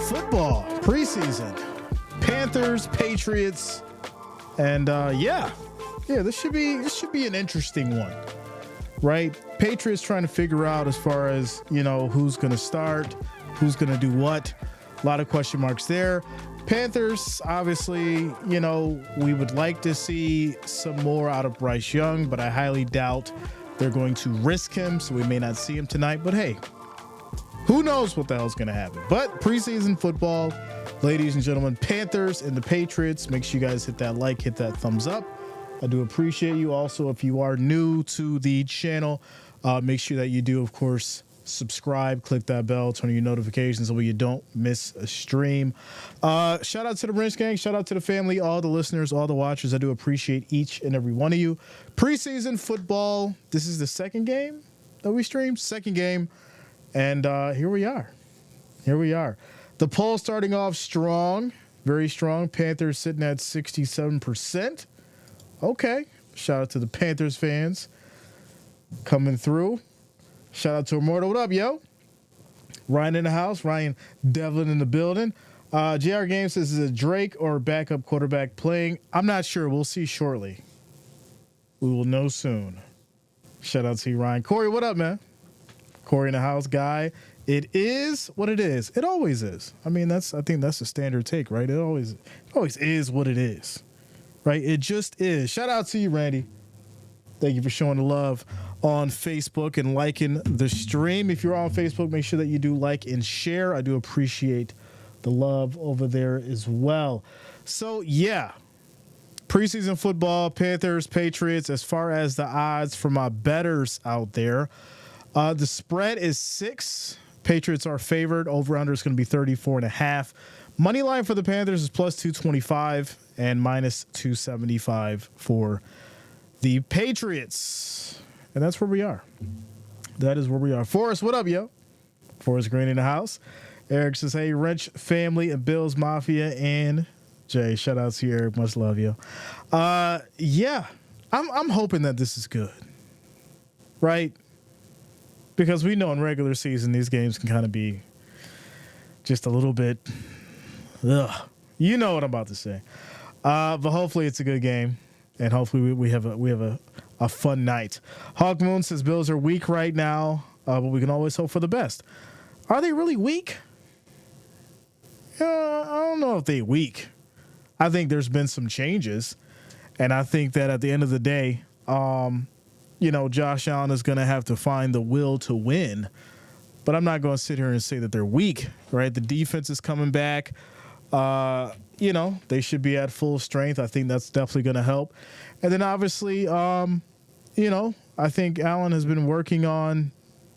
football preseason. Panthers, Patriots, and this should be an interesting one, right? Patriots trying to figure out as far as who's going to start, who's going to do what. A lot of question marks there. Panthers, obviously, we would like to see some more out of Bryce Young, but I highly doubt they're going to risk him, so we may not see him tonight. But hey, who knows what the hell's going to happen? But preseason football, ladies and gentlemen, Panthers and the Patriots. Make sure you guys hit that like, hit that thumbs up. I do appreciate you. Also, if you are new to the channel, make sure that you do, of course, subscribe, click that bell, turn on your notifications so you don't miss a stream. Shout out to the Wrench Gang. Shout out to the family, all the listeners, all the watchers. I do appreciate each and every one of you. Preseason football. This is the second game that we streamed. Second game. And here we are. The poll starting off strong, very strong. Panthers sitting at 67%. Okay. Shout out to the Panthers fans coming through. Shout out to Immortal. What up, yo? Ryan in the house. Ryan Devlin in the building. JR Game says, is it Drake or backup quarterback playing? I'm not sure. We'll see shortly. We will know soon. Shout out to you, Ryan. Corey, what up, man? Corey in the house, guy. It is what it is. It always is. I mean, I think that's the standard take, right? It always is what it is, right? It just is. Shout out to you, Randy. Thank you for showing the love on Facebook and liking the stream. If you're on Facebook, make sure that you do like and share. I do appreciate the love over there as well. So, yeah, preseason football, Panthers, Patriots. As far as the odds for my bettors out there, the spread is 6. Patriots are favored. Over-under is going to be 34.5. Money line for the Panthers is plus 225 and minus 275 for the Patriots. And that's where we are. That is where we are. Forrest, what up, yo? Forrest Green in the house. Eric says, hey, Wrench family and Bills Mafia and Jay. Shout out to you, Eric. Much love, yo. Yeah, I'm hoping that this is good, right? Because we know in regular season these games can kind of be just a little bit, you know what I'm about to say. But hopefully it's a good game, and hopefully we have a fun night. Hawk Moon says Bills are weak right now, but we can always hope for the best. Are they really weak? I don't know if they're weak. I think there's been some changes, and I think that at the end of the day, Josh Allen is going to have to find the will to win. But I'm not going to sit here and say that they're weak, right? The defense is coming back. They should be at full strength. I think that's definitely going to help. And then obviously, I think Allen has been working on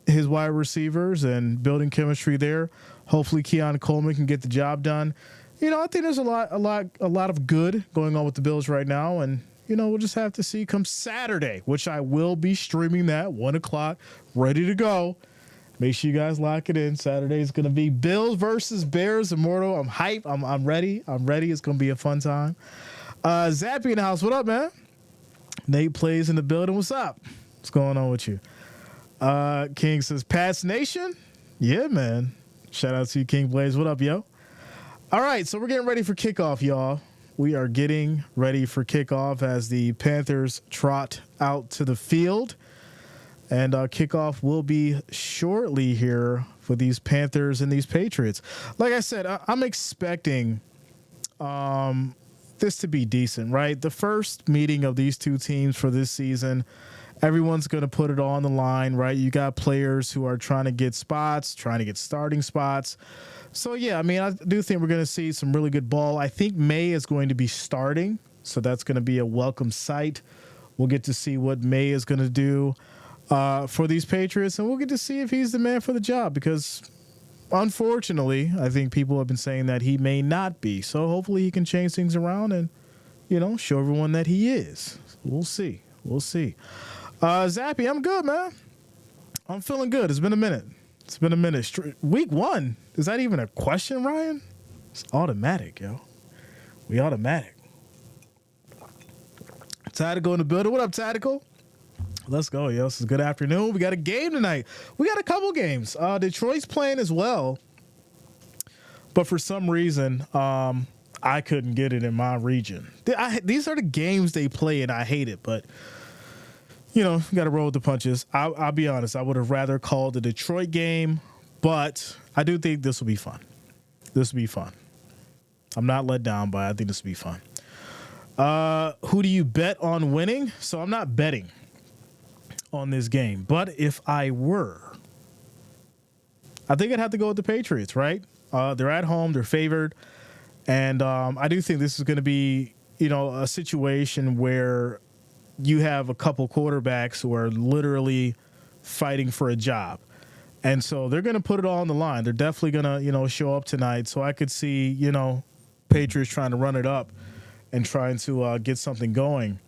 his wide receivers and building chemistry there. Hopefully Keon Coleman can get the job done. I think there's a lot of good going on with the Bills right now. And, we'll just have to see come Saturday, which I will be streaming that 1:00, ready to go. Make sure you guys lock it in. Saturday is going to be Bills versus Bears. Immortal. I'm hype. I'm ready. It's going to be a fun time. Zappy in the house. What up, man? Nate Plays in the building. What's up? What's going on with you? King says, Pats Nation? Yeah, man. Shout out to you, King Blaze. What up, yo? All right, so we're getting ready for kickoff, y'all. We are getting ready for kickoff as the Panthers trot out to the field. And kickoff will be shortly here for these Panthers and these Patriots. Like I said, I'm expecting this to be decent, right? The first meeting of these two teams for this season, everyone's going to put it on the line, right? You got players who are trying to get spots, trying to get starting spots. So, yeah, I mean, I do think we're going to see some really good ball. I think May is going to be starting, so that's going to be a welcome sight. We'll get to see what May is going to do for these Patriots, and we'll get to see if he's the man for the job because, unfortunately, I think people have been saying that he may not be. So hopefully he can change things around and, show everyone that he is. We'll see. Zappy, I'm good, man. I'm feeling good. It's been a minute. Week 1. Is that even a question, Ryan? It's automatic, yo. We automatic. Tactical in the building. What up, Tactical? Let's go, yo. This is a good afternoon. We got a game tonight. We got a couple games. Detroit's playing as well. But for some reason, I couldn't get it in my region. These are the games they play, and I hate it. But, you know, got to roll with the punches. I'll be honest. I would have rather called the Detroit game, but I do think this will be fun. This will be fun. I'm not let down by it. I think this will be fun. Who do you bet on winning? So I'm not betting on this game. But if I were, I think I'd have to go with the Patriots, right? They're at home. They're favored. And I do think this is going to be, you know, a situation where you have a couple quarterbacks who are literally fighting for a job. And so they're going to put it all on the line. They're definitely going to, you know, show up tonight. So I could see, you know, Patriots trying to run it up and trying to get something going.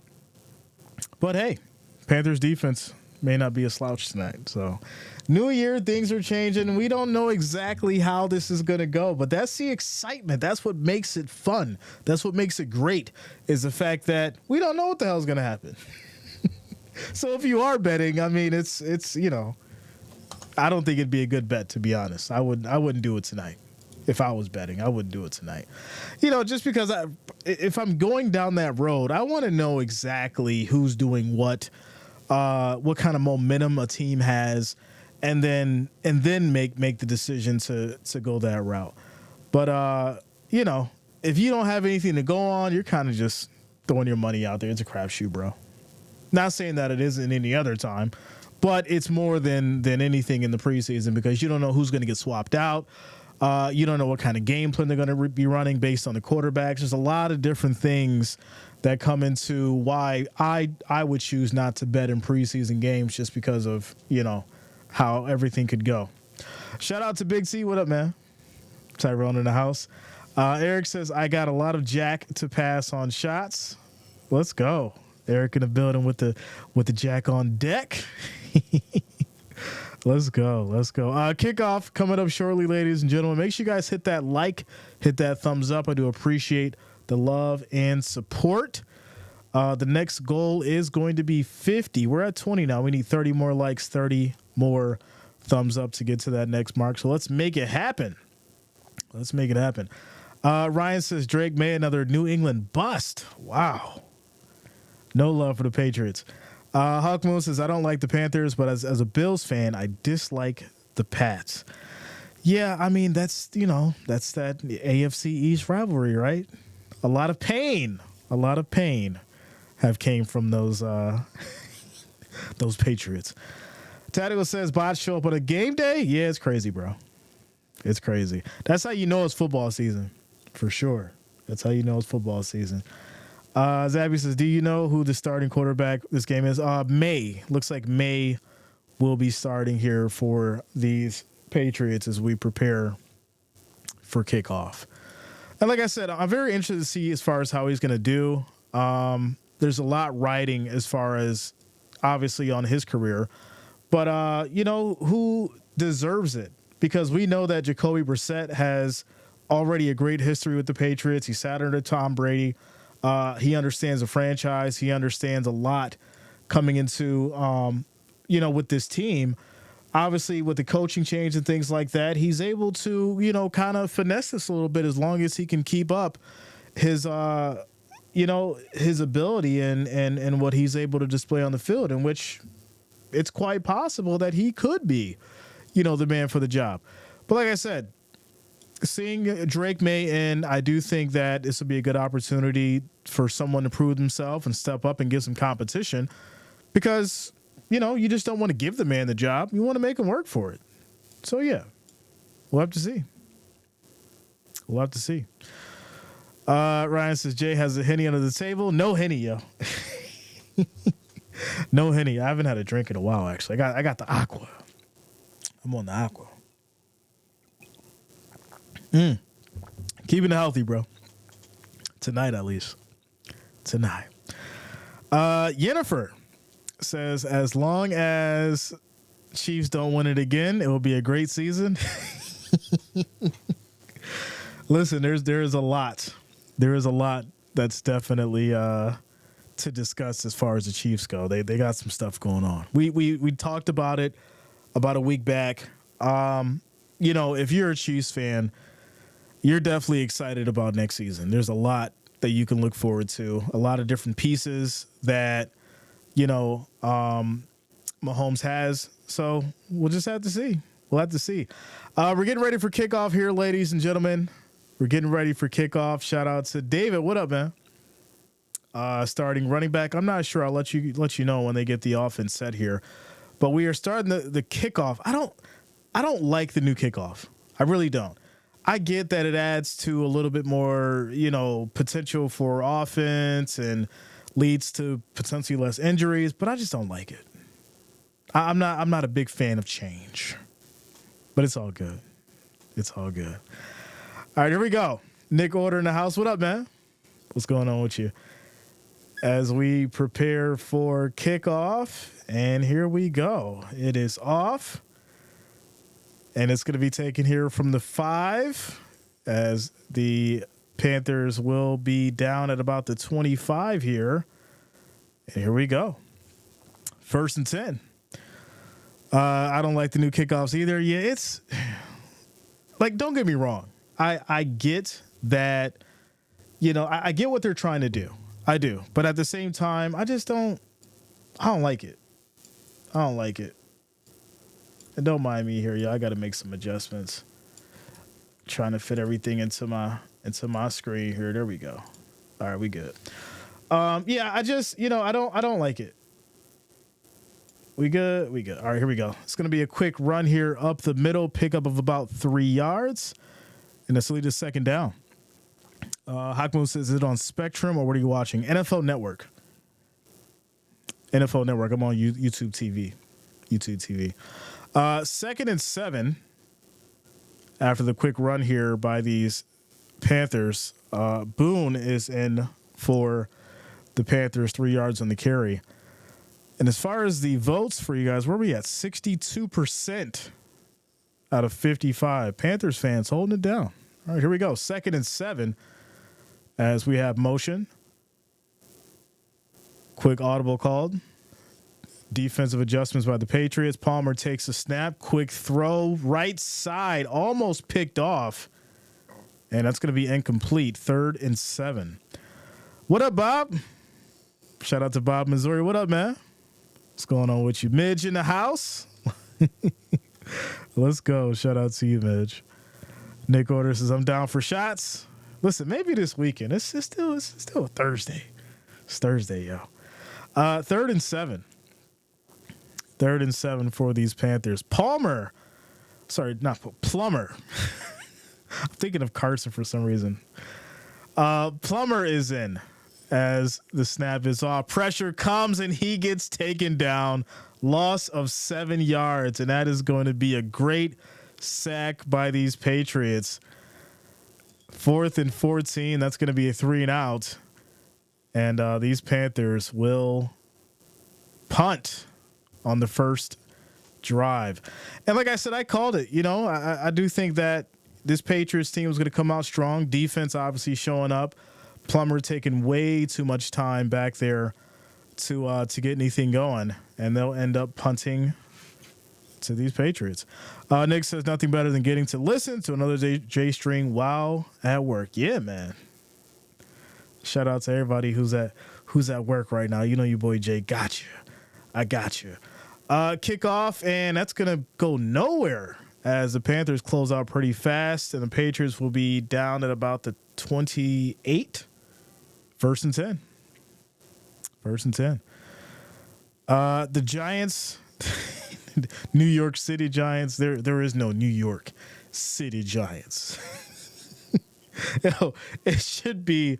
But, hey, Panthers defense may not be a slouch tonight. So new year, things are changing. We don't know exactly how this is going to go, but that's the excitement. That's what makes it fun. That's what makes it great, is the fact that we don't know what the hell is going to happen. So if you are betting, I mean, it's you know, I don't think it'd be a good bet, to be honest. I wouldn't do it tonight. If I was betting, I wouldn't do it tonight. You know, just because if I'm going down that road, I want to know exactly who's doing what kind of momentum a team has, and then make the decision to go that route. But you know, if you don't have anything to go on, you're kind of just throwing your money out there. It's a crapshoot, bro. Not saying that it isn't any other time, but it's more than anything in the preseason, because you don't know who's going to get swapped out. You don't know what kind of game plan they're going to be running based on the quarterbacks. There's a lot of different things that come into why I would choose not to bet in preseason games, just because of, you know, how everything could go. Shout out to Big C. What up, man? Tyrone in the house. Eric says, I got a lot of jack to pass on shots. Let's go. Eric in the building with the jack on deck. Let's go. Kickoff coming up shortly, ladies and gentlemen. Make sure you guys hit that like, hit that thumbs up. I do appreciate the love and support. The next goal is going to be 50. We're at 20 now. We need 30 more likes, 30 more thumbs up to get to that next mark. So let's make it happen. Ryan says, Drake May, another New England bust. Wow. No love for the Patriots. Hawk Moon says, I don't like the Panthers, but as a Bills fan, I dislike the Pats. Yeah, I mean, that's that AFC East rivalry, right? A lot of pain have came from those Patriots. Tadeo says, bots show up on a game day? Yeah, it's crazy, bro. It's crazy. That's how you know it's football season, for sure. That's how you know it's football season. Zabby says, do you know who the starting quarterback this game is? May. Looks like May will be starting here for these Patriots as we prepare for kickoff. And like I said, I'm very interested to see as far as how he's going to do. There's a lot riding as far as obviously on his career. But, you know, who deserves it? Because we know that Jacoby Brissett has already a great history with the Patriots. He sat under Tom Brady. He understands the franchise. He understands a lot coming into, with this team. Obviously, with the coaching change and things like that, he's able to, kind of finesse this a little bit as long as he can keep up his, his ability and what he's able to display on the field, in which it's quite possible that he could be, the man for the job. But like I said, seeing Drake May in, I do think that this will be a good opportunity for someone to prove themselves and step up and give some competition, because, you just don't want to give the man the job. You want to make him work for it. So, yeah, we'll have to see. Ryan says, Jay has a Henny under the table. No Henny, yo. No Henny. I haven't had a drink in a while, actually. I got the Aqua. I'm on the Aqua. Keeping it healthy, bro. Tonight, at least. Tonight. Yennefer says, as long as Chiefs don't win it again, it will be a great season. Listen, there is a lot. There is a lot that's definitely to discuss as far as the Chiefs go. They got some stuff going on. We talked about it about a week back. If you're a Chiefs fan, you're definitely excited about next season. There's a lot that you can look forward to, a lot of different pieces that, Mahomes has. So we'll just have to see. We'll have to see. We're getting ready for kickoff here, ladies and gentlemen. We're getting ready for kickoff. Shout out to David. What up, man? Starting running back. I'm not sure. I'll let you know when they get the offense set here. But we are starting the kickoff. I don't like the new kickoff. I really don't. I get that it adds to a little bit more, potential for offense and leads to potentially less injuries, but I just don't like it. I'm not a big fan of change, but it's all good. It's all good. All right, here we go. Nick Order in the house. What up, man? What's going on with you? As we prepare for kickoff, and here we go. It is off. And it's going to be taken here from the 5 as the Panthers will be down at about the 25 here. And here we go. 1st and 10. I don't like the new kickoffs either. Yeah, it's like, don't get me wrong. I get that, I get what they're trying to do. I do. But at the same time, I don't like it. I don't like it. And don't mind me here, I got to make some adjustments. Trying to fit everything into my screen here. There we go. All right, we good. I just, I don't like it. We good. All right, here we go. It's going to be a quick run here up the middle, pickup of about 3 yards, and it's lead to 2nd down. Hakmu says, is it on Spectrum or what are you watching? NFL Network. NFL Network. I'm on YouTube TV. 2nd and 7 after the quick run here by these Panthers. Boone is in for the Panthers, 3 yards on the carry. And as far as the votes for you guys, where are we at? 62% out of 55. Panthers fans holding it down. All right, here we go. 2nd and 7 as we have motion. Quick audible called. Defensive adjustments by the Patriots. Palmer takes a snap. Quick throw. Right side. Almost picked off. And that's going to be incomplete. 3rd and 7. What up, Bob? Shout out to Bob Missouri. What up, man? What's going on with you? Midge in the house? Let's go. Shout out to you, Midge. Nick Order says, I'm down for shots. Listen, maybe this weekend. It's still a Thursday. It's Thursday, yo. 3rd and 7. 3rd and 7 for these Panthers. Plummer. I'm thinking of Carson for some reason. Plummer is in as the snap is off. Pressure comes and he gets taken down. Loss of 7 yards, and that is going to be a great sack by these Patriots. 4th and 14. That's going to be a 3 and out. And these Panthers will punt on the first drive. And like I said, I called it. I do think that this Patriots team is going to come out strong. Defense obviously showing up. Plummer taking way too much time back there to get anything going. And they'll end up punting to these Patriots. Nick says nothing better than getting to listen to another J-string while at work. Yeah, man. Shout out to everybody who's at work right now. Your boy Jay got you. I got you. Kickoff, and that's going to go nowhere as the Panthers close out pretty fast, and the Patriots will be down at about the 28. 1st and 10. 1st and 10. The Giants, New York City Giants, there is no New York City Giants. It should be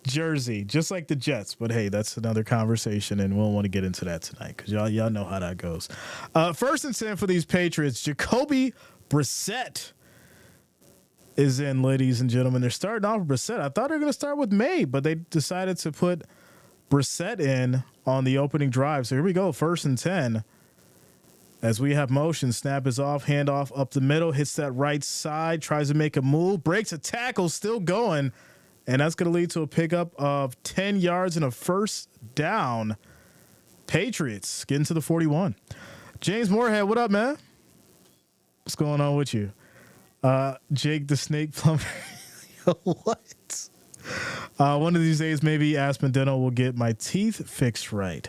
Jersey, just like the Jets. But hey, that's another conversation, and we don't want to get into that tonight because y'all know how that goes. 1st and 10 for these Patriots. Jacoby Brissett is in, ladies and gentlemen. They're starting off with Brissett. I thought they were going to start with May, but they decided to put Brissett in on the opening drive. So here we go, 1st and 10. As we have motion, snap is off, handoff up the middle, hits that right side, tries to make a move, breaks a tackle, still going. And that's going to lead to a pickup of 10 yards and a 1st down. Patriots getting to the 41. James Moorhead, what up, man? What's going on with you? Jake the Snake Plumber. What? One of these days, maybe Aspen Dental will get my teeth fixed right.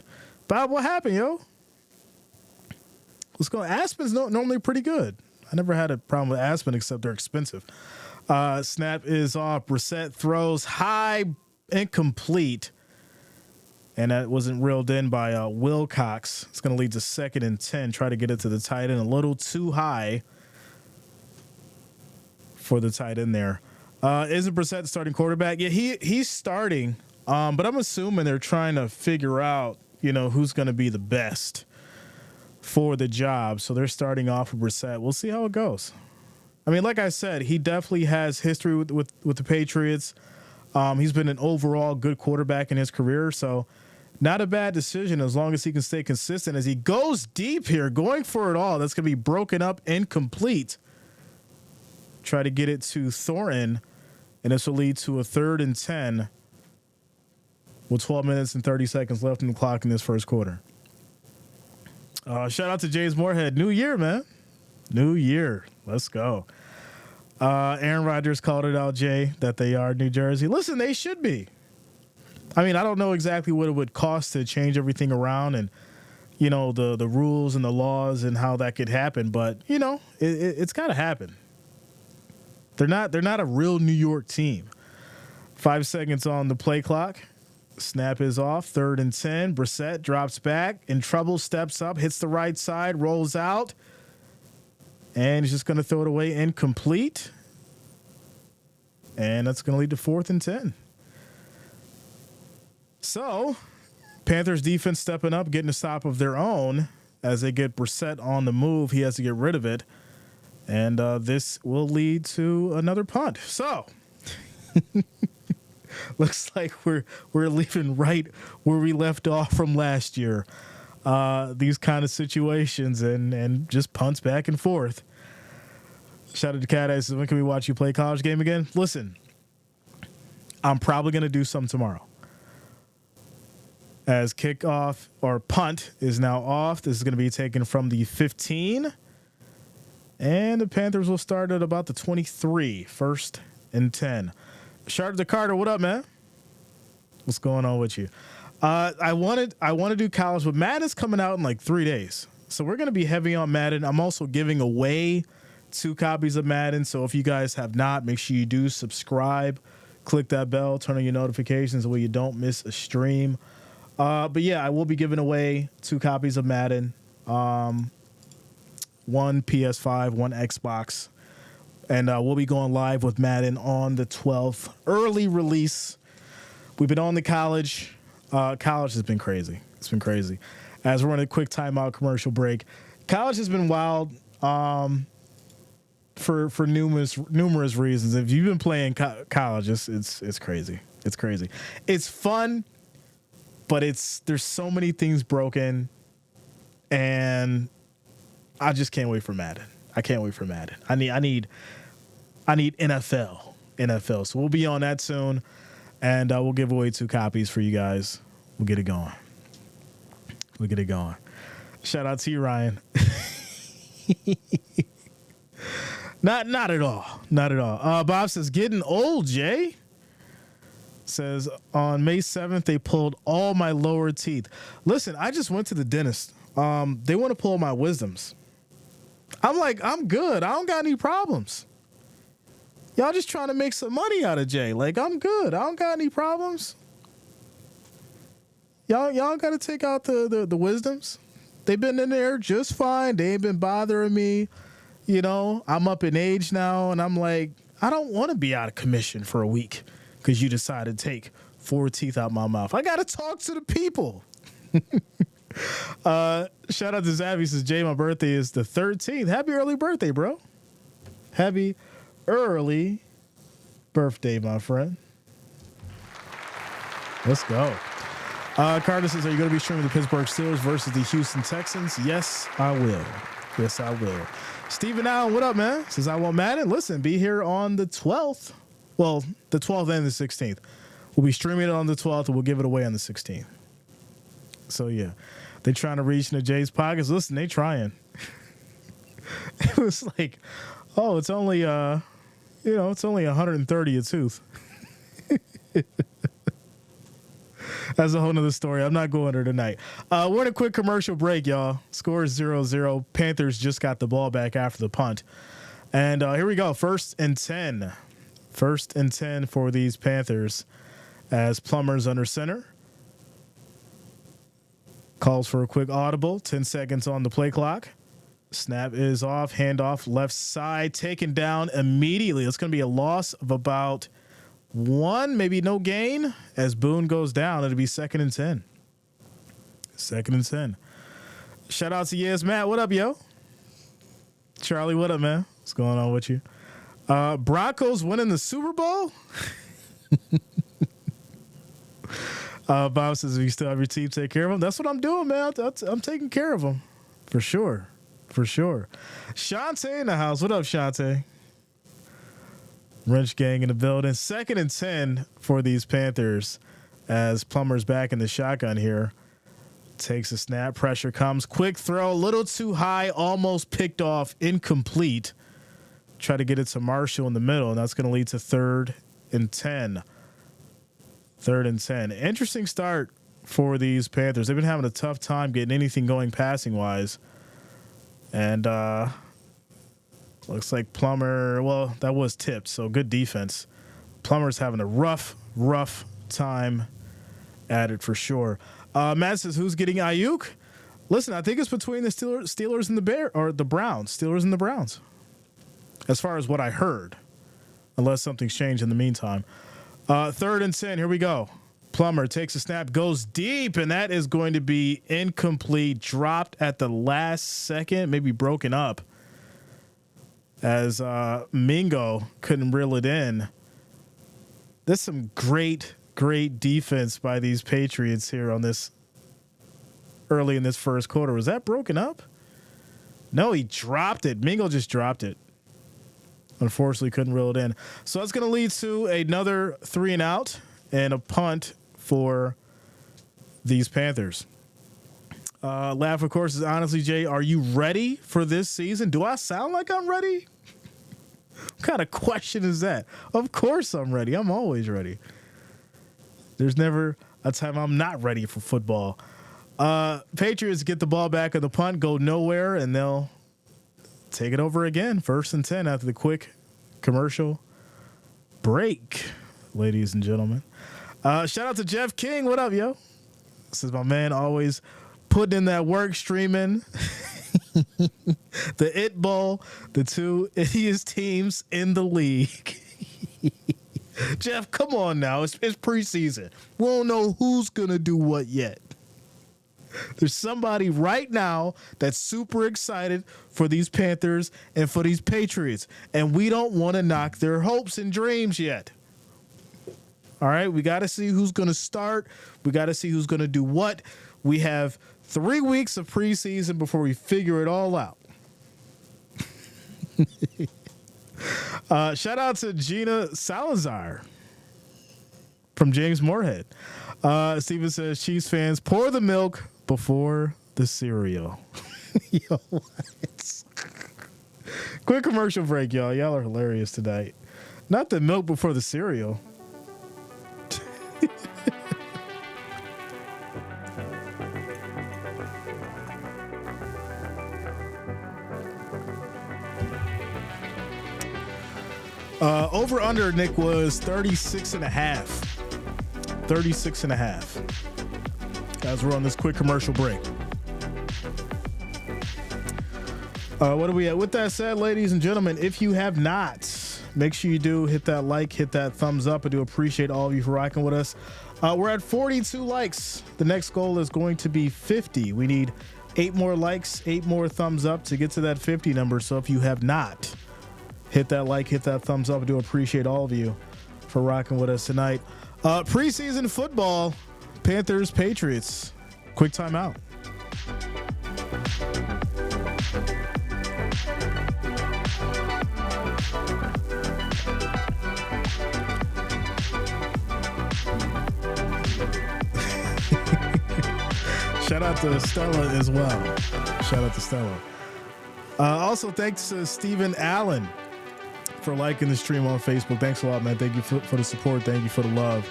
Bob, what happened, yo? Let's go. Aspen's normally pretty good. I never had a problem with Aspen except they're expensive. Snap is off. Brissett throws high, incomplete. And that wasn't reeled in by Wilcox. It's going to lead to 2nd and 10. Try to get it to the tight end. A little too high for the tight end there. Isn't Brissett the starting quarterback? Yeah, he's starting. But I'm assuming they're trying to figure out, who's going to be the best for the job. So they're starting off with Brissett. We'll see how it goes. I mean, like I said, he definitely has history with the Patriots. He's been an overall good quarterback in his career. So not a bad decision as long as he can stay consistent as he goes deep here, going for it all. That's going to be broken up, incomplete. Try to get it to Thornton, and this will lead to a 3rd and 10 with 12 minutes and 30 seconds left in the clock in this first quarter. Shout out to James Moorhead. New year, man. New year. Let's go. Aaron Rodgers called it out, Jay, that they are New Jersey. Listen, they should be. I mean, I don't know exactly what it would cost to change everything around and, the rules and the laws and how that could happen. But, it's got to happen. They're not a real New York team. 5 seconds on the play clock. Snap is off. 3rd and 10. Brissett drops back. In trouble, steps up, hits the right side, rolls out. And he's just going to throw it away incomplete. And that's going to lead to 4th and 10. So, Panthers defense stepping up, getting a stop of their own as they get Brissett on the move. He has to get rid of it. And this will lead to another punt. So, looks like we're leaving right where we left off from last year. These kind of situations and just punts back and forth. Shout out to Cat. Says, when can we watch you play college game again? Listen, I'm probably going to do some tomorrow. As kickoff or punt is now off. This is going to be taken from the 15. And the Panthers will start at about the 23, 1st and 10. Sharp to Carter, what up, man? What's going on with you? I want to do college, but Madden's coming out in like 3 days. So we're going to be heavy on Madden. I'm also giving away 2 copies of Madden. So if you guys have not, make sure you do subscribe, click that bell, turn on your notifications so you don't miss a stream. But yeah, I will be giving away 2 copies of Madden. One PS5, one Xbox. And we'll be going live with Madden on the 12th. Early release. We've been on the college. College has been crazy. It's been crazy. As we're on a quick timeout commercial break. College has been wild for numerous reasons. If you've been playing college, it's crazy. It's crazy. It's fun, but there's so many things broken, and I just can't wait for Madden. I can't wait for Madden. I need NFL. So we'll be on that soon, and we'll give away 2 copies for you guys. We'll get it going. Shout out to you, Ryan. Not at all. Bob says, getting old, Jay. Says, on May 7th, they pulled all my lower teeth. Listen, I just went to the dentist. They want to pull my wisdoms. I'm like, I'm good. I don't got any problems. Y'all just trying to make some money out of Jay. Like, I'm good. I don't got any problems. Y'all got to take out the wisdoms. They've been in there just fine. They ain't been bothering me. I'm up in age now, and I'm like, I don't want to be out of commission for a week because you decided to take 4 teeth out my mouth. I got to talk to the people. Shout out to Zabby. Says, Jay, my birthday is the 13th. Happy early birthday, bro. Happy early birthday, my friend. Let's go. Carter says, are you going to be streaming the Pittsburgh Steelers versus the Houston Texans? Yes, I will. Steven Allen, what up, man? Says, I want Madden. Listen, be here on the 12th. Well, the 12th and the 16th. We'll be streaming it on the 12th, and we'll give it away on the 16th. So, yeah. They trying to reach into Jay's pockets. Listen, they trying. It was like, oh, it's only, it's only 130 a tooth. That's a whole nother story. I'm not going there tonight. We're in a quick commercial break, y'all. Score is 0-0. Panthers just got the ball back after the punt. And here we go. 1st and 10. 1st and 10 for these Panthers as Plummer's under center. Calls for a quick audible. 10 seconds on the play clock. Snap is off. Handoff left side. Taken down immediately. It's going to be a loss of about 1, maybe no gain. As Boone goes down, it'll be 2nd and 10. 2nd and 10. Shout out to Yes Matt. What up, yo? Charlie, what up, man? What's going on with you? Broncos winning the Super Bowl? Bob says, if you still have your team, take care of them. That's what I'm doing, man. I'm taking care of them. For sure. For sure. Shantae in the house. What up, Shantae? Wrench gang in the building. 2nd and 10 for these Panthers as Plummer's back in the shotgun here. Takes a snap. Pressure comes. Quick throw. A little too high. Almost picked off. Incomplete. Try to get it to Marshall in the middle, and that's going to lead to 3rd and 10. 3rd and 10. Interesting start for these Panthers. They've been having a tough time getting anything going passing-wise. And looks like Plummer, well, that was tipped, so good defense. Plummer's having a rough time at it for sure. Matt says, who's getting Ayuk? Listen, I think it's between the Steelers and the Browns. Steelers and the Browns. As far as what I heard, unless something's changed in the meantime. 3rd and 10, here we go. Plummer takes a snap, goes deep, and that is going to be incomplete. Dropped at the last second, maybe broken up, as Mingo couldn't reel it in. There's some great defense by these Patriots here on this early in this first quarter. Was that broken up? No, he dropped it. Mingo just dropped it. Unfortunately, couldn't reel it in. So that's going to lead to another 3 and out and a punt for these Panthers. Laugh, of course, is honestly, Jay, are you ready for this season? Do I sound like I'm ready? What kind of question is that? Of course I'm ready. I'm always ready. There's never a time I'm not ready for football. Patriots get the ball back on the punt, go nowhere, and they'll take it over again. 1st and 10 after the quick commercial break, ladies and gentlemen. Shout out to Jeff King. What up, yo? This is my man, always putting in that work, streaming the It Bowl, the 2 idiot teams in the league. Jeff, come on now. It's preseason. We don't know who's going to do what yet. There's somebody right now that's super excited for these Panthers and for these Patriots, and we don't want to knock their hopes and dreams yet. All right, we got to see who's going to start. We got to see who's going to do what. We have 3 weeks of preseason before we figure it all out. Shout out to Gina Salazar from James Moorhead. Steven says, Chiefs fans, pour the milk before the cereal. Yo, what? Quick commercial break, y'all. Y'all are hilarious tonight. Not the milk before the cereal. Over under, Nick, was 36.5. 36.5. Guys, we're on this quick commercial break. What are we at? With that said, ladies and gentlemen, if you have not, make sure you do hit that like, hit that thumbs up. I do appreciate all of you for rocking with us. We're at 42 likes. The next goal is going to be 50. We need 8 more likes, 8 more thumbs up to get to that 50 number. So if you have not, hit that like, hit that thumbs up. I do appreciate all of you for rocking with us tonight. Preseason football, Panthers, Patriots. Quick timeout. Shout out to Stella as well. Shout out to Stella. Also, thanks to Stephen Allen for liking the stream on Facebook. Thanks a lot, man. Thank you for the support. Thank you for the love.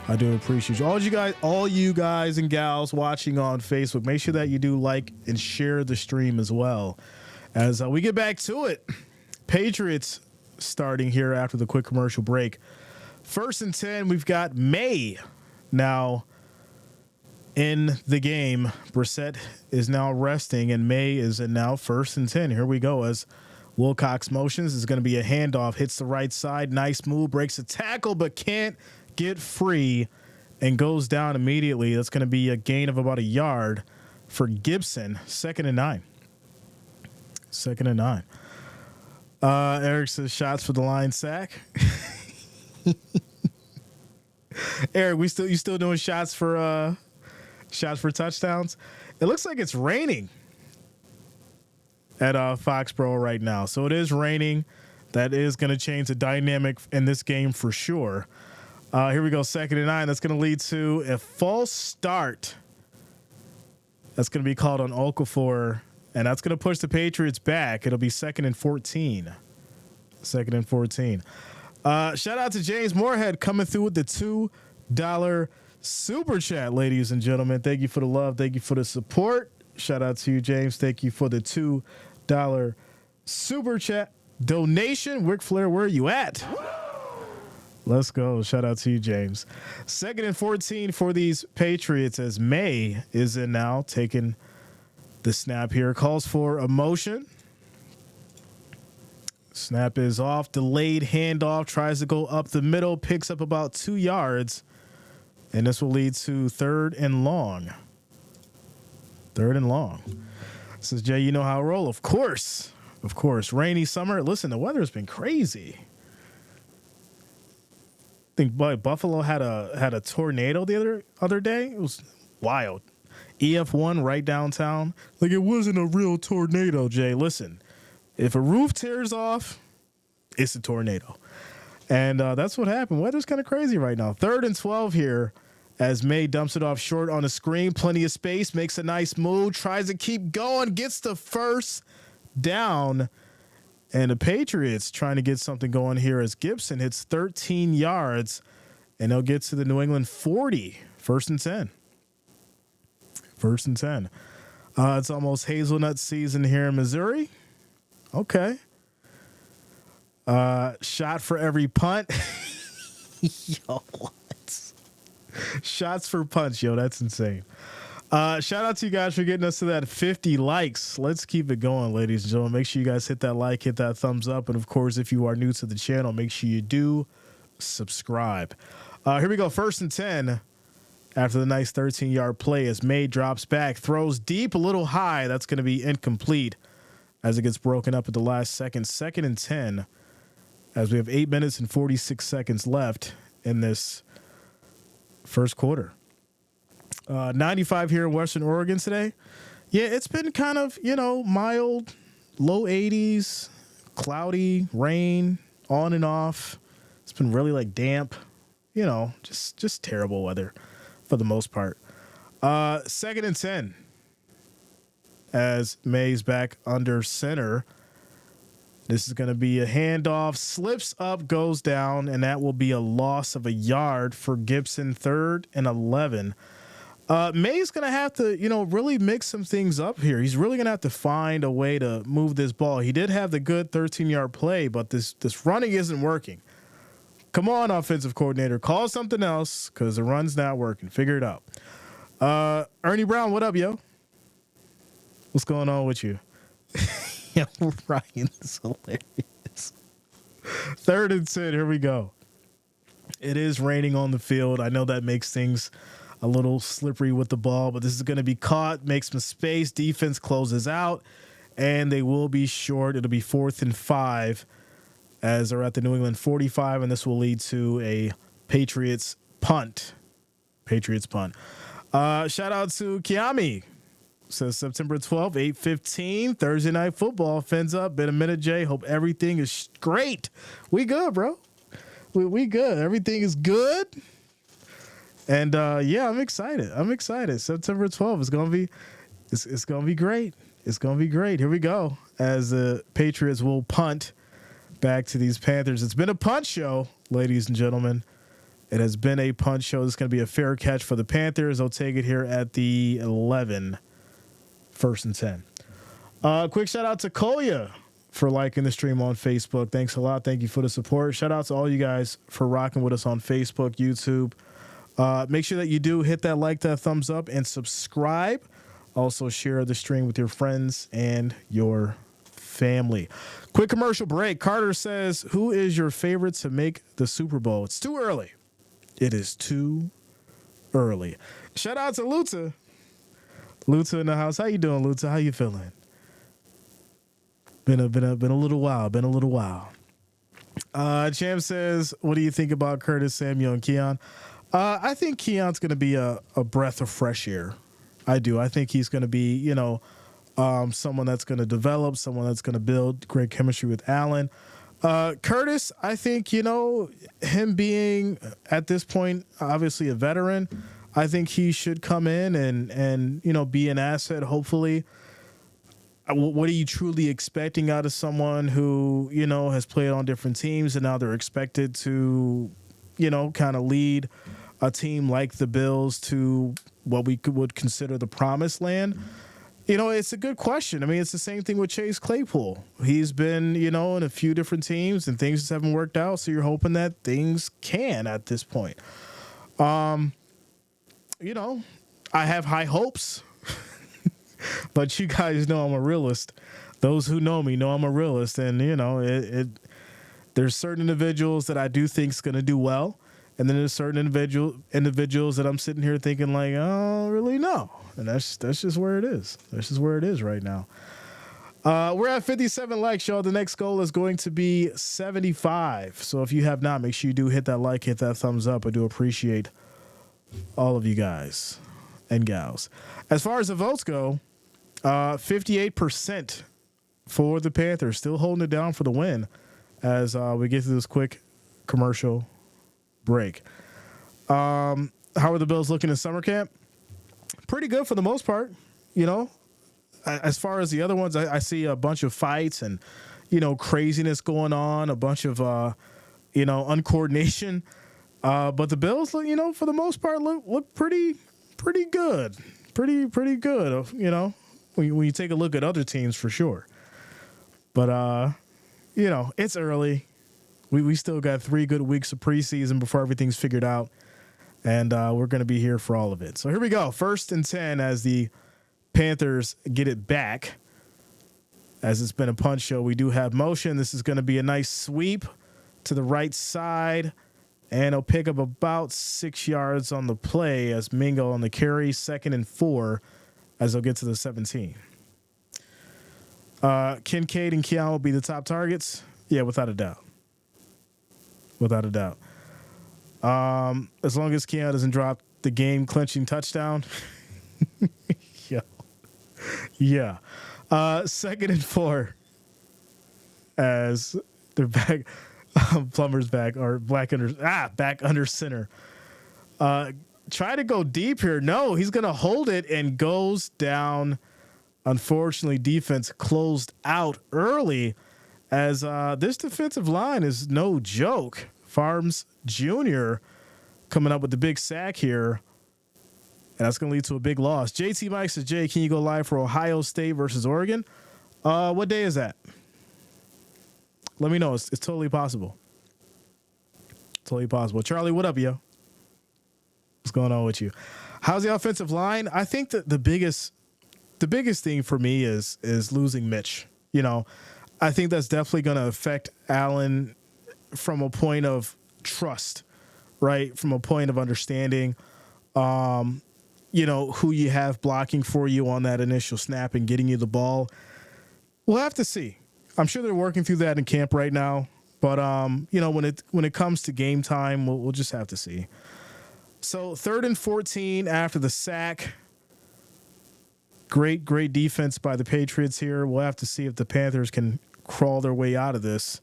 I do appreciate you. All you guys and gals watching on Facebook, make sure that you do like and share the stream as well. As we get back to it, Patriots starting here after the quick commercial break. 1st and 10, we've got May now in the game. Brissett is now resting, and May is in now 1st and 10. Here we go as Wilcox motions. Is going to be a handoff, hits the right side. Nice move, breaks a tackle, but can't get free and goes down immediately. That's going to be a gain of about a yard for Gibson. 2nd and 9. 2nd and 9. Eric says shots for the line sack. Eric, you still doing shots for touchdowns? It looks like it's raining at Foxborough right now. So it is raining. That is going to change the dynamic in this game for sure. Here we go, 2nd and 9. That's going to lead to a false start. That's going to be called on Okafor, and that's going to push the Patriots back. It'll be 2nd and 14. 2nd and 14. Shout out to James Moorhead coming through with the $2 super chat, ladies and gentlemen. Thank you for the love. Thank you for the support. Shout out to you, James. Thank you for the $2 super chat donation. Ric Flair, where are you at? Let's go. Shout out to you, James. 2nd and 14 for these Patriots as May is in now, taking the snap here. Calls for a motion. Snap is off. Delayed handoff. Tries to go up the middle. Picks up about 2 yards. And this will lead to 3rd and long. 3rd and long. Says, Jay, you know how I roll? Of course. Of course. Rainy summer. Listen, the weather's been crazy. I think Buffalo had a tornado the other day. It was wild. EF1 right downtown. Like, it wasn't a real tornado, Jay. Listen, if a roof tears off, it's a tornado. And that's what happened. Weather's kind of crazy right now. 3rd and 12 here as May dumps it off short on the screen. Plenty of space. Makes a nice move. Tries to keep going. Gets the 1st down. And the Patriots trying to get something going here as Gibson hits 13 yards. And they'll get to the New England 40. 1st and 10. 1st and 10. It's almost hazelnut season here in Missouri. Okay. Shot for every punt. Yo, what? Shots for punts, yo. That's insane. Shout out to you guys for getting us to that 50 likes. Let's keep it going, ladies and gentlemen. Make sure you guys hit that like, hit that thumbs up. And, of course, if you are new to the channel, make sure you do subscribe. Here we go. 1st and 10 after the nice 13-yard play as May drops back, throws deep, a little high. That's going to be incomplete as it gets broken up at the last second. 2nd and 10 as we have 8 minutes and 46 seconds left in this first quarter. 95 here in Western Oregon today. Yeah, it's been kind of, mild, low 80s, cloudy, rain, on and off. It's been really damp, just terrible weather for the most part. 2nd and 10 as May's back under center. This is going to be a handoff, slips up, goes down, and that will be a loss of a yard for Gibson. 3rd and 11. May's going to have to, really mix some things up here. He's really going to have to find a way to move this ball. He did have the good 13-yard play, but this running isn't working. Come on, offensive coordinator. Call something else because the run's not working. Figure it out. Ernie Brown, what up, yo? What's going on with you? Yeah, Ryan is hilarious. 3rd and 10. Here we go. It is raining on the field. I know that makes things a little slippery with the ball, but this is going to be caught, makes some space. Defense closes out, and they will be short. It'll be 4th and 5 as they're at the New England 45, and this will lead to a Patriots punt. Shout out to Kiami. Says September 12th, 8:15, Thursday Night Football. Fins up. Been a minute, Jay. Hope everything is great. We good, bro. We good. Everything is good. And yeah, I'm excited. September 12th is gonna be great. It's gonna be great. Here we go. As the Patriots will punt back to these Panthers. It's been a punt show, ladies and gentlemen. It has been a punt show. This is going to be a fair catch for the Panthers. They'll take it here at the 11, 1st and 10. Quick shout out to Kolya for liking the stream on Facebook. Thanks a lot. Thank you for the support. Shout out to all you guys for rocking with us on Facebook, YouTube. Make sure that you do hit that like, that thumbs up, and subscribe. Also share the stream with your friends and your family. Quick commercial break. Carter says, who is your favorite to make the Super Bowl? It's too early. It is too early. Shout out to Luta. Luta in the house. How you doing, Luta? How you feeling? Been a little while. Cham says, what do you think about Curtis Samuel and Keon? I think Keon's going to be a breath of fresh air. I do. I think he's going to be, someone that's going to develop, someone that's going to build great chemistry with Allen. Curtis, I think, him being at this point, obviously a veteran, I think he should come in and be an asset, hopefully. What are you truly expecting out of someone who, has played on different teams and now they're expected to, kind of lead a team like the Bills to what we would consider the promised land? It's a good question. I mean, it's the same thing with Chase Claypool. He's been, in a few different teams and things just haven't worked out. So you're hoping that things can at this point. I have high hopes, but you guys know I'm a realist. Those who know me know I'm a realist. And, there's certain individuals that I do think is going to do well. And then there's certain individuals that I'm sitting here thinking like, oh, really no. And that's just where it is. That's just where it is right now. We're at 57 likes, y'all. The next goal is going to be 75. So if you have not, make sure you do hit that like, hit that thumbs up. I do appreciate all of you guys and gals. As far as the votes go, 58% for the Panthers, still holding it down for the win as we get through this quick commercial break. How are the Bills looking in summer camp? Pretty good for the most part. As far as the other ones, I see a bunch of fights and, craziness going on, a bunch of, uncoordination. But the Bills, for the most part, look pretty good. Pretty good, when you take a look at other teams for sure. But, it's early. We still got 3 good weeks of preseason before everything's figured out. And we're going to be here for all of it. So here we go. 1st and 10 as the Panthers get it back. As it's been a punt show, we do have motion. This is going to be a nice sweep to the right side. And he'll pick up about 6 yards on the play as Mingo on the carry. 2nd and 4 as they'll get to the 17. Kincaid and Keon will be the top targets. Yeah, without a doubt. Without a doubt. As long as Keon doesn't drop the game-clinching touchdown. Yeah. 2nd and 4 as they're back. Plumber's back or back under center. Try to go deep here. No, he's going to hold it and goes down. Unfortunately, defense closed out early as this defensive line is no joke. Farms Jr. coming up with the big sack here. And that's going to lead to a big loss. JT Mike says, Jay, can you go live for Ohio State versus Oregon? What day is that? Let me know. It's totally possible. Totally possible. Charlie, what up, yo? What's going on with you? How's the offensive line? I think that the biggest thing for me is losing Mitch. I think that's definitely going to affect Allen from a point of trust, right? From a point of understanding, who you have blocking for you on that initial snap and getting you the ball. We'll have to see. I'm sure they're working through that in camp right now, but when it comes to game time, we'll just have to see. So 3rd and 14 after the sack. Great defense by the Patriots here. We'll have to see if the Panthers can crawl their way out of this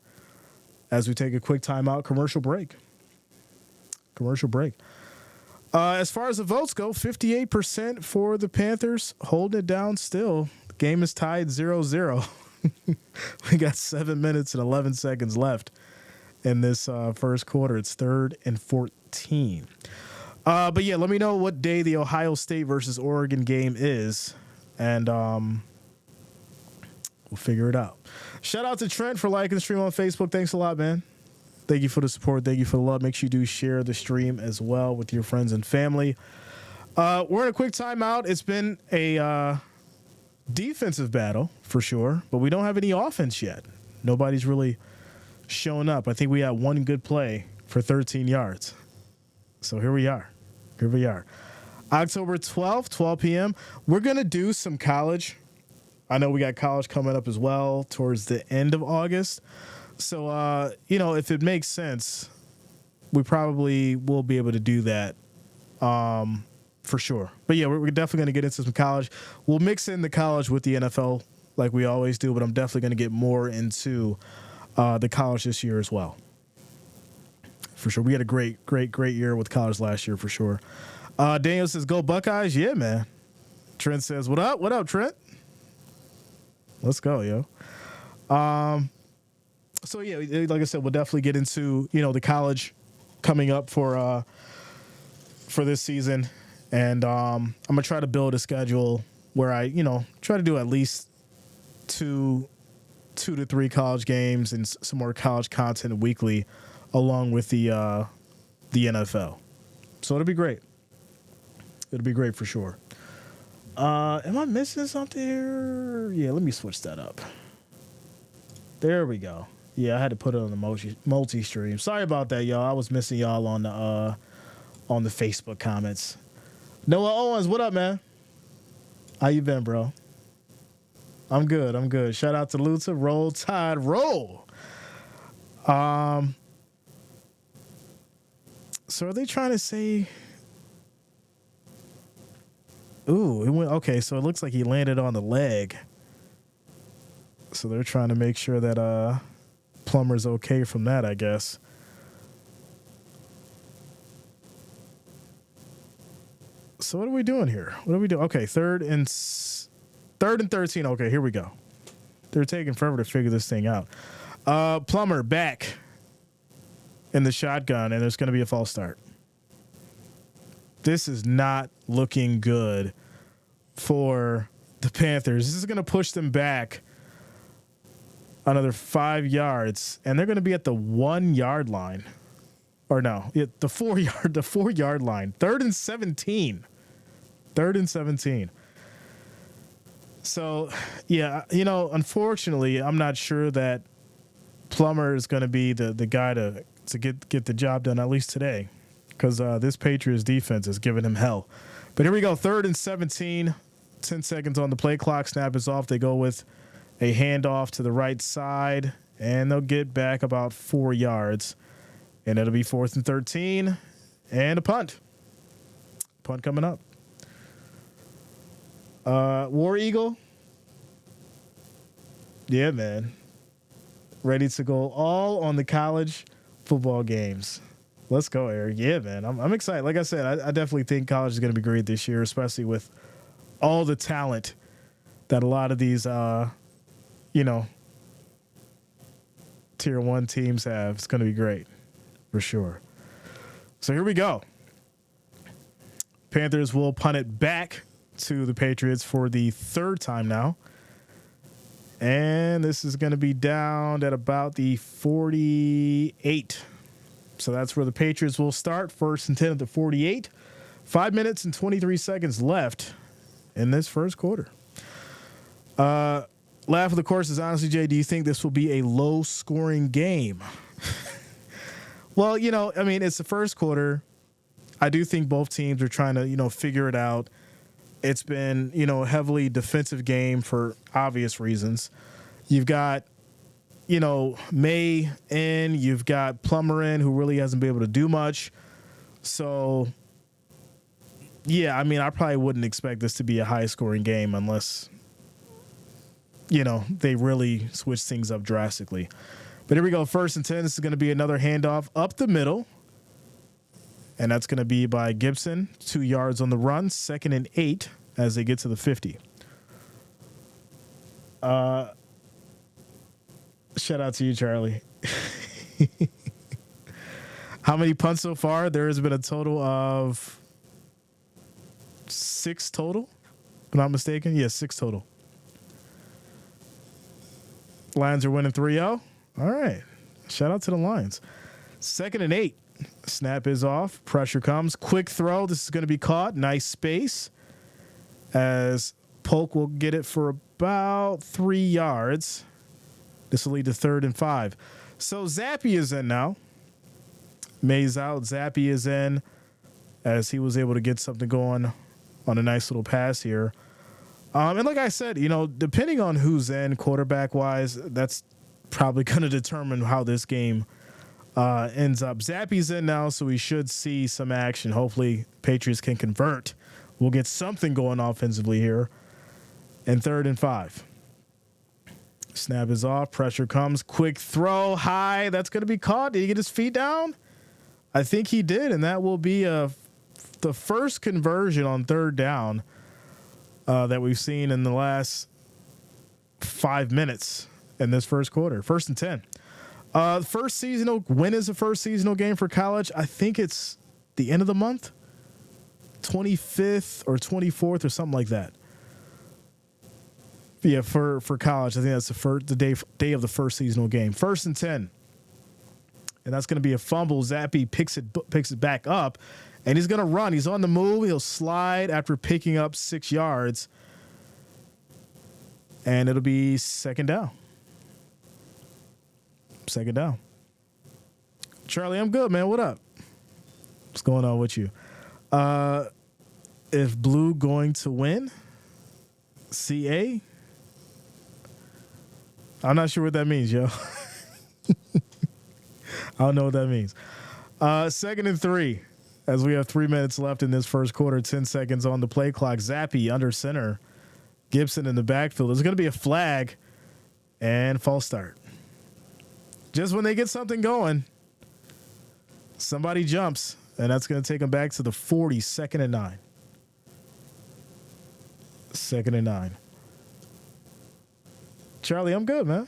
as we take a quick timeout commercial break. As far as the votes go, 58% for the Panthers, holding it down still. The game is tied 0-0. We got 7 minutes and 11 seconds left in this first quarter. It's 3rd and 14. But yeah, let me know what day the Ohio State versus Oregon game is, and we'll figure it out. Shout out to Trent for liking the stream on Facebook. Thanks a lot, man. Thank you for the support. Thank you for the love. Make sure you do share the stream as well with your friends and family. We're in a quick timeout. It's been a defensive battle for sure, but we don't have any offense yet. Nobody's really showing up. I think we had one good play for 13 yards. So here we are. October 12th, 12 p.m. We're going to do some college. I know we got college coming up as well towards the end of August. So, if it makes sense, we probably will be able to do that for sure. But, yeah, we're definitely going to get into some college. We'll mix in the college with the NFL like we always do, but I'm definitely going to get more into the college this year as well. For sure. We had a great year with college last year for sure. Daniel says, go Buckeyes. Yeah, man. Trent says, what up? What up, Trent? Let's go, yo. So, yeah, like I said, we'll definitely get into, the college coming up for this season. And I'm going to try to build a schedule where I, try to do at least two to three college games and some more college content weekly along with the NFL. So it'll be great. It'll be great for sure. Am I missing something here? Yeah, let me switch that up. There we go. Yeah, I had to put it on the multi-stream. Sorry about that, y'all. I was missing y'all on the Facebook comments. Noah Owens, what up, man? How you been, bro? I'm good. Shout out to Luta. Roll Tide, roll. So are they trying to say? Ooh, it went okay. So it looks like he landed on the leg. So they're trying to make sure that Plummer's okay from that, I guess. So what are we doing here? Okay, third and 13. Okay, here we go. They're taking forever to figure this thing out. Plummer back in the shotgun, and there's going to be a false start. This is not looking good for the Panthers. This is going to push them back another 5 yards, and they're going to be at the 1 yard line. Or no, the 4 yard line. 3rd and 17. 3rd and 17. So, yeah, unfortunately, I'm not sure that Plummer is going to be the guy to get the job done, at least today, because this Patriots defense is giving him hell. But here we go, 3rd and 17, 10 seconds on the play clock. Snap is off. They go with a handoff to the right side, and they'll get back about 4 yards, and it'll be 4th and 13, and a punt. Punt coming up. War Eagle. Yeah, man. Ready to go all on the college football games. Let's go, Eric. Yeah, man. I'm excited. Like I said, I definitely think college is going to be great this year, especially with all the talent that a lot of these, tier 1 teams have. It's going to be great for sure. So here we go. Panthers will punt it back to the Patriots for the 3rd time now. And this is going to be down at about the 48. So that's where the Patriots will start. 1st and 10 at the 48. 5 minutes and 23 seconds left in this first quarter. Laugh of the course is, honestly, Jay, do you think this will be a low-scoring game? Well, it's the first quarter. I do think both teams are trying to, figure it out. It's been, a heavily defensive game for obvious reasons. You've got, May in, you've got Plummer in, who really hasn't been able to do much. So, yeah, I probably wouldn't expect this to be a high-scoring game unless, they really switch things up drastically. But here we go, 1st and 10. This is going to be another handoff up the middle. And that's going to be by Gibson, 2 yards on the run, 2nd and 8 as they get to the 50. Shout out to you, Charlie. How many punts so far? There has been a total of 6 total, if I'm not mistaken. Yeah, 6 total. Lions are winning 3-0. All right. Shout out to the Lions. 2nd and 8. Snap is off. Pressure comes. Quick throw. This is going to be caught. Nice space. As Polk will get it for about 3 yards. This will lead to 3rd and 5. So Zappe is in now. May's out. Zappe is in as he was able to get something going on a nice little pass here. And like I said, depending on who's in quarterback-wise, that's probably going to determine how this game ends up. Zappe's in now, so we should see some action. Hopefully, Patriots can convert. We'll get something going offensively here. And 3rd and 5. Snap is off. Pressure comes. Quick throw. High. That's going to be caught. Did he get his feet down? I think he did, and that will be the first conversion on 3rd down that we've seen in the last 5 minutes in this first quarter. 1st and 10. When is the first seasonal game for college? I think it's the end of the month, 25th or 24th or something like that. Yeah, for college, I think that's the day of the first seasonal game. 1st and 10, and that's going to be a fumble. Zappe picks it back up, and he's going to run. He's on the move. He'll slide after picking up 6 yards, and it'll be 2nd down. 2nd down. Charlie, I'm good, man. What up? What's going on with you? If Blue going to win? CA? I'm not sure what that means, yo. I don't know what that means. 2nd and 3, as we have 3 minutes left in this first quarter, 10 seconds on the play clock. Zappe under center. Gibson in the backfield. There's going to be a flag and false start. Just when they get something going, somebody jumps, and that's going to take them back to the 40, 2nd and 9. 2nd and 9. Charlie, I'm good, man.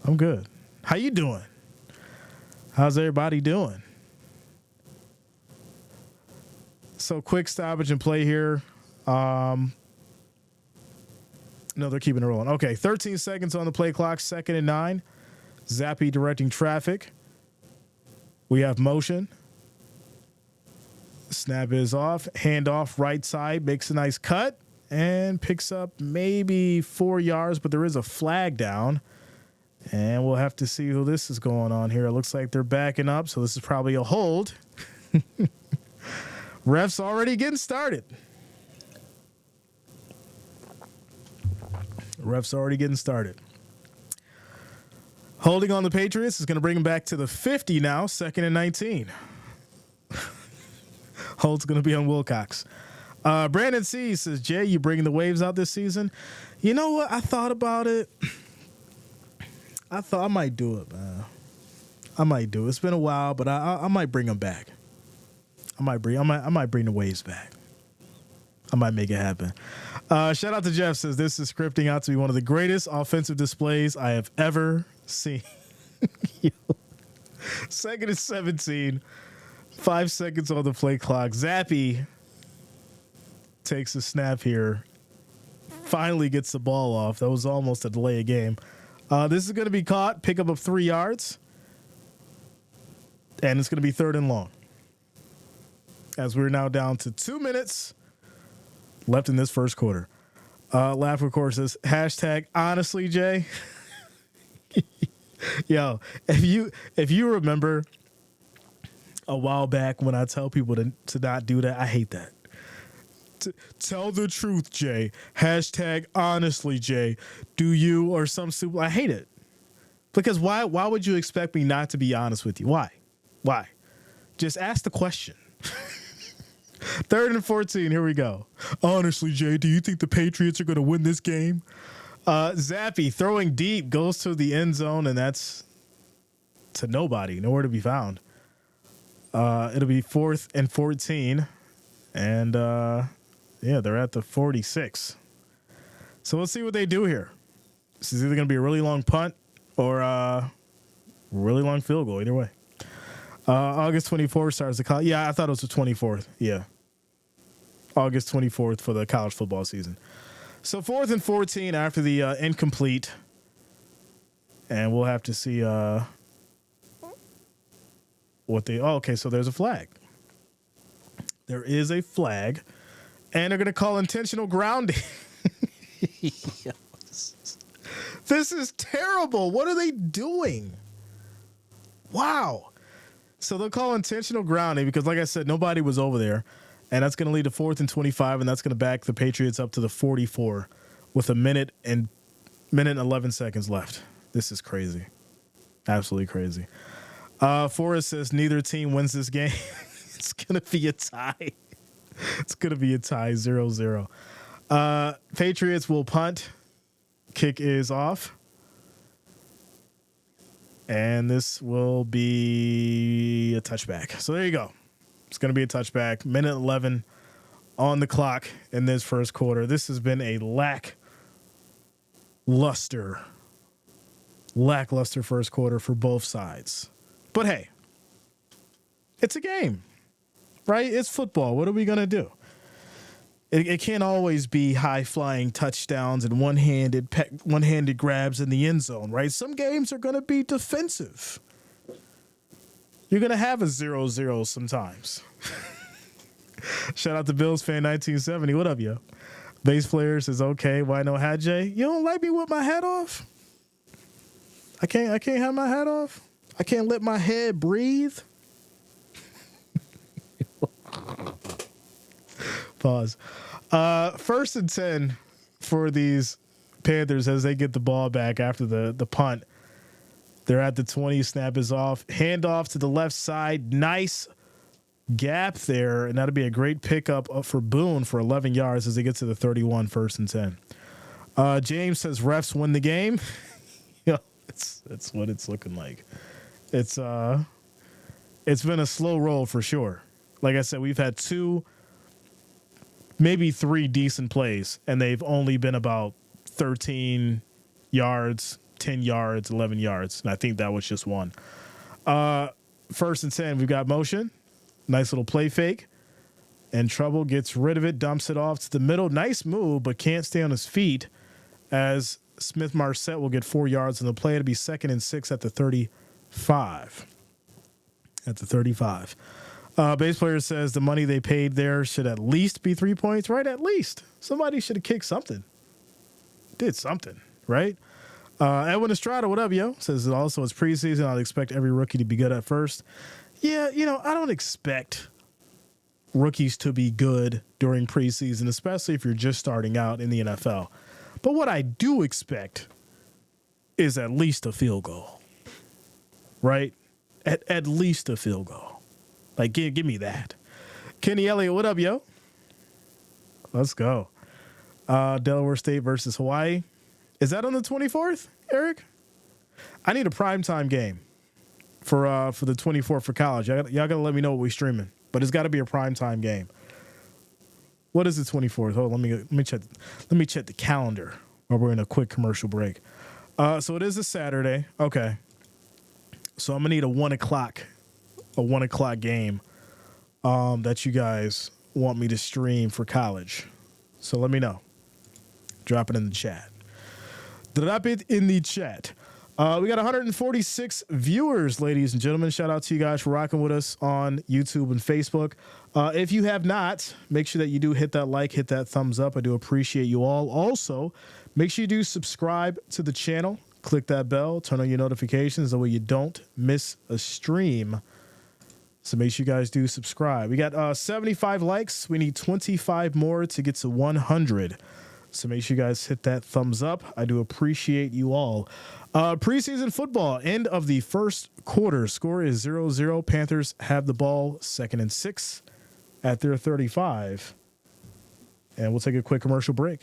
I'm good. How you doing? How's everybody doing? So quick stoppage and play here. No, they're keeping it rolling. Okay, 13 seconds on the play clock, 2nd and 9. Zappe directing traffic. We have motion. Snap is off. Handoff right side. Makes a nice cut. And picks up maybe 4 yards, but there is a flag down. And we'll have to see who this is going on here. It looks like they're backing up, so this is probably a hold. Ref's already getting started. Holding on the Patriots is going to bring them back to the 50 now, 2nd and 19. Hold's going to be on Wilcox. Brandon C says, Jay, you bringing the waves out this season? You know what? I thought about it. I thought I might do it, man. I might do it. It's been a while, but I might bring them back. I might bring the waves back. I might make it happen. Shout out to Jeff says this is scripting out to be one of the greatest offensive displays I have ever seen. 2nd and 17. 5 seconds on the play clock. Zappe takes a snap here. Finally gets the ball off. That was almost a delay of game. This is going to be caught. Pickup of 3 yards. And it's going to be 3rd and long. As we're now down to 2 minutes left in this first quarter. Laugh, of course, says hashtag honestly, Jay. Yo, if you remember a while back when I tell people to not do that, I hate that. Tell the truth, Jay. Hashtag honestly, Jay. Do you or some super? I hate it. Because why would you expect me not to be honest with you? Why? Just ask the question. 3rd and 14. Here we go. Honestly, Jay, do you think the Patriots are going to win this game? Zappe throwing deep goes to the end zone, and that's to nobody. Nowhere to be found. It'll be 4th and 14. And, they're at the 46. So let's see what they do here. This is either going to be a really long punt or a really long field goal. Either way. August 24th starts the college. Yeah, I thought it was the 24th. Yeah. August 24th for the college football season. So 4th and 14 after the incomplete. And we'll have to see what they... Oh, okay, so there's a flag. There is a flag. And they're going to call intentional grounding. This is terrible. What are they doing? Wow. So they'll call intentional grounding because, like I said, nobody was over there. And that's going to lead to 4th and 25, and that's going to back the Patriots up to the 44 with a minute and 11 seconds left. This is crazy. Absolutely crazy. Forrest says neither team wins this game. It's going to be a tie. It's going to be a tie, 0-0. Patriots will punt. Kick is off. And this will be a touchback. So there you go. It's going to be a touchback. Minute 11 on the clock in this first quarter. This has been a lackluster first quarter for both sides. But hey, it's a game, right? It's football. What are we going to do? It can't always be high-flying touchdowns and one-handed grabs in the end zone, right? Some games are going to be defensive. You're going to have a 0-0 sometimes. Shout out to Bills fan 1970. What up, yo? Bass player says, okay, why no hat, Jay? You don't like me with my hat off? I can't have my hat off? I can't let my head breathe? Pause. 1st and 10 for these Panthers as they get the ball back after the punt. They're at the 20. Snap is off. Handoff to the left side. Nice gap there, and that'll be a great pickup for Boone for 11 yards as they get to the 31. 1st and 10. James says refs win the game. Yeah, that's what it's looking like. It's been a slow roll for sure. Like I said, we've had 2, maybe 3 decent plays, and they've only been about 13 yards, 10 yards, 11 yards. And I think that was just one. 1st and 10, we've got motion. Nice little play fake. And Trouble gets rid of it, dumps it off to the middle. Nice move, but can't stay on his feet as Smith Marset will get 4 yards on the play. It'll be 2nd and 6 at the 35. Base player says the money they paid there should at least be 3 points, right? At least. Somebody should have kicked something. Did something, right? Edwin Estrada, what up, yo? Says also it's preseason. I'd expect every rookie to be good at first. Yeah, I don't expect rookies to be good during preseason, especially if you're just starting out in the NFL. But what I do expect is at least a field goal, right? At least a field goal. Like, give me that. Kenny Elliott, what up, yo? Let's go. Delaware State versus Hawaii. Is that on the 24th, Eric? I need a primetime game for the 24th for college. Y'all got to let me know what we're streaming. But it's got to be a primetime game. What is the 24th? Hold on, let me check. Let me check the calendar while we're in a quick commercial break. So it is a Saturday. Okay. So I'm going to need a 1 o'clock game that you guys want me to stream for college. So let me know. Drop it in the chat. Drop it in the chat. We got 146 viewers, ladies and gentlemen. Shout out to you guys for rocking with us on YouTube and Facebook. If you have not, make sure that you do hit that like, hit that thumbs up. I do appreciate you all. Also, make sure you do subscribe to the channel. Click that bell. Turn on your notifications. That way you don't miss a stream. So make sure you guys do subscribe. We got 75 likes. We need 25 more to get to 100. So make sure you guys hit that thumbs up. I do appreciate you all. Preseason football, end of the first quarter. Score is 0-0. Panthers have the ball, 2nd and 6 at their 35. And we'll take a quick commercial break.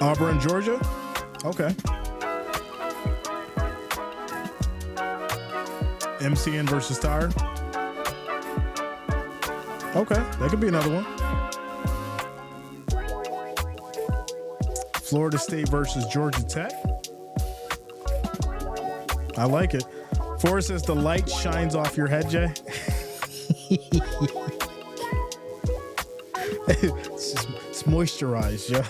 Auburn, Georgia. Okay. MCN versus Tire. Okay, that could be another one. Florida State versus Georgia Tech. I like it. Forrest says the light shines off your head, Jay. It's moisturized, Joe.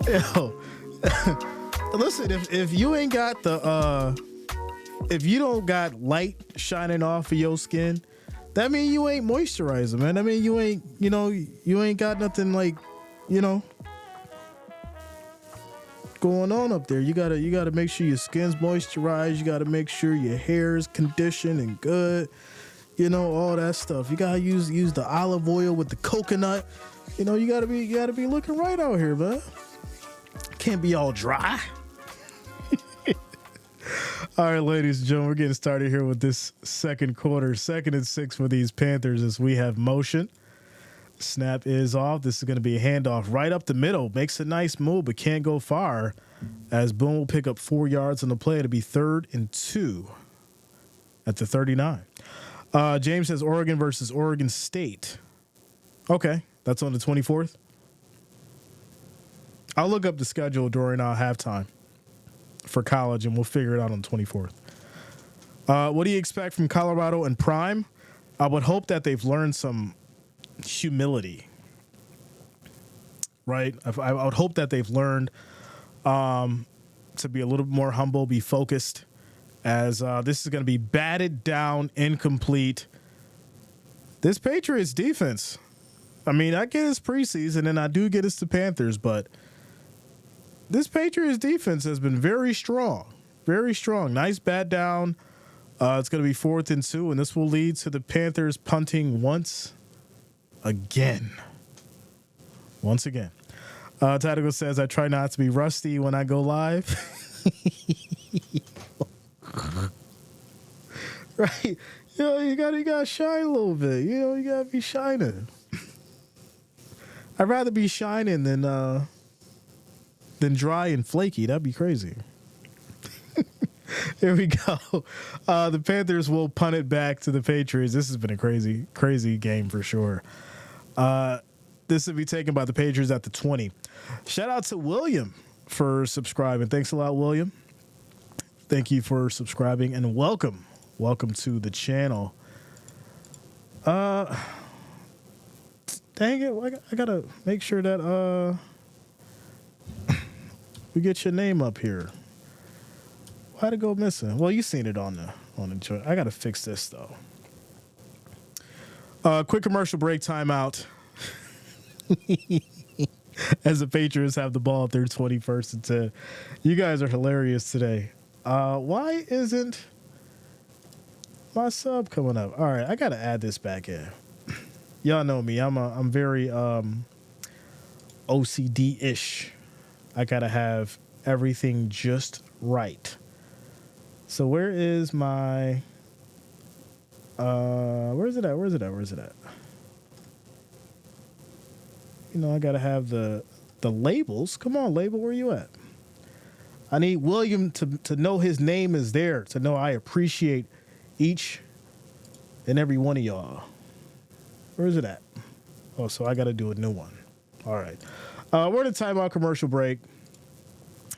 Yo. Listen, if you ain't got if you don't got light shining off of your skin, that mean you ain't moisturizing, man. I mean you ain't, you ain't got nothing like, going on up there. You gotta make sure your skin's moisturized. You gotta make sure your hair is conditioned and good. All that stuff. You gotta use the olive oil with the coconut. You gotta be looking right out here, man. Can't be all dry. All right, ladies and gentlemen, we're getting started here with this second quarter. 2nd and 6 for these Panthers as we have motion. Snap is off. This is going to be a handoff right up the middle. Makes a nice move, but can't go far as Boone will pick up 4 yards on the play to be 3rd and 2 at the 39. James says Oregon versus Oregon State. Okay, that's on the 24th. I'll look up the schedule during halftime for college, and we'll figure it out on the 24th. What do you expect from Colorado and Prime? I would hope that they've learned some humility, right? I would hope that they've learned to be a little bit more humble, be focused, as this is going to be batted down, incomplete. This Patriots defense, I mean, I get it's preseason, and I do get it's the Panthers, but this Patriots defense has been very strong. Very strong. Nice bat down. It's going to be 4th and 2, and this will lead to the Panthers punting once again. Once again. Tactical says, I try not to be rusty when I go live. Right. You gotta shine a little bit. You gotta be shining. I'd rather be shining than dry and flaky. That'd be crazy. Here we go. The Panthers will punt it back to the Patriots. This has been a crazy, crazy game for sure. This will be taken by the Patriots at the 20. Shout out to William for subscribing. Thanks a lot, William. Thank you for subscribing and welcome. Welcome to the channel. Dang it. I gotta make sure that we get your name up here. Why'd it go missing? Well, you seen it on the joint. I gotta fix this though. Quick commercial break, timeout. As the Patriots have the ball at their 21st and 10. You guys are hilarious today. Why isn't my sub coming up? All right, I gotta add this back in. Y'all know me. I'm very OCD-ish. I gotta have everything just right. So where is my where's it at? I gotta have the labels. Come on, label, where you at? I need William to know his name is there, to know I appreciate each and every one of y'all. Where is it at? Oh, so I gotta do a new one. All right. We're in a timeout commercial break.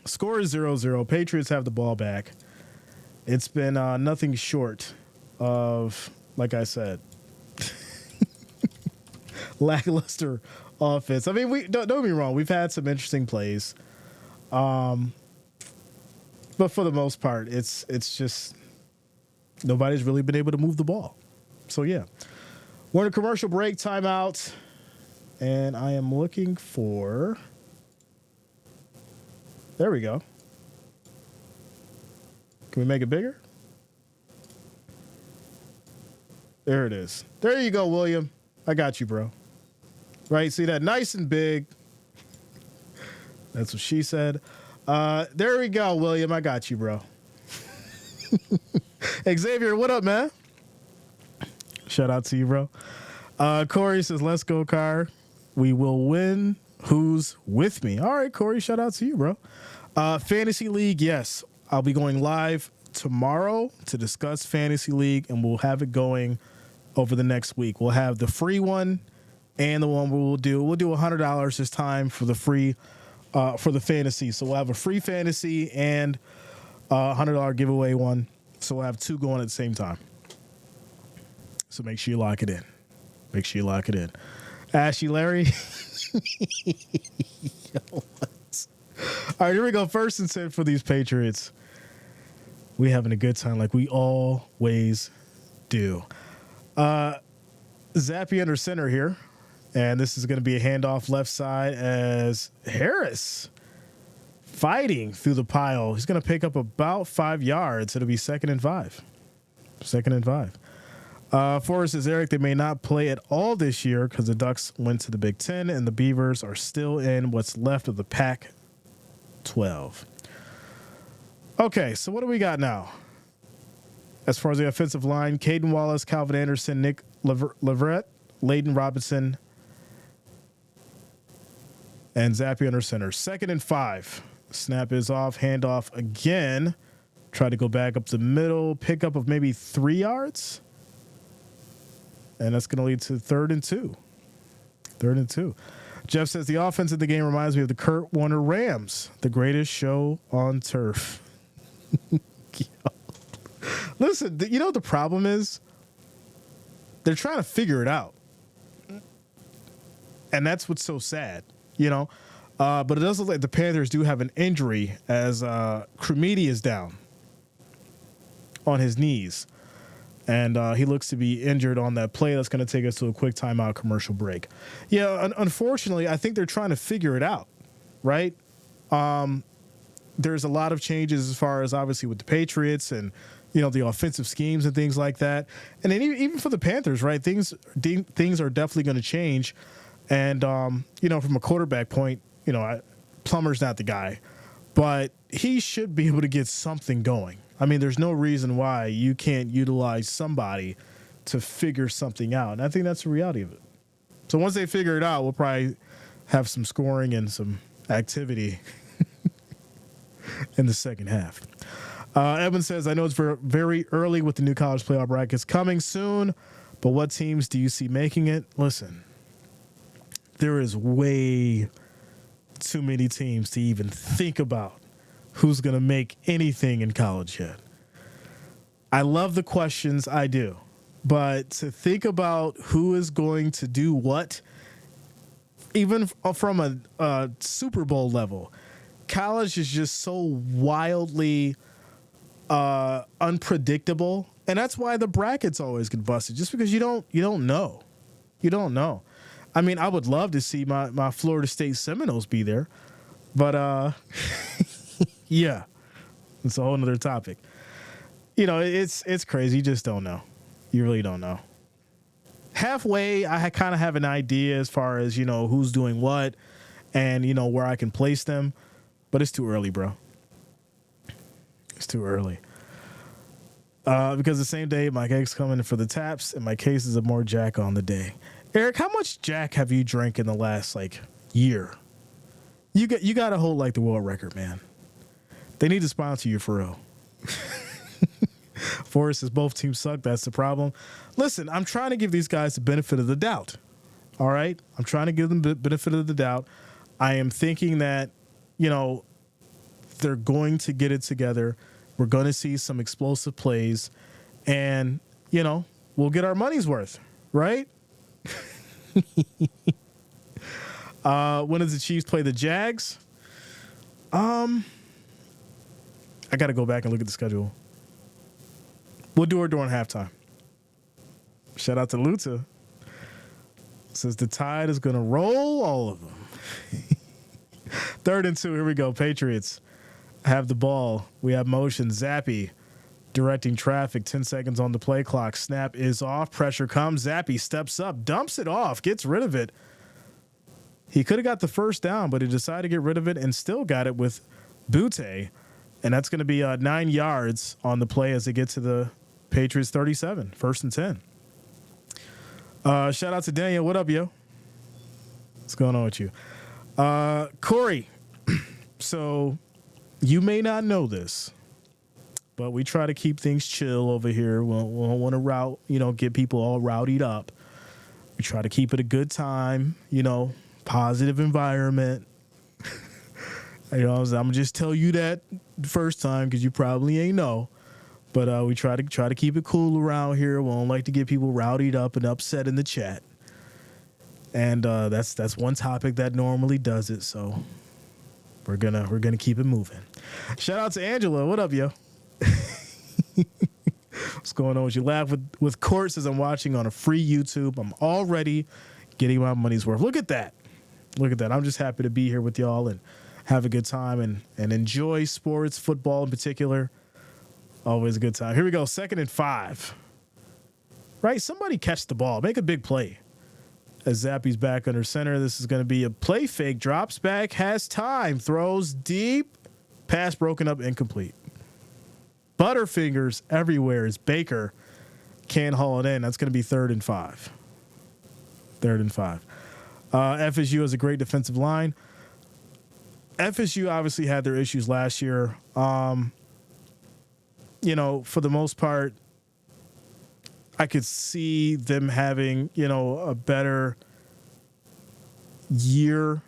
Score is 0-0. Patriots have the ball back. It's been nothing short of, like I said, lackluster offense. I mean, we don't get me wrong. We've had some interesting plays, but for the most part, it's just nobody's really been able to move the ball. So yeah, we're in a commercial break, timeout, and I am looking for. There we go. Can we make it bigger? There it is. There you go, William. I got you, bro. Right? See that? Nice and big. That's what she said. There we go, William. I got you, bro. Xavier, what up, man? Shout out to you, bro. Corey says, let's go, Car. We will win. Who's with me? All right, Corey, shout out to you, bro. Fantasy League, yes. I'll be going live tomorrow to discuss Fantasy League, and we'll have it going over the next week. We'll have the free one and the one we'll do $100 this time for the free, for the fantasy. So we'll have a free fantasy and $100 giveaway one. So we'll have two going at the same time. So make sure you lock it in. Make sure you lock it in. Ashley, Larry. Yo, what? All right, here we go. First and 10 for these Patriots. We having a good time like we always do. Zappy under center here. And this is going to be a handoff left side as Harris fighting through the pile. He's going to pick up about 5 yards. It'll be 2nd and 5. 2nd and 5. Forrest says, Eric, they may not play at all this year because the Ducks went to the Big Ten and the Beavers are still in what's left of the Pac-12. Okay, so what do we got now? As far as the offensive line, Caden Wallace, Calvin Anderson, Nick Leverett, Layden Robinson, and Zappy under center. 2nd and 5. Snap is off, handoff again. Try to go back up the middle, pickup of maybe 3 yards. And that's going to lead to 3rd and 2. 3rd and 2. Jeff says the offense of the game reminds me of the Kurt Warner Rams, the greatest show on turf. Listen, you know what the problem is? They're trying to figure it out. And that's what's so sad, you know? But it does look like the Panthers do have an injury as Cremedi is down on his knees. And he looks to be injured on that play. That's going to take us to a quick timeout commercial break. Yeah, unfortunately, I think they're trying to figure it out, right? There's a lot of changes as far as obviously with the Patriots and, you know, the offensive schemes and things like that. And then even for the Panthers, right, things are definitely going to change. And, you know, from a quarterback point, you know, Plummer's not the guy. But he should be able to get something going. I mean, there's no reason why you can't utilize somebody to figure something out. And I think that's the reality of it. So once they figure it out, we'll probably have some scoring and some activity in the second half. Evan says, I know it's very early with the new college playoff brackets coming soon, but what teams do you see making it? Listen, there is way too many teams to even think about who's going to make anything in college yet. I love the questions, I do. But to think about who is going to do what, even from a Super Bowl level, college is just so wildly unpredictable. And that's why the brackets always get busted, just because you don't know. You don't know. I mean, I would love to see my Florida State Seminoles be there. But yeah, it's a whole nother topic. You know, it's crazy. You just don't know. You really don't know. Halfway, I kind of have an idea as far as, you know, who's doing what and, you know, where I can place them. But it's too early, bro. It's too early. Because the same day, my egg's coming for the taps and my cases of more Jack on the day. Eric, how much Jack have you drank in the last, year? You got to hold, the world record, man. They need to sponsor you for real. Forrest says both teams suck. That's the problem. Listen, I'm trying to give these guys the benefit of the doubt. All right? I'm trying to give them the benefit of the doubt. I am thinking that, you know, they're going to get it together. We're going to see some explosive plays. And, you know, we'll get our money's worth. Right? When does the Chiefs play the Jags? I got to go back and look at the schedule. We'll do it during halftime. Shout out to Luta. Says the Tide is going to roll all of them. 3rd and 2. Here we go. Patriots have the ball. We have motion. Zappy directing traffic. 10 seconds on the play clock. Snap is off. Pressure comes. Zappy steps up, dumps it off, gets rid of it. He could have got the first down, but he decided to get rid of it and still got it with Butte. And that's going to be 9 yards on the play as they get to the Patriots 37, 1st and 10. Shout out to Daniel. What up, yo? What's going on with you? Corey, so you may not know this, but we try to keep things chill over here. We don't want to get people all rowdied up. We try to keep it a good time, positive environment. I'm gonna just tell you that the first time because you probably ain't know. But we try to keep it cool around here. We don't like to get people rowdied up and upset in the chat. And that's one topic that normally does it. So we're gonna keep it moving. Shout out to Angela. What up, yo? What's going on with you? Laugh with Court says I'm watching on a free YouTube. I'm already getting my money's worth. Look at that. I'm just happy to be here with y'all and have a good time and enjoy sports, football in particular. Always a good time. Here we go. 2nd and 5. Right? Somebody catch the ball. Make a big play. As Zappy's back under center, this is going to be a play fake. Drops back, has time, throws deep. Pass broken up, incomplete. Butterfingers everywhere as Baker can't haul it in. That's going to be 3rd and 5. 3rd and 5. FSU has a great defensive line. FSU obviously had their issues last year. For the most part, I could see them having, a better year,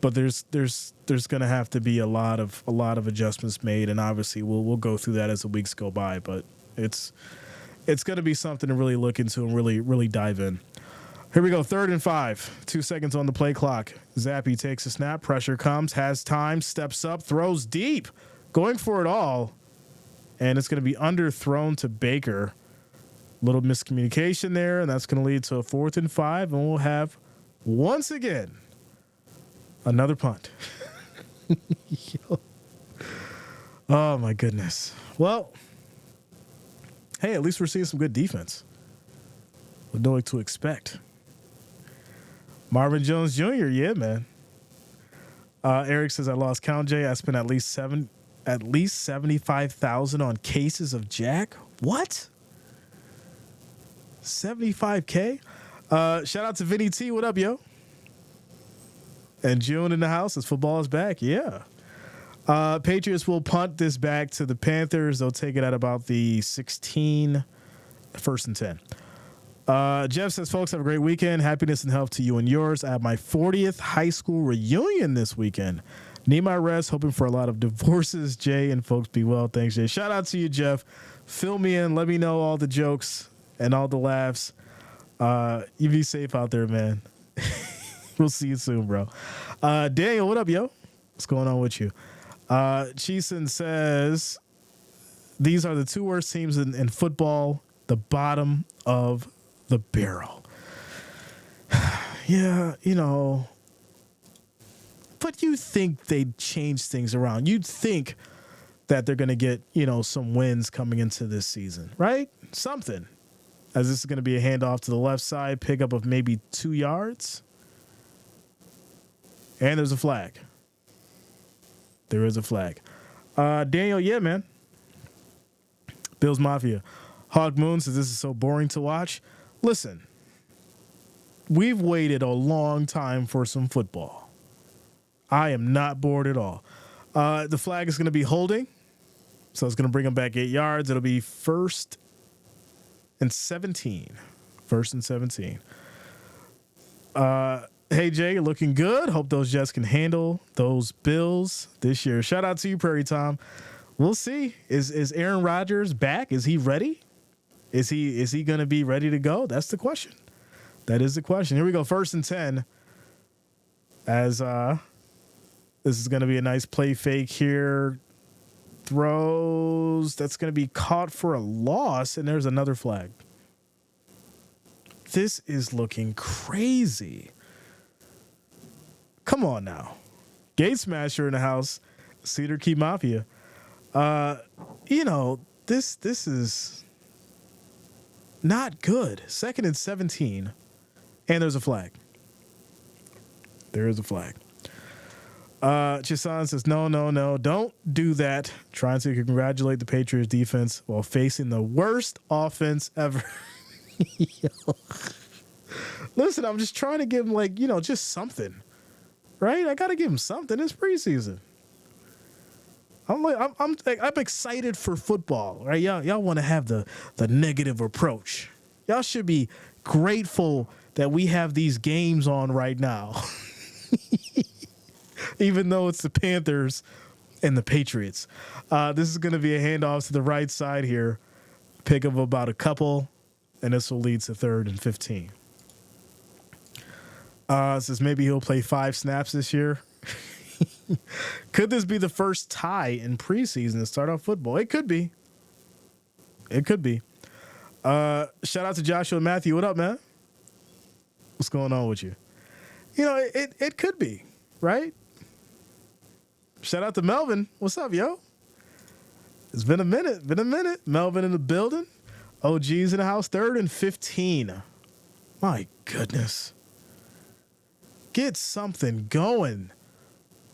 but there's going to have to be a lot of adjustments made, and obviously we'll go through that as the weeks go by. But it's going to be something to really look into and really dive in. Here we go, 3rd and 5. 2 seconds on the play clock. Zappy takes a snap. Pressure comes, has time, steps up, throws deep, going for it all. And it's going to be underthrown to Baker. Little miscommunication there, and that's going to lead to a 4th and 5. And we'll have, once again, another punt. Oh, my goodness. Well, hey, at least we're seeing some good defense. We know what to expect. Marvin Jones Jr., yeah, man. Eric says, I lost count, Jay. I spent at least 75,000 on cases of Jack. What? 75K? Shout out to Vinny T. What up, yo? And June in the house as football is back. Yeah. Patriots will punt this back to the Panthers. They'll take it at about the 16, 1st and 10. Jeff says, folks, have a great weekend. Happiness and health to you and yours. I have my 40th high school reunion this weekend. Need my rest. Hoping for a lot of divorces, Jay, and folks be well. Thanks, Jay. Shout out to you, Jeff. Fill me in. Let me know all the jokes and all the laughs. You be safe out there, man. We'll see you soon, bro. Daniel, what up, yo? What's going on with you? Cheeson says, these are the 2 worst teams in football, the bottom of the barrel. Yeah, but you think they'd change things around. You'd think that they're going to get, some wins coming into this season, right? Something. As this is going to be a handoff to the left side, pickup of maybe 2 yards. And there's a flag. There is a flag. Daniel, yeah, man. Bills Mafia. Hog Moon says, this is so boring to watch. Listen, we've waited a long time for some football. I am not bored at all. The flag is going to be holding. So it's going to bring them back 8 yards. It'll be 1st and 17. 1st and 17. Hey, Jay, you're looking good. Hope those Jets can handle those Bills this year. Shout out to you, Prairie Tom. We'll see. Is Aaron Rodgers back? Is he ready? Is he going to be ready to go? That's the question. That is the question. Here we go. 1st and 10. As this is going to be a nice play fake here. Throws. That's going to be caught for a loss. And there's another flag. This is looking crazy. Come on now. Gate Smasher in the house. Cedar Key Mafia. This is not good. 2nd and 17. And there's a flag. There is a flag. Chisan says, no, don't do that. Trying to congratulate the Patriots defense while facing the worst offense ever. Listen, I'm just trying to give him, like, just something, right? I got to give him something. It's preseason. I'm excited for football, right? Y'all want to have the negative approach. Y'all should be grateful that we have these games on right now, even though it's the Panthers and the Patriots. This is going to be a handoff to the right side here. Pick of about a couple, and this will lead to 3rd and 15. Says maybe he'll play 5 snaps this year. Could this be the first tie in preseason to start off football? It could be. It could be. Shout out to Joshua Matthew. What up, man? What's going on with you? It could be, right? Shout out to Melvin. What's up, yo? It's been a minute. Melvin in the building. OG's in the house. 3rd and 15. My goodness. Get something going.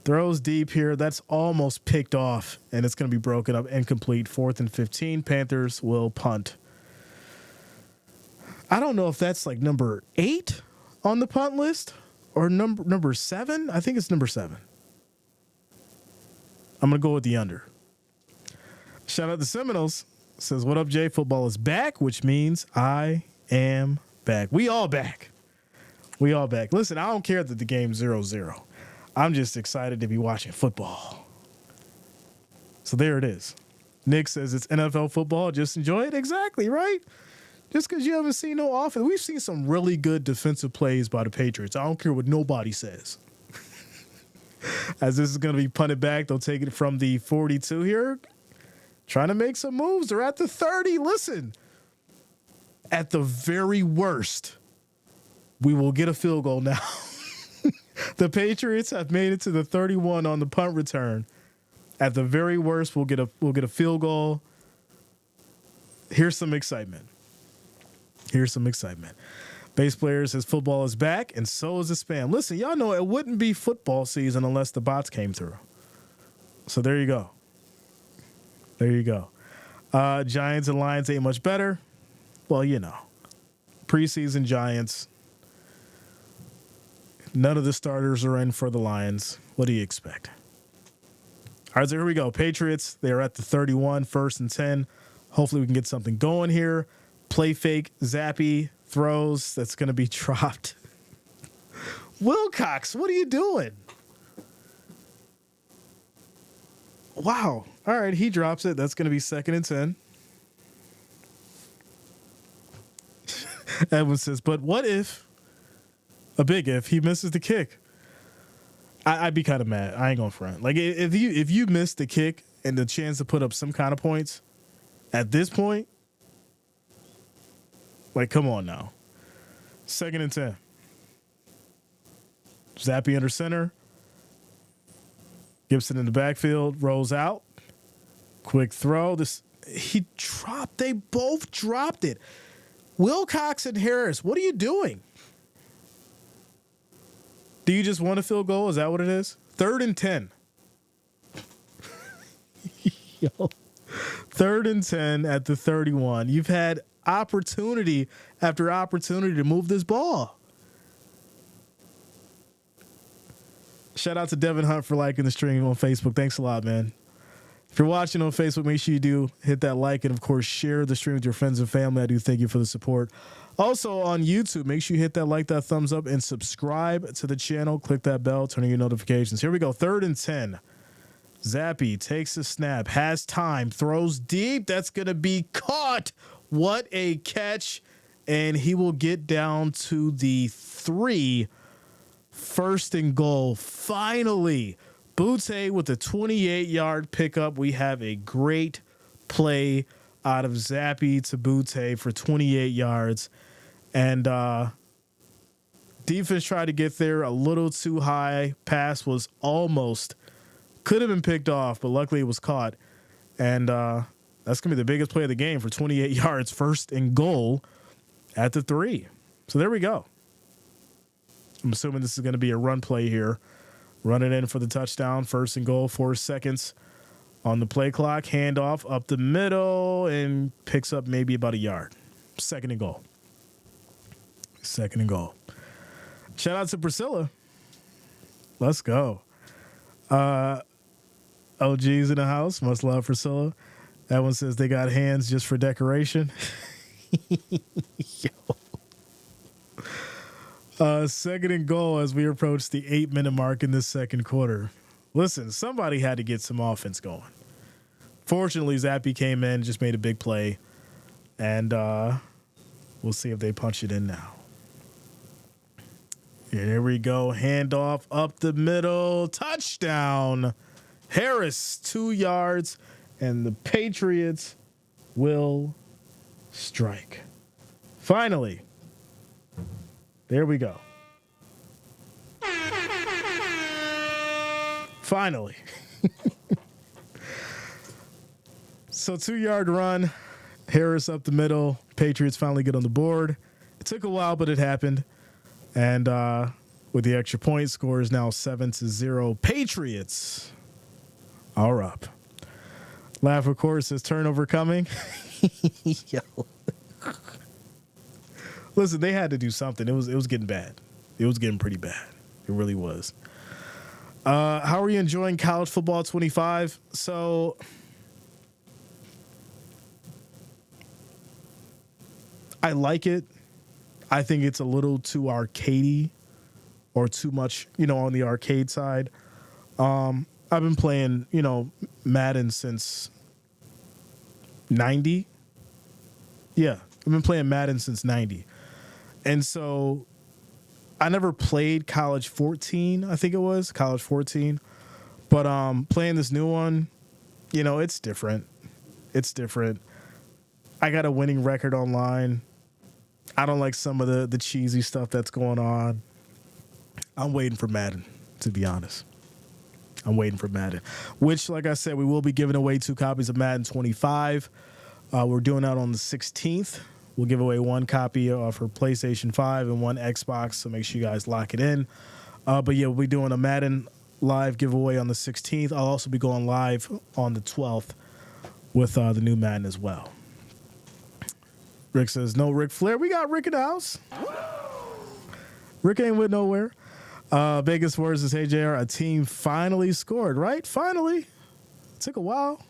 Throws deep here. That's almost picked off, and it's going to be broken up. Incomplete. 4th and 15. Panthers will punt. I don't know if that's like number 8 on the punt list or number 7. I think it's number 7. I'm going to go with the under. Shout out to Seminoles. Says, what up, Jay? Football is back, which means I am back. We all back. Listen, I don't care that the game's 0-0. I'm just excited to be watching football. So there it is. Nick says it's NFL football. Just enjoy it. Exactly, right? Just because you haven't seen no offense. We've seen some really good defensive plays by the Patriots. I don't care what nobody says. As this is going to be punted back, they'll take it from the 42 here. Trying to make some moves. They're at the 30. Listen, at the very worst, we will get a field goal now. The Patriots have made it to the 31 on the punt return. At the very worst, we'll get a field goal. Here's some excitement. Base player says football is back, and so is the spam. Listen, y'all know it wouldn't be football season unless the bots came through. So there you go. Giants and Lions ain't much better. Well, preseason Giants. None of the starters are in for the Lions. What do you expect? All right, so here we go. Patriots, they're at the 31, 1st and 10. Hopefully we can get something going here. Play fake, Zappy, throws. That's going to be dropped. Wilcox, what are you doing? Wow. All right, he drops it. That's going to be 2nd and 10. Edwin says, but what if, a big if, he misses the kick? I'd be kind of mad. I ain't going to front. Like, if you miss the kick and the chance to put up some kind of points at this point, like, come on now. 2nd and 10. Zappy under center. Gibson in the backfield, rolls out. Quick throw. They both dropped it. Wilcox and Harris, what are you doing? Do you just want a field goal? Is that what it is? 3rd and 10. Yo. 3rd and 10 at the 31. You've had opportunity after opportunity to move this ball. Shout out to Devin Hunt for liking the stream on Facebook. Thanks a lot, man. If you're watching on Facebook, make sure you do hit that like and, of course, share the stream with your friends and family. I do thank you for the support. Also on YouTube, make sure you hit that like, that thumbs up, and subscribe to the channel. Click that bell, turn on your notifications. Here we go. 3rd and 10. Zappy takes a snap, has time, throws deep. That's going to be caught. What a catch. And he will get down to the 3. 1st and goal. Finally, Butte with a 28-yard pickup. We have a great play out of Zappy to Butte for 28 yards. And defense tried to get there a little too high. Pass was could have been picked off, but luckily it was caught. And that's going to be the biggest play of the game for 28 yards, 1st and goal at the 3. So there we go. I'm assuming this is going to be a run play here. Run it in for the touchdown, 1st and goal, 4 seconds on the play clock. Handoff up the middle and picks up maybe about a yard. 2nd and goal. 2nd and goal. Shout out to Priscilla. Let's go. OG's in the house. Much love, Priscilla. That one says they got hands just for decoration. Yo. Second and goal as we approach the 8-minute mark in this second quarter. Listen, somebody had to get some offense going. Fortunately, Zappy came in, just made a big play, and we'll see if they punch it in now. And here we go. Handoff up the middle. Touchdown. Harris, 2 yards, and the Patriots will strike. Finally. There we go. Finally. So 2-yard run. Harris up the middle. Patriots finally get on the board. It took a while, but it happened. And with the extra point, score is now 7-0. Patriots are up. Laugh, of course, says turnover coming. Yo. Listen, they had to do something. It was getting bad. It was getting pretty bad. It really was. How are you enjoying college football 25? So I like it. I think it's a little too arcadey or too much, on the arcade side. I've been playing, Madden since 90. Yeah, I've been playing Madden since 90. And so I never played College 14, I think it was, College 14. But playing this new one, it's different. It's different. I got a winning record online. I don't like some of the cheesy stuff that's going on. I'm waiting for Madden, to be honest. I'm waiting for Madden, which, like I said, we will be giving away 2 copies of Madden 25. We're doing that on the 16th. We'll give away 1 copy for PlayStation 5 and 1 Xbox, so make sure you guys lock it in. But yeah, we'll be doing a Madden live giveaway on the 16th. I'll also be going live on the 12th with the new Madden as well. Rick says, no Ric Flair. We got Rick in the house. Rick ain't with nowhere. Vegas Words says, hey, JR, a team finally scored, right? Finally. It took a while.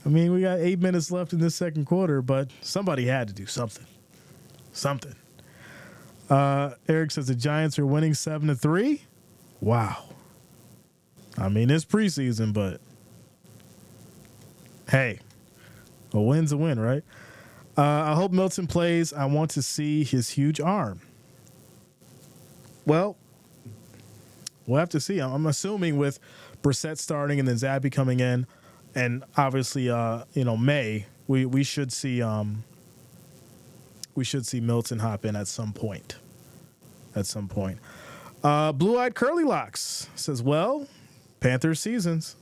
I mean, we got 8 minutes left in this second quarter, but somebody had to do something. Something. Eric says the Giants are winning 7-3. Wow. I mean, it's preseason, but hey, a win's a win, right? I hope Milton plays. I want to see his huge arm. Well, we'll have to see. I'm assuming with Brissett starting and then Zappy coming in, and obviously, May, we should see Milton hop in at some point. Blue-eyed Curly Locks says, well, Panthers seasons.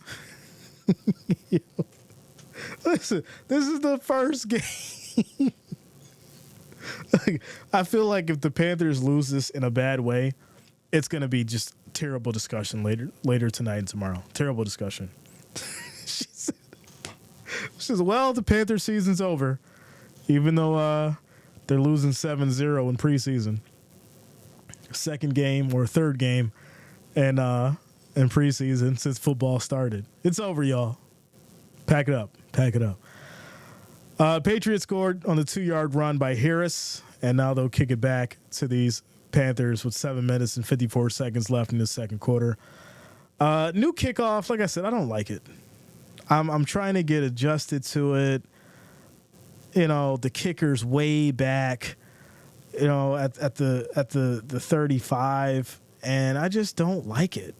Listen, this is the first game. I feel like if the Panthers lose this in a bad way, it's going to be just terrible discussion later tonight and tomorrow. Terrible discussion. She says, well, the Panther season's over, even though they're losing 7-0 in preseason. Second game or third game in preseason since football started. It's over, y'all. Pack it up. Patriots scored on the 2-yard run by Harris, and now they'll kick it back to these Panthers with 7 minutes and 54 seconds left in the second quarter. New kickoff, like I said, I don't like it. I'm trying to get adjusted to it. The kicker's way back, at the 35, and I just don't like it.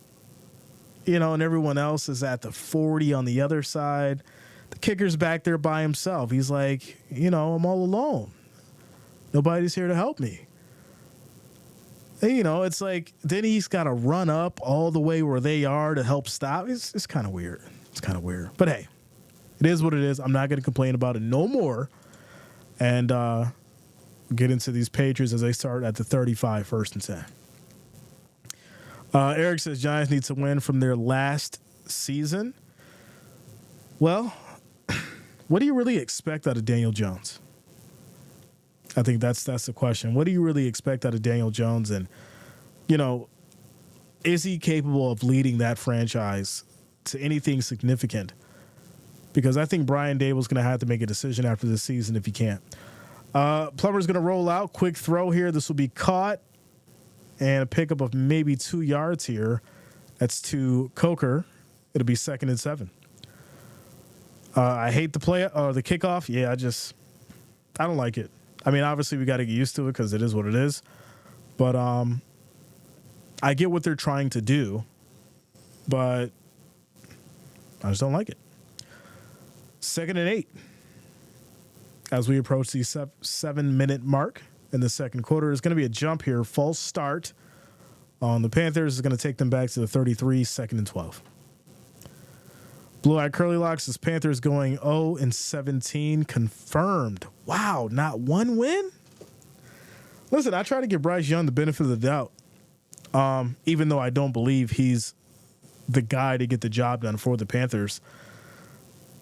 And everyone else is at the 40 on the other side. The kicker's back there by himself. He's like, I'm all alone. Nobody's here to help me. And, it's like, then he's got to run up all the way where they are to help stop. It's kind of weird. But hey, it is what it is. I'm not going to complain about it no more. And get into these Patriots as they start at the 35, 1st and 10. Eric says Giants need to win from their last season. Well, what do you really expect out of Daniel Jones? I think that's the question. What do you really expect out of Daniel Jones? And, is he capable of leading that franchise to anything significant? Because I think Brian Daboll's going to have to make a decision after this season if he can't. Plummer's going to roll out. Quick throw here. This will be caught. And a pickup of maybe 2 yards here. That's to Coker. It'll be 2nd and 7. I hate the kickoff. Yeah, I don't like it. I mean, obviously we got to get used to it because it is what it is. But I get what they're trying to do, but I just don't like it. 2nd and 8 as we approach the 7-minute mark in the second quarter. There's going to be a jump here, false start on the Panthers. Is going to take them back to the 33, 2nd and 12. Blue-eyed curly locks, this Panthers going 0-17, confirmed. Wow, not one win? Listen, I try to give Bryce Young the benefit of the doubt, even though I don't believe he's the guy to get the job done for the Panthers.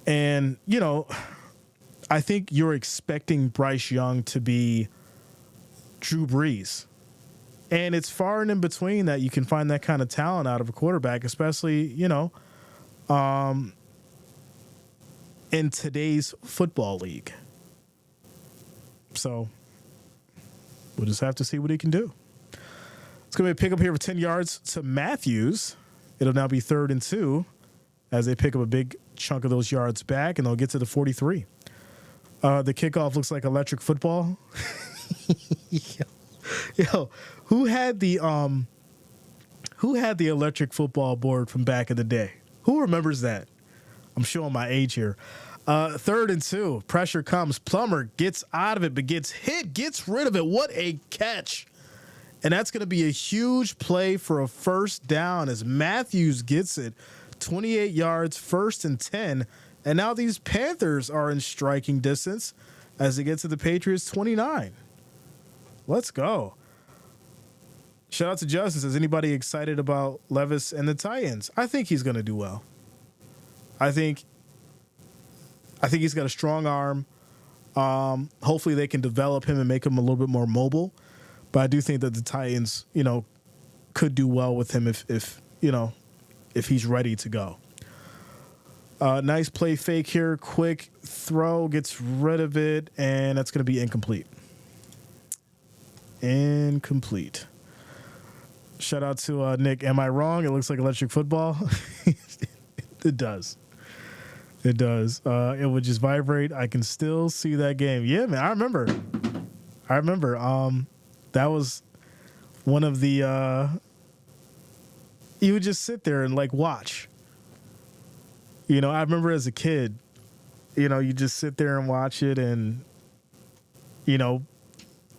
And, I think you're expecting Bryce Young to be Drew Brees. And it's far and in between that you can find that kind of talent out of a quarterback, especially, in today's football league. So we'll just have to see what he can do. It's going to be a pickup here for 10 yards to Matthews. It'll now be 3rd and 2 as they pick up a big chunk of those yards back, and they'll get to the 43. The kickoff looks like electric football. Yo, who had the electric football board from back in the day? Who remembers that? I'm showing my age here. 3rd and 2. Pressure comes. Plummer gets out of it, but gets hit, gets rid of it. What a catch. And that's going to be a huge play for a first down as Matthews gets it. 28 yards, 1st and 10. And now these Panthers are in striking distance as they get to the Patriots 29. Let's go. Shout out to Justin. Says, anybody excited about Levis and the Titans? I think he's going to do well. I think he's got a strong arm. Hopefully they can develop him and make him a little bit more mobile. But I do think that the Titans, could do well with him if he's ready to go. Nice play fake here. Quick throw, gets rid of it, and that's going to be incomplete. Incomplete. Shout out to Nick. Am I wrong? It looks like electric football. It does. It does. It would just vibrate. I can still see that game. Yeah, man. I remember. That was one of the. You would just sit there and watch. I remember as a kid, you just sit there and watch it and,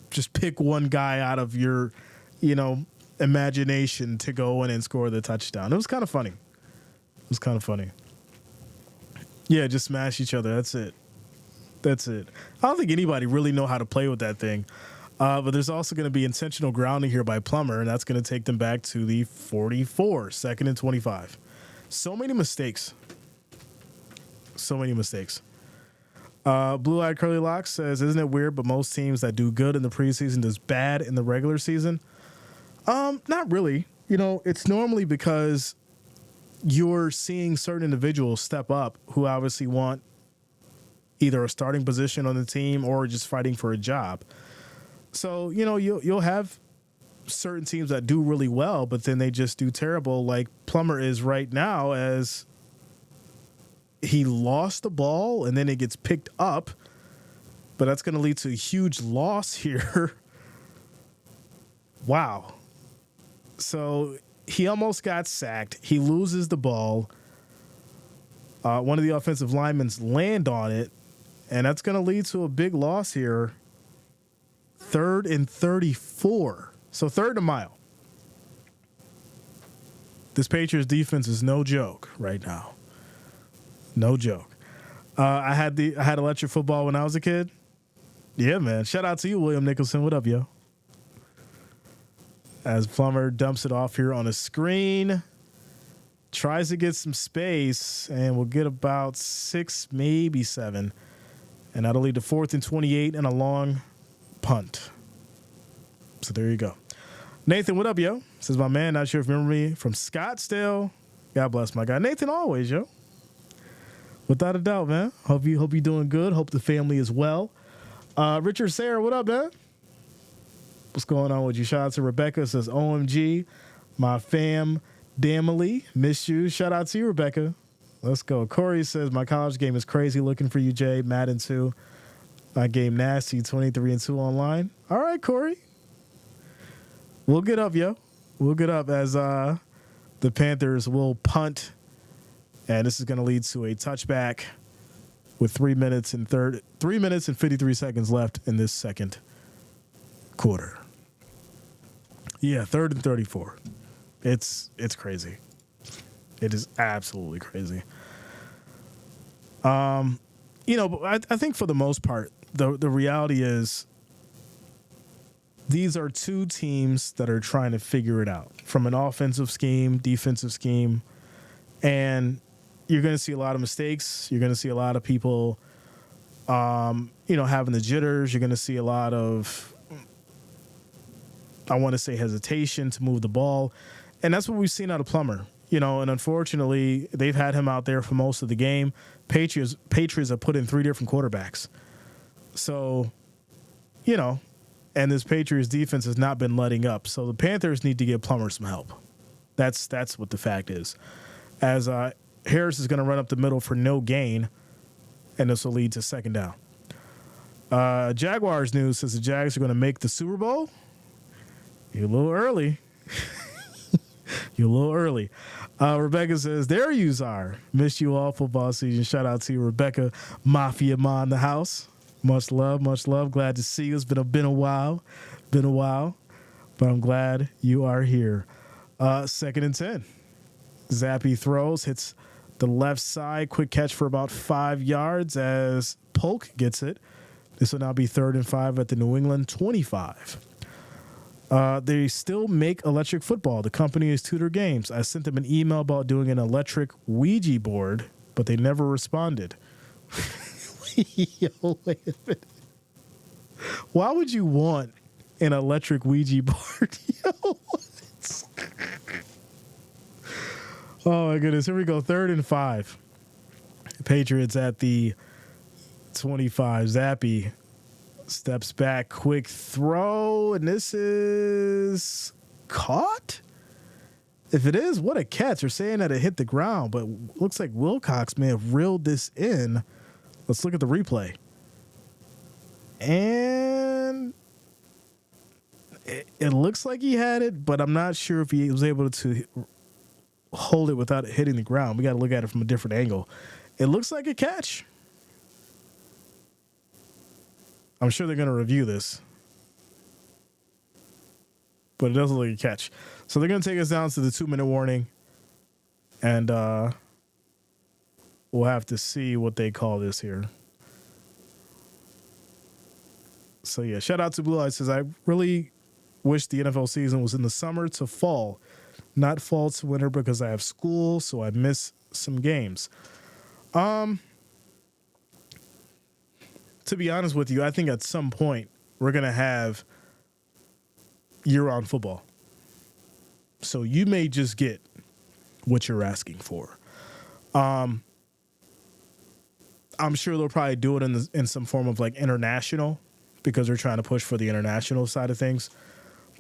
just pick one guy out of your, imagination to go in and score the touchdown. It was kind of funny. Yeah, just smash each other. That's it. I don't think anybody really know how to play with that thing. But there's also going to be intentional grounding here by Plummer, and that's going to take them back to the 44, 2nd and 25. So many mistakes. Blue-eyed curly locks says, isn't it weird, but most teams that do good in the preseason does bad in the regular season? Not really. It's normally because you're seeing certain individuals step up who obviously want either a starting position on the team or just fighting for a job. So, you'll have certain teams that do really well, but then they just do terrible, like Plummer is right now, as he lost the ball and then it gets picked up, but that's going to lead to a huge loss here. Wow. So he almost got sacked. He loses the ball. One of the offensive linemen land on it, and that's going to lead to a big loss here. 3rd and 34. So 3rd and mile. This Patriots defense is no joke right now. No joke. I had electric football when I was a kid. Yeah, man. Shout out to you, William Nicholson. What up, yo? As Plummer dumps it off here on a screen. Tries to get some space, and we'll get about 6, maybe 7. And that'll lead to 4th and 28 and a long punt. So there you go. Nathan, what up, yo? Says my man, not sure if you remember me from Scottsdale. God bless my guy. Nathan always, yo. Without a doubt, man. Hope you're doing good. Hope the family is well. Richard Sayre, what up, man? What's going on with you? Shout out to Rebecca. Says, OMG, my fam, Damily, miss you. Shout out to you, Rebecca. Let's go. Corey says, my college game is crazy. Looking for you, Jay. Madden 2. My game nasty, 23-2 online. All right, Corey. We'll get up, yo. We'll get up as the Panthers will punt. And this is going to lead to a touchback with 3 minutes and 53 seconds left in this second quarter. Yeah, 3rd and 34. It's crazy. It is absolutely crazy. But I think for the most part, the reality is these are two teams that are trying to figure it out from an offensive scheme, defensive scheme, and you're going to see a lot of mistakes. You're going to see a lot of people, having the jitters. You're going to see a lot of, I want to say, hesitation to move the ball. And that's what we've seen out of Plummer, and unfortunately they've had him out there for most of the game. Patriots have put in 3 different quarterbacks. So, and this Patriots defense has not been letting up. So the Panthers need to give Plummer some help. That's what the fact is. As Harris is going to run up the middle for no gain, and this will lead to second down. Jaguars news says the Jags are going to make the Super Bowl. You're a little early. Rebecca says, there yous are. Missed you all football season. Shout out to you, Rebecca. Mafia Ma in the house. Much love, much love. Glad to see you. It's been a while. But I'm glad you are here. 2nd and 10. Zappy throws, hits the left side. Quick catch for about 5 yards as Polk gets it. This will now be 3rd and 5 at the New England 25. They still make electric football. The company is Tudor Games. I sent them an email about doing an electric Ouija board, but they never responded. Yo, wait a minute. Why would you want an electric Ouija board? Yo, oh, my goodness. Here we go. 3rd and 5. Patriots at the 25. Zappy steps back. Quick throw. And this is caught? If it is, what a catch. They're saying that it hit the ground, but looks like Wilcox may have reeled this in. Let's look at the replay. And it looks like he had it, but I'm not sure if he was able to hold it without it hitting the ground. We got to look at it from a different angle. It looks like a catch. I'm sure they're going to review this, but it doesn't look like a catch. So they're going to take us down to the 2-minute warning, and we'll have to see what they call this here. So, yeah, shout out to Blue Eyes. Says, I really wish the NFL season was in the summer to fall, not fall to winter because I have school, so I miss some games. To be honest with you, I think at some point we're going to have year-round football. So you may just get what you're asking for. I'm sure they'll probably do it in some form of like international because they're trying to push for the international side of things.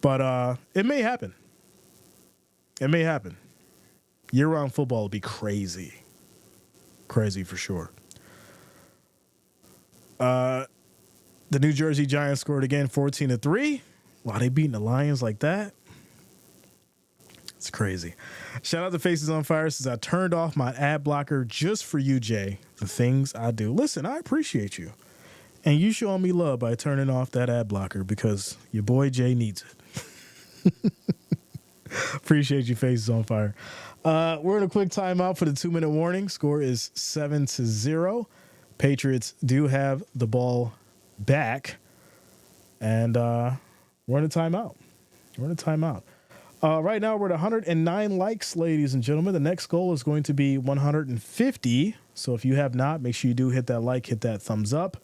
But it may happen. It may happen. Year-round football will be crazy. Crazy for sure. The New Jersey Giants scored again 14-3. Wow, they beating the Lions like that? It's crazy. Shout out to Faces on Fire. Says, I turned off my ad blocker just for you, Jay. The things I do. Listen, I appreciate you. And you showing me love by turning off that ad blocker because your boy Jay needs it. Appreciate you, Faces on Fire. We're in a quick timeout for the 2-minute warning. Score is 7-0. Patriots do have the ball back. And we're in a timeout. Right now, we're at 109 likes, ladies and gentlemen. The next goal is going to be 150. So if you have not, make sure you do hit that like, hit that thumbs up.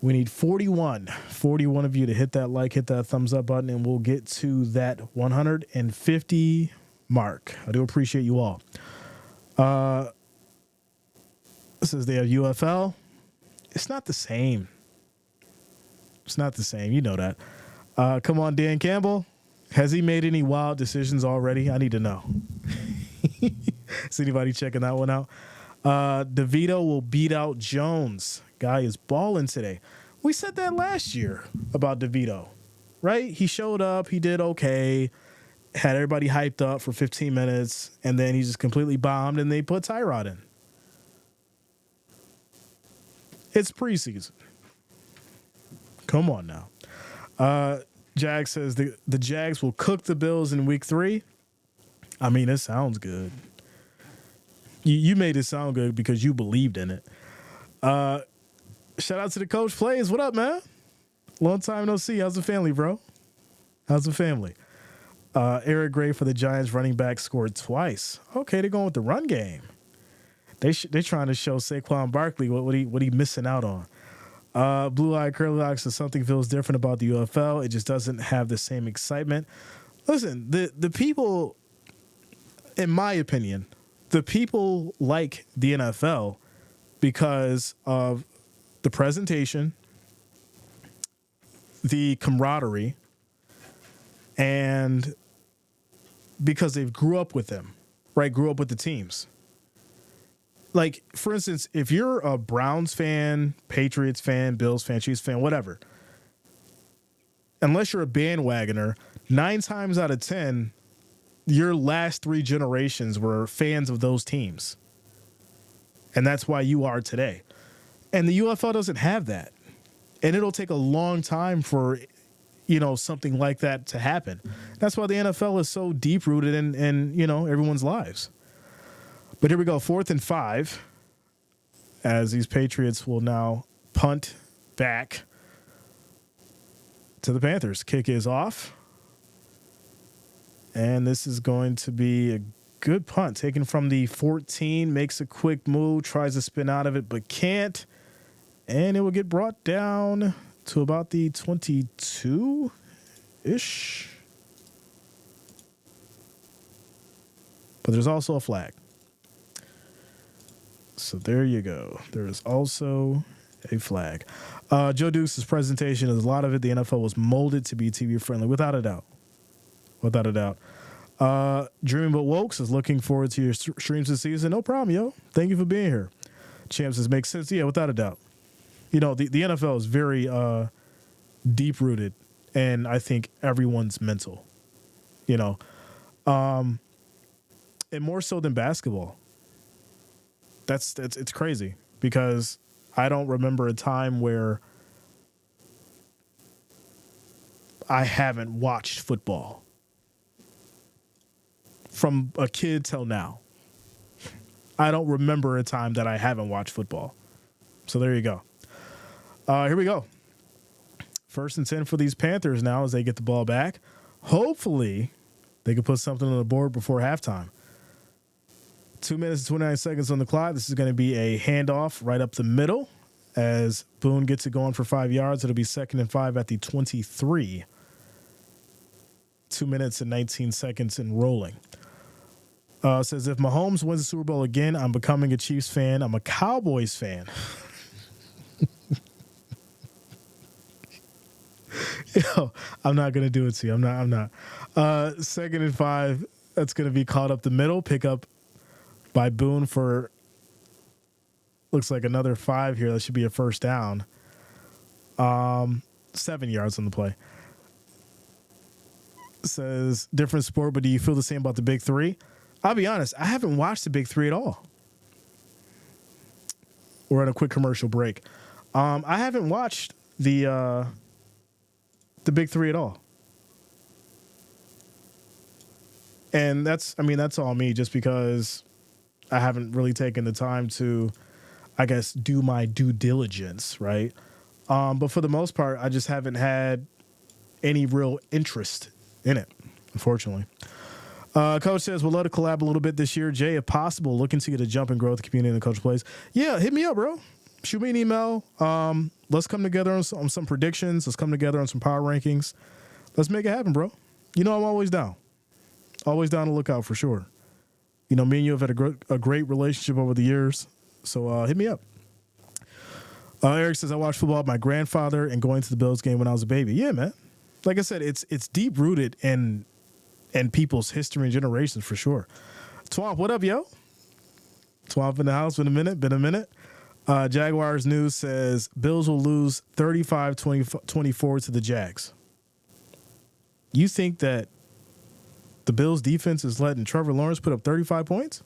We need 41 of you to hit that like, hit that thumbs up button, and we'll get to that 150 mark. I do appreciate you all. It says they have UFL. It's not the same. It's not the same. You know that. Come on, Dan Campbell. Has he made any wild decisions already? I need to know. Is anybody checking that one out? DeVito will beat out Jones. Guy is balling today. We said that last year about DeVito, right? He showed up. He did okay. Had everybody hyped up for 15 minutes, and then he just completely bombed, and they put Tyrod in. It's preseason. Come on now. Jag says the Jags will cook the Bills in week 3. I mean, it sounds good. You made it sound good because you believed in it. Shout out to the Coach Plays. What up, man? Long time no see. How's the family, bro? How's the family? Eric Gray for the Giants running back scored twice. Okay, they're going with the run game. They're trying to show Saquon Barkley what he missing out on. Blue Eye Curly Locks says something feels different about the UFL. It just doesn't have the same excitement. Listen, the people, in my opinion, the people like the NFL because of the presentation, the camaraderie, and because they've grew up with them, right? Grew up with the teams. Like, for instance, if you're a Browns fan, Patriots fan, Bills fan, Chiefs fan, whatever, unless you're a bandwagoner, 9 times out of 10, your last 3 generations were fans of those teams. And that's why you are today. And the UFL doesn't have that. And it'll take a long time for, something like that to happen. That's why the NFL is so deep-rooted in everyone's lives. But here we go, 4th and 5, as these Patriots will now punt back to the Panthers. Kick is off. And this is going to be a good punt. Taken from the 14, makes a quick move, tries to spin out of it, but can't. And it will get brought down to about the 22-ish. But there's also a flag. So there you go. There is also a flag. Joe Dukes' presentation is a lot of it. The NFL was molded to be TV friendly, without a doubt. Without a doubt. Dreaming But Wokes is looking forward to your streams this season. No problem, yo. Thank you for being here. Champs, this makes sense. Yeah, without a doubt. The NFL is very deep-rooted, and I think everyone's mental, and more so than basketball. It's crazy because I don't remember a time where I haven't watched football from a kid till now. I don't remember a time that I haven't watched football. So there you go. Here we go. 1st and 10 for these Panthers now as they get the ball back. Hopefully they can put something on the board before halftime. 2 minutes and 29 seconds on the clock. This is going to be a handoff right up the middle as Boone gets it going for 5 yards. It'll be 2nd and 5 at the 23. 2 minutes and 19 seconds and rolling. Says, if Mahomes wins the Super Bowl again, I'm becoming a Chiefs fan. I'm a Cowboys fan. I'm not going to do it to you. I'm not. 2nd and 5. That's going to be caught up the middle. Pick up by Boone for, looks like another 5 here. That should be a first down. 7 yards on the play. Says, different sport, but do you feel the same about the Big 3? I'll be honest, I haven't watched the Big 3 at all. We're at a quick commercial break. I haven't watched the Big 3 at all. And that's all me, just because I haven't really taken the time to, I guess, do my due diligence, right? But for the most part, I just haven't had any real interest in it, unfortunately. Coach says, we'll love to collab a little bit this year. Jay, if possible, looking to get a jump and grow with the community in the Coach Plays. Yeah, hit me up, bro. shoot me an email. Let's come together on some predictions. Let's come together on some power rankings. Let's make it happen, bro. You know I'm always down. Always down to look out for sure. You know, me and you have had a great relationship over the years. So hit me up. Eric says, I watched football with my grandfather and going to the Bills game when I was a baby. Yeah, man. Like I said, it's deep rooted in people's history and generations for sure. Twomp, what up, yo? Twomp in the house. Been a minute. Jaguars News says Bills will lose 35-24 to the Jags. You think that the Bills defense is letting Trevor Lawrence put up 35 points?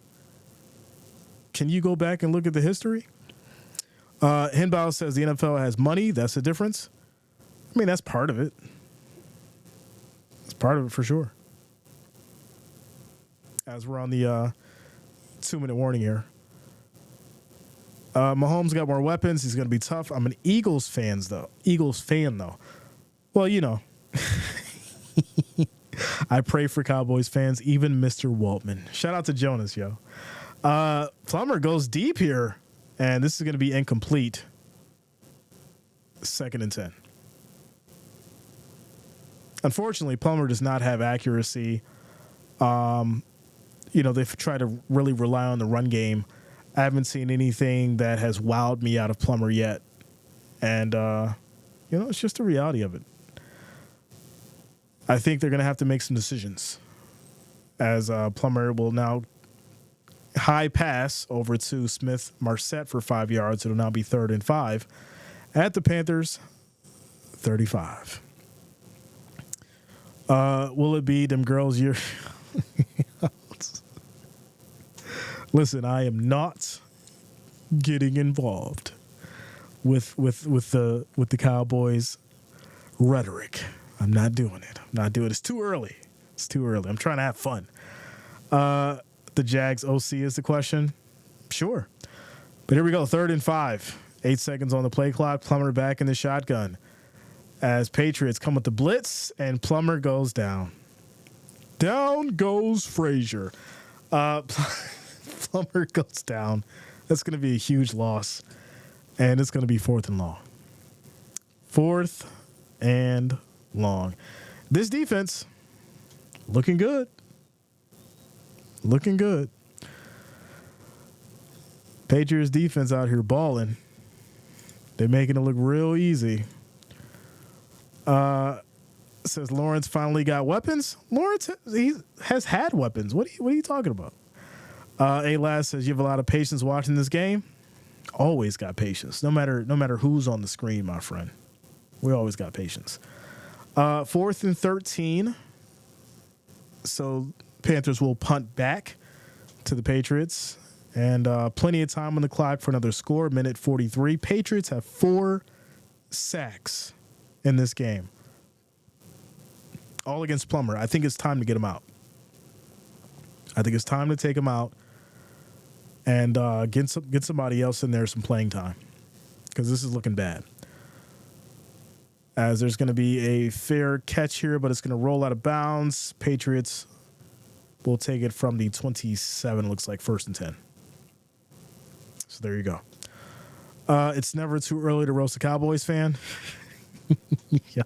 Can you go back and look at the history? Hinbao says the NFL has money. That's the difference. I mean, that's part of it. It's part of it for sure. As we're on the 2-minute warning here. Mahomes got more weapons. He's going to be tough. I'm an Eagles fan, though. Well, you know. I pray for Cowboys fans, even Mr. Waltman. Shout out to Jonas, yo. Plummer goes deep here, and this is going to be incomplete. 2nd and 10. Unfortunately, Plummer does not have accuracy. They've tried to really rely on the run game. I haven't seen anything that has wowed me out of Plummer yet. And, it's just the reality of it. I think they're going to have to make some decisions as Plummer will now high pass over to Smith Marset for 5 yards. It'll now be 3rd and 5 at the Panthers 35. Will it be them girls you're Listen, I am not getting involved with the Cowboys rhetoric. I'm not doing it. It's too early. I'm trying to have fun. The Jags OC is the question. Sure. But here we go. 3rd and 5. 8 seconds on the play clock. Plummer back in the shotgun as Patriots come with the blitz, and Plummer goes down. Down goes Frazier. Plummer goes down. That's going to be a huge loss, and it's going to be 4th and long. 4th and long. This defense looking good. Patriots defense out here balling. They're making it look real easy. Says Lawrence finally got weapons. Lawrence he has had weapons. What are you talking about? A-Laz says you have a lot of patience watching this game. Always got patience. No matter who's on the screen, my friend. We always got patience. 4th and 13. So Panthers will punt back to the Patriots. And plenty of time on the clock for another score. Minute 43. Patriots have 4 sacks in this game. All against Plummer. I think it's time to get him out. I think it's time to take him out and get somebody else in there some playing time, because this is looking bad. As there's going to be a fair catch here, but it's going to roll out of bounds. Patriots will take it from the 27, looks like 1st and 10. So there you go. It's never too early to roast a Cowboys fan. Yeah.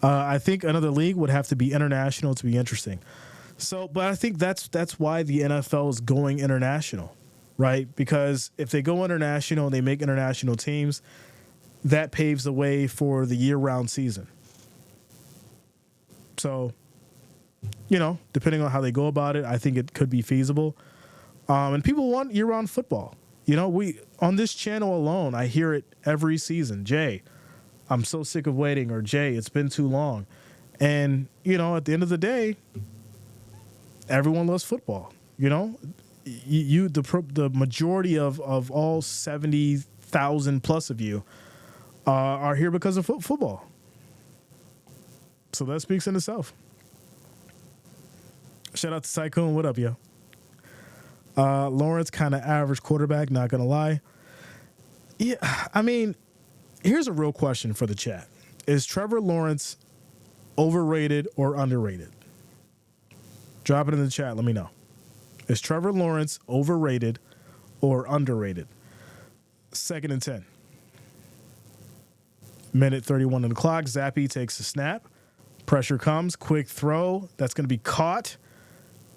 I think another league would have to be international to be interesting. But I think that's why the NFL is going international, right? Because if they go international and they make international teams, that paves the way for the year-round season. So, depending on how they go about it, I think it could be feasible. And people want year-round football. We on this channel alone, I hear it every season. Jay, I'm so sick of waiting, or Jay, it's been too long. And, at the end of the day, everyone loves football. The majority of all 70,000 plus of you are here because of football. So that speaks in itself. Shout out to Tycoon. What up, yo? Lawrence, kind of average quarterback, not going to lie. Yeah, I mean, here's a real question for the chat. Is Trevor Lawrence overrated or underrated? Drop it in the chat. Let me know. Is Trevor Lawrence overrated or underrated? 2nd and 10. Minute 31 on the clock. Zappe takes a snap. Pressure comes. Quick throw. That's going to be caught.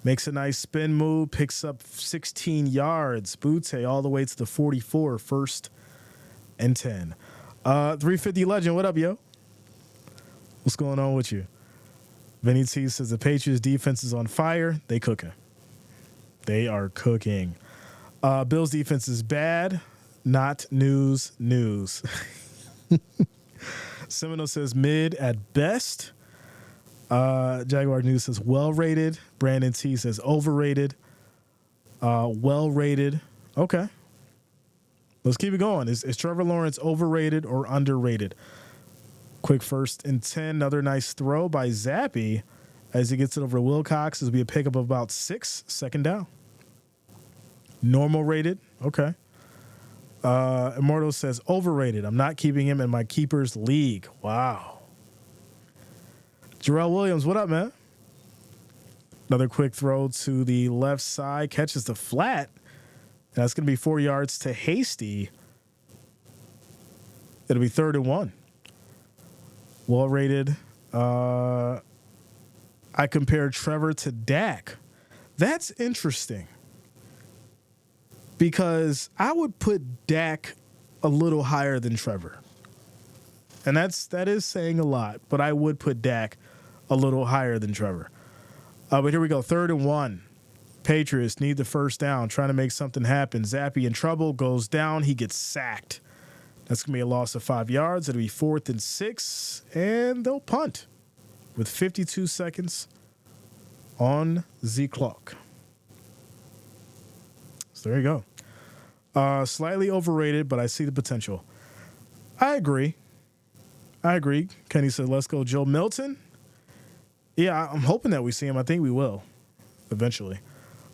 Makes a nice spin move. Picks up 16 yards. Butte all the way to the 44. 1st and 10. 350 Legend, what up, yo? What's going on with you? Vinny T says the Patriots defense is on fire. They cooking. They are cooking. Bills defense is bad. Not news. Seminole says mid at best. Jaguar News says well-rated. Brandon T says overrated. Well-rated. Okay. Let's keep it going. Is Trevor Lawrence overrated or underrated? Quick 1st and 10. Another nice throw by Zappe as he gets it over to Wilcox. This will be a pickup of about 6. 2nd down. Normal rated. Okay. Immortal says overrated. I'm not keeping him in my keepers league. Wow. Jarrell Williams, what up, man? Another quick throw to the left side. Catches the flat. That's going to be 4 yards to Hasty. It'll be 3rd and 1. Well rated. I compared Trevor to Dak. That's interesting. Because I would put Dak a little higher than Trevor. And that is saying a lot, but I would put Dak a little higher than Trevor. But here we go. 3rd and 1. Patriots need the 1st down, trying to make something happen. Zappe in trouble, goes down. He gets sacked. That's going to be a loss of 5 yards. It'll be 4th and 6, and they'll punt with 52 seconds on the clock. So there you go. Slightly overrated, but I see the potential. I agree. Kenny said, let's go Joe Milton. Yeah, I'm hoping that we see him. I think we will eventually.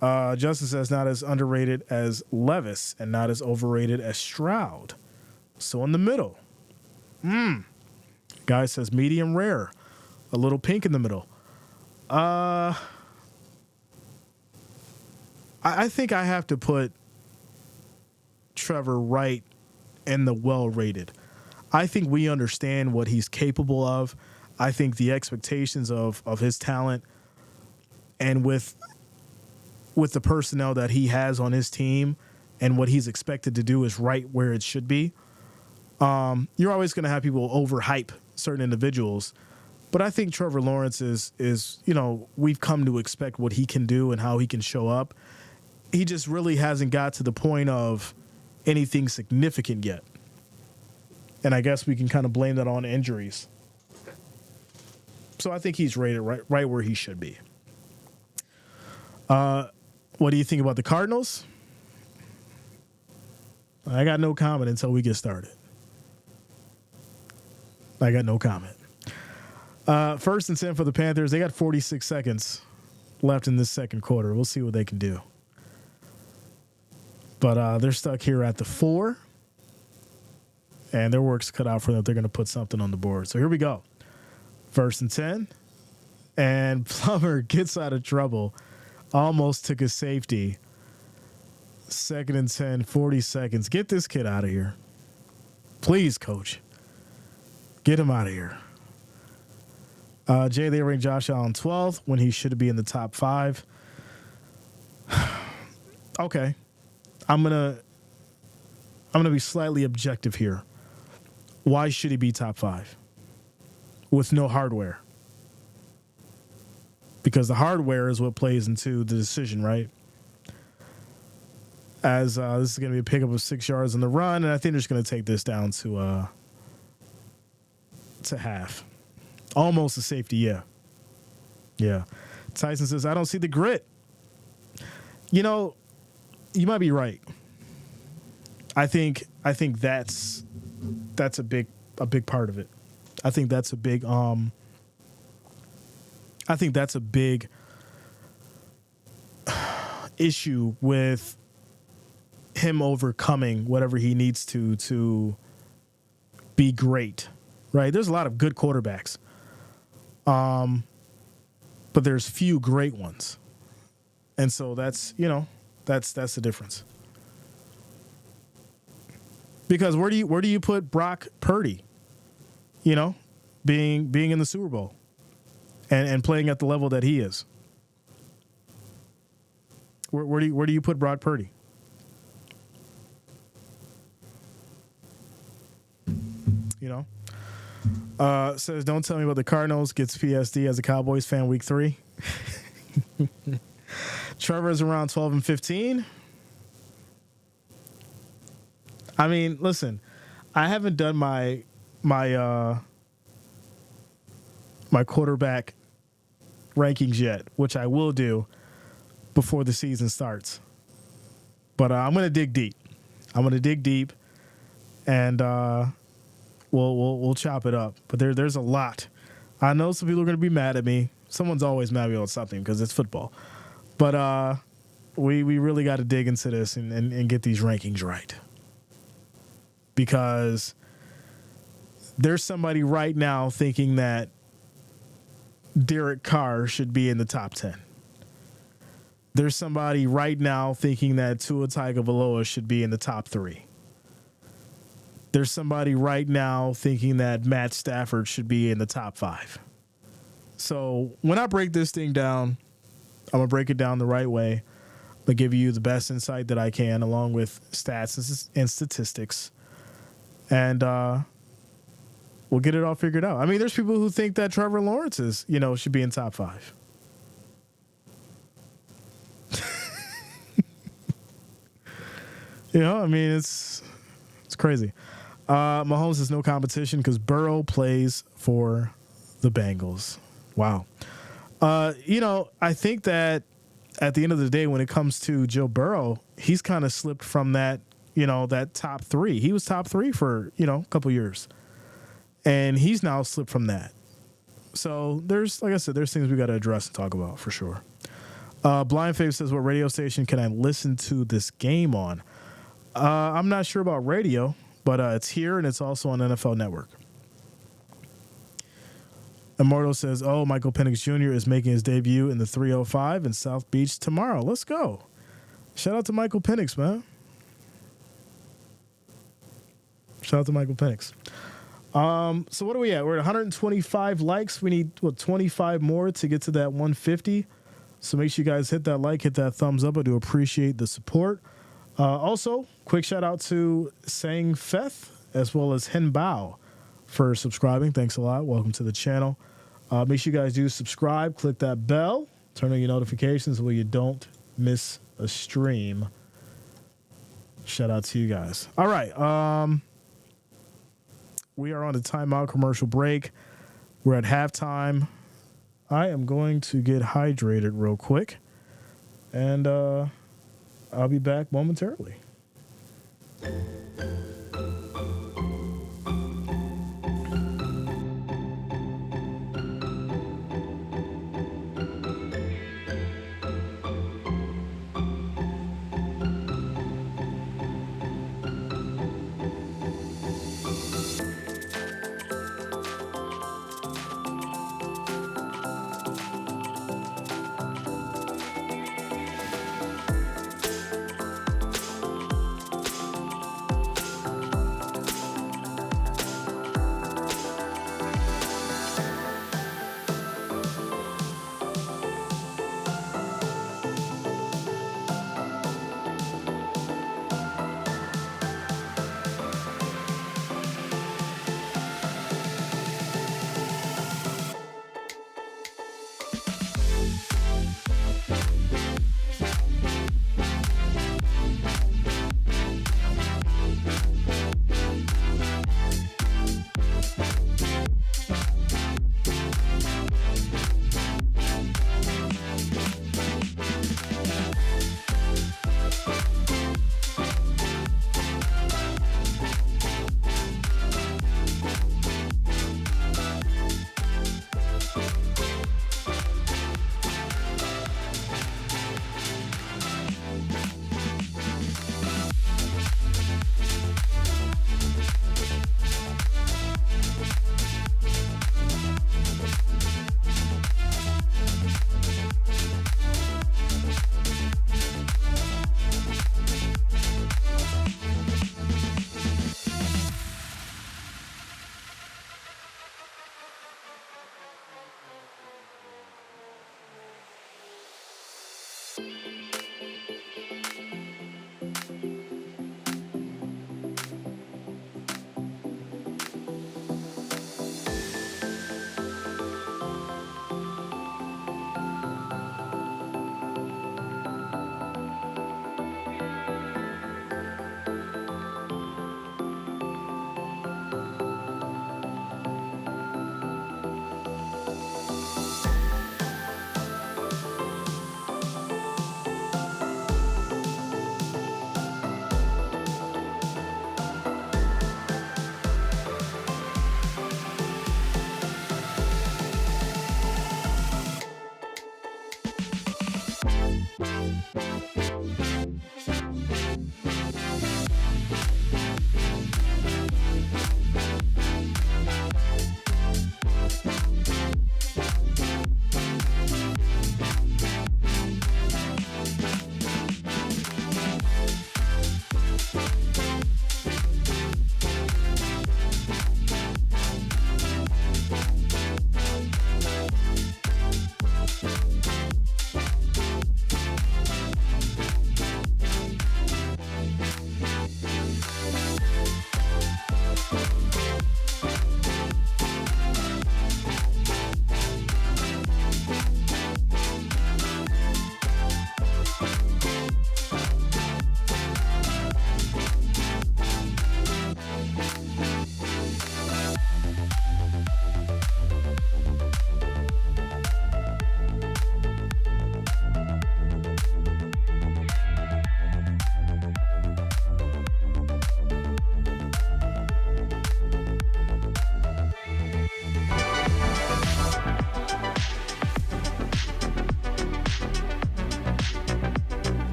Justin says not as underrated as Levis and not as overrated as Stroud. So in the middle. Guy says medium rare. A little pink in the middle. I think I have to put Trevor right in the well-rated. I think we understand what he's capable of. I think the expectations of his talent and with the personnel that he has on his team and what he's expected to do is right where it should be. You're always going to have people overhype certain individuals, but I think Trevor Lawrence is we've come to expect what he can do and how he can show up. He just really hasn't got to the point of anything significant yet. And I guess we can kind of blame that on injuries. So I think he's rated right where he should be. What do you think about the Cardinals? I got no comment until we get started. I got no comment. 1st and 10 for the Panthers. They got 46 seconds left in this second quarter. We'll see what they can do. But they're stuck here at the 4. And their work's cut out for them. They're going to put something on the board. So here we go. 1st and 10. And Plummer gets out of trouble. Almost took a safety. 2nd and 10, 40 seconds. Get this kid out of here. Please, coach. Get him out of here. Jay, they ranked Josh Allen 12th when he should be in the top 5. Okay. I'm gonna be slightly objective here. Why should he be top 5 with no hardware? Because the hardware is what plays into the decision, right? As this is going to be a pickup of 6 yards on the run, and I think they're just going to take this down to half. Almost a safety, yeah. Yeah. Tyson says, I don't see the grit. You know, you might be right. I think that's a big part of it. I think that's a big issue with him overcoming whatever he needs to be great, right? There's a lot of good quarterbacks, but there's few great ones, and so that's the difference. Because where do you put Brock Purdy? You know, being in the Super Bowl and playing at the level that he is. Where do you put Brock Purdy? You know, says don't tell me about the Cardinals. Gets PSD as a Cowboys fan week 3. Trevor's around 12-15. I mean, listen, I haven't done my quarterback rankings yet, which I will do before the season starts. But I'm going to dig deep. And we'll chop it up. But there's a lot. I know some people are going to be mad at me. Someone's always mad at me on something because it's football. But we really got to dig into this and get these rankings right. Because there's somebody right now thinking that Derek Carr should be in the top 10. There's somebody right now thinking that Tua Tagovailoa should be in the top 3. There's somebody right now thinking that Matt Stafford should be in the top 5. So when I break this thing down, I'm going to break it down the right way. I'm going to give you the best insight that I can along with stats and statistics. And we'll get it all figured out. I mean, there's people who think that Trevor Lawrence should be in top 5. I mean, it's crazy. Mahomes is no competition because Burrow plays for the Bengals. Wow. I think that at the end of the day, when it comes to Joe Burrow, he's kind of slipped from that, that top 3. He was top 3 for, a couple years. And he's now slipped from that. So like I said, there's things we got to address and talk about for sure. Blind Fave says, what radio station can I listen to this game on? I'm not sure about radio, but it's here and it's also on NFL Network. Immortal says, Michael Penix Jr. is making his debut in the 305 in South Beach tomorrow. Let's go. Shout out to Michael Penix, man. Shout out to Michael Penix. So what are we at? We're at 125 likes. We need 25 more to get to that 150. So make sure you guys hit that like, hit that thumbs up. I do appreciate the support. Also, quick shout out to Sang Feth as well as Hen Bao for subscribing. Thanks a lot. Welcome to the channel. Make sure you guys do subscribe. Click that bell. Turn on your notifications so you don't miss a stream. Shout out to you guys. All right. We are on the timeout commercial break. We're at halftime. I am going to get hydrated real quick. And I'll be back momentarily.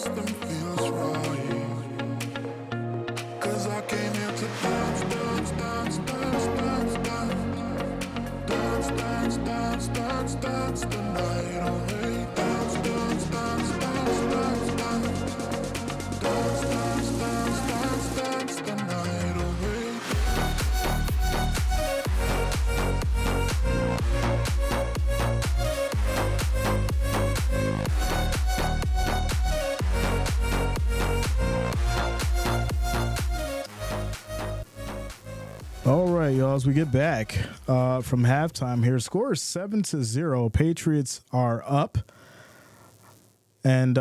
system feels right. 'Cause I came here to dance, dance, dance, dance, dance, dance, dance, dance, dance, dance the night away. Dance, dance, dance, dance, dance, dance, dance, dance, dance, dance, dance the night away. All right, y'all, as we get back from halftime here, score is 7-0. Patriots are up. And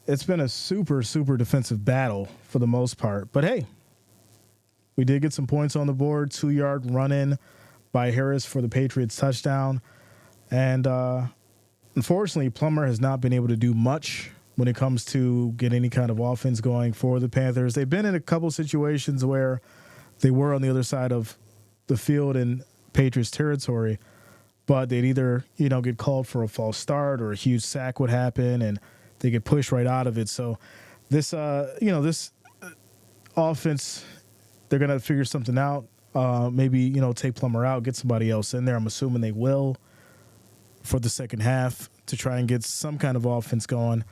it's been a super, super defensive battle for the most part. But, hey, we did get some points on the board. 2-yard run-in by Harris for the Patriots touchdown. And unfortunately, Plummer has not been able to do much when it comes to get any kind of offense going for the Panthers. They've been in a couple situations where they were on the other side of the field in Patriots territory, but they'd either, get called for a false start or a huge sack would happen and they get pushed right out of it. So this, this offense, they're going to figure something out. Maybe, take Plummer out, get somebody else in there. I'm assuming they will for the second half to try and get some kind of offense going.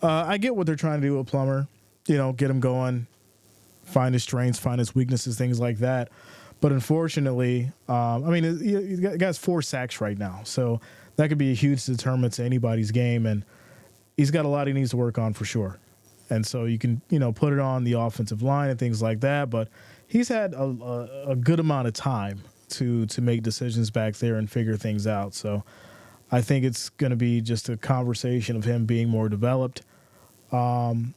I get what they're trying to do with Plummer, get him going, find his strengths, find his weaknesses, things like that. But unfortunately, the guy's 4 sacks right now. So that could be a huge determinant to anybody's game. And he's got a lot he needs to work on for sure. And so you can, put it on the offensive line and things like that. But he's had a good amount of time to make decisions back there and figure things out. So I think it's going to be just a conversation of him being more developed, him,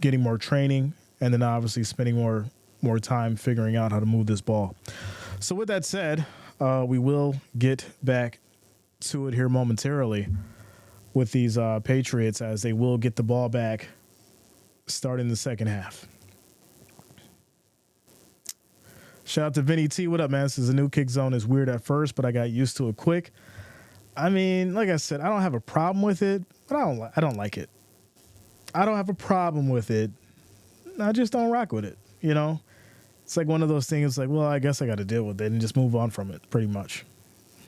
getting more training, and then obviously spending more time figuring out how to move this ball. So with that said, we will get back to it here momentarily with these Patriots as they will get the ball back starting the second half. Shout out to Vinny T. What up, man? This is a new kick zone. It's weird at first, but I got used to it quick. Like I said, I don't have a problem with it, but I don't like it. I don't have a problem with it. I just don't rock with it, It's like one of those things like, well, I guess I got to deal with it and just move on from it, pretty much.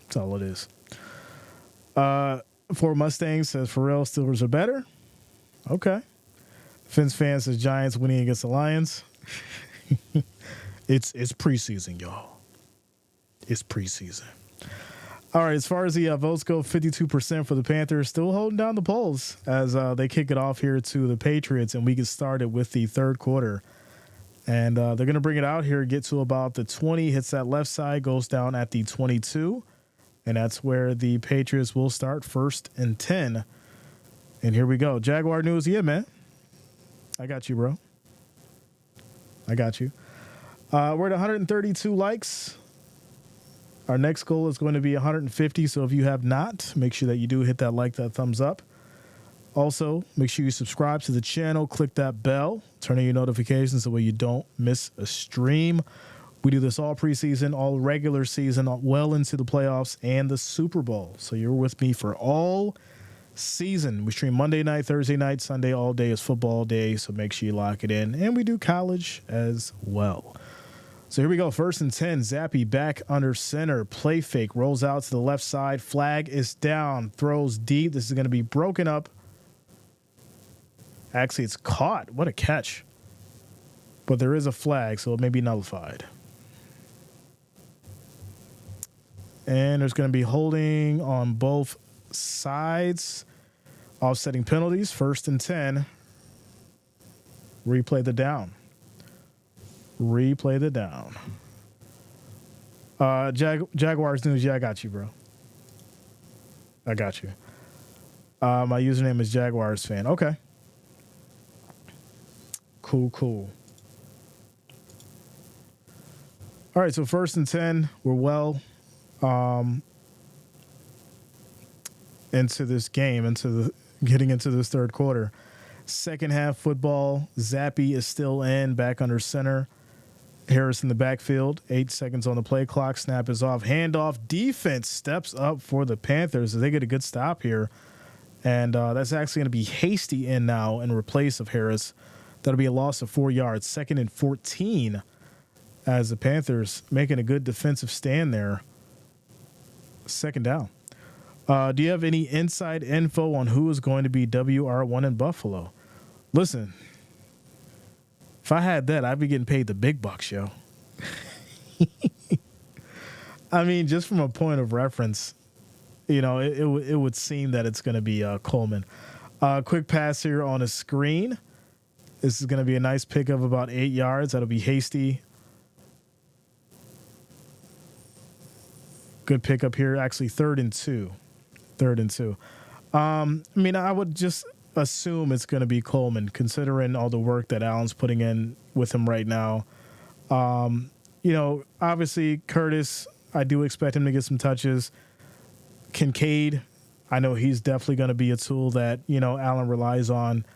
That's all it is. For Mustangs says, for real, Steelers are better. Okay. Fins fan says, Giants winning against the Lions. It's preseason, y'all. It's preseason. All right, as far as the votes go, 52% for the Panthers, still holding down the polls as they kick it off here to the Patriots, and we get started with the third quarter. And they're going to bring it out here, get to about the 20, hits that left side, goes down at the 22, and that's where the Patriots will start 1st and 10. And here we go. Jaguar news, yeah, man. I got you, bro. I got you. We're at 132 likes. Our next goal is going to be 150, so if you have not, make sure that you do hit that like, that thumbs up. Also, make sure you subscribe to the channel, click that bell, turn on your notifications so that way you don't miss a stream. We do this all preseason, all regular season, well into the playoffs and the Super Bowl. So you're with me for all season. We stream Monday night, Thursday night, Sunday, all day is football day, so make sure you lock it in. And we do college as well. So here we go. 1st and 10. Zappy back under center. Play fake. Rolls out to the left side. Flag is down. Throws deep. This is going to be broken up. Actually, it's caught. What a catch. But there is a flag, so it may be nullified. And there's going to be holding on both sides. Offsetting penalties. 1st and 10. Replay the down. Replay the down. Jaguars news. Yeah, I got you, bro. I got you. My username is Jaguars fan. Okay. Cool. All right, so 1st and 10. We're well into this game, getting into this third quarter. Second half football. Zappy is still in, back under center. Harris in the backfield, 8 seconds on the play clock. Snap is off. Handoff. Defense steps up for the Panthers as they get a good stop here And that's actually going to be Hasty in now in replace of Harris. That'll be a loss of 4 yards, 2nd and 14, as the Panthers making a good defensive stand there. 2nd down. Do you have any inside info on who is going to be WR1 in Buffalo? Listen, if I had that, I'd be getting paid the big bucks, yo. I mean, just from a point of reference, it would seem that it's going to be Coleman. Quick pass here on a screen. This is going to be a nice pick of about 8 yards. That'll be Hasty. Good pickup here. Actually, 3rd and 2. 3rd and 2. I would just assume it's going to be Coleman, considering all the work that Allen's putting in with him right now. Obviously, Curtis, I do expect him to get some touches. Kincaid, I know he's definitely going to be a tool that, Allen relies on.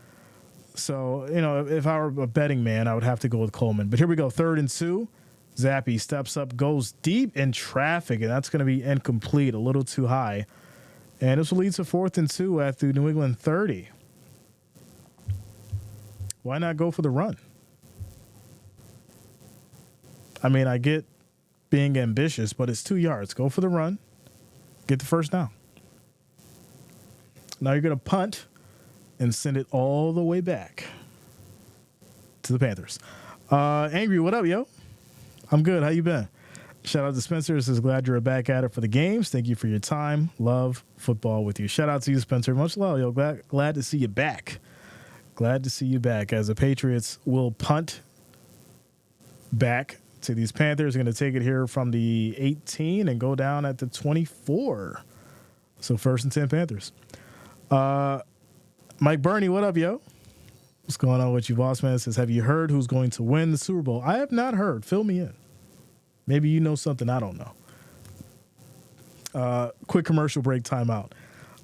So, if I were a betting man, I would have to go with Coleman. But here we go, 3rd and 2. Zappe steps up, goes deep in traffic, and that's going to be incomplete, a little too high. And this will lead to 4th and 2 at the New England 30. Why not go for the run? I mean, I get being ambitious, but it's 2 yards. Go for the run. Get the first down. Now you're going to punt and send it all the way back to the Panthers. Angry, what up, yo? I'm good. How you been? Shout out to Spencer. Says, glad you're back at it for the games. Thank you for your time. Love football with you. Shout out to you, Spencer. Much love, yo. Glad to see you back. Glad to see you back, as the Patriots will punt back to these Panthers. Going to take it here from the 18 and go down at the 24. So 1st and 10 Panthers. Mike Burney, what up, yo? What's going on with you, boss man? Says, have you heard who's going to win the Super Bowl? I have not heard. Fill me in. Maybe you know something I don't know. Quick commercial break, timeout.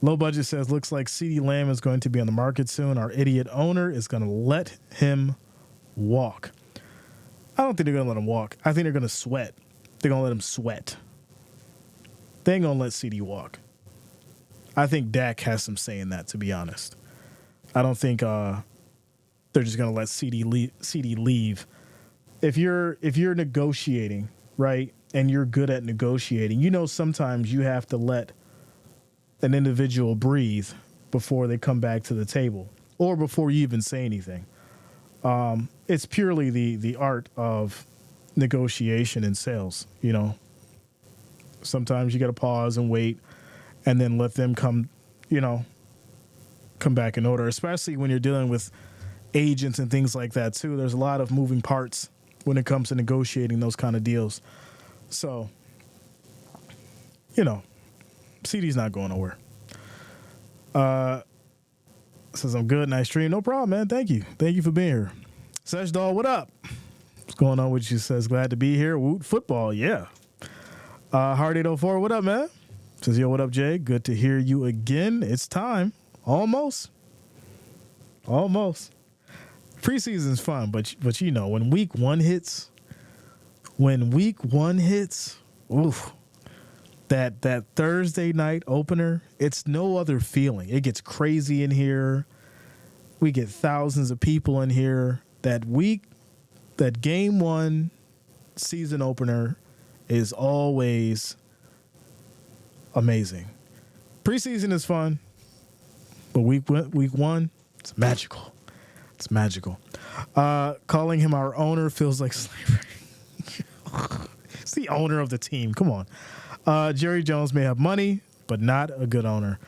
Low Budget says, looks like CeeDee Lamb is going to be on the market soon. Our idiot owner is going to let him walk. I don't think they're going to let him walk. I think they're going to sweat. They're going to let him sweat. They ain't going to let CeeDee walk. I think Dak has some say in that, to be honest. I don't think they're just going to let CeeDee leave. If you're negotiating, right, and you're good at negotiating, sometimes you have to let an individual breathe before they come back to the table or before you even say anything. It's purely the art of negotiation and sales, Sometimes you got to pause and wait and then let them come back in order, especially when you're dealing with agents and things like that too. There's a lot of moving parts when it comes to negotiating those kind of deals. So, CD's not going nowhere. Says, I'm good. Nice stream. No problem, man. Thank you. Thank you for being here. Sesh Doll, what up? What's going on with you? Says, glad to be here. Woot football. Yeah. Heart 804, what up, man? Says, yo, what up, Jay? Good to hear you again. It's time. Almost. Preseason's fun, but when week one hits, oof, that Thursday night opener, it's no other feeling. It gets crazy in here. We get thousands of people in here. That game one season opener is always amazing. Preseason is fun, but week one, it's magical. It's magical. Calling him our owner feels like slavery. It's the owner of the team. Come on. Jerry Jones may have money, but not a good owner.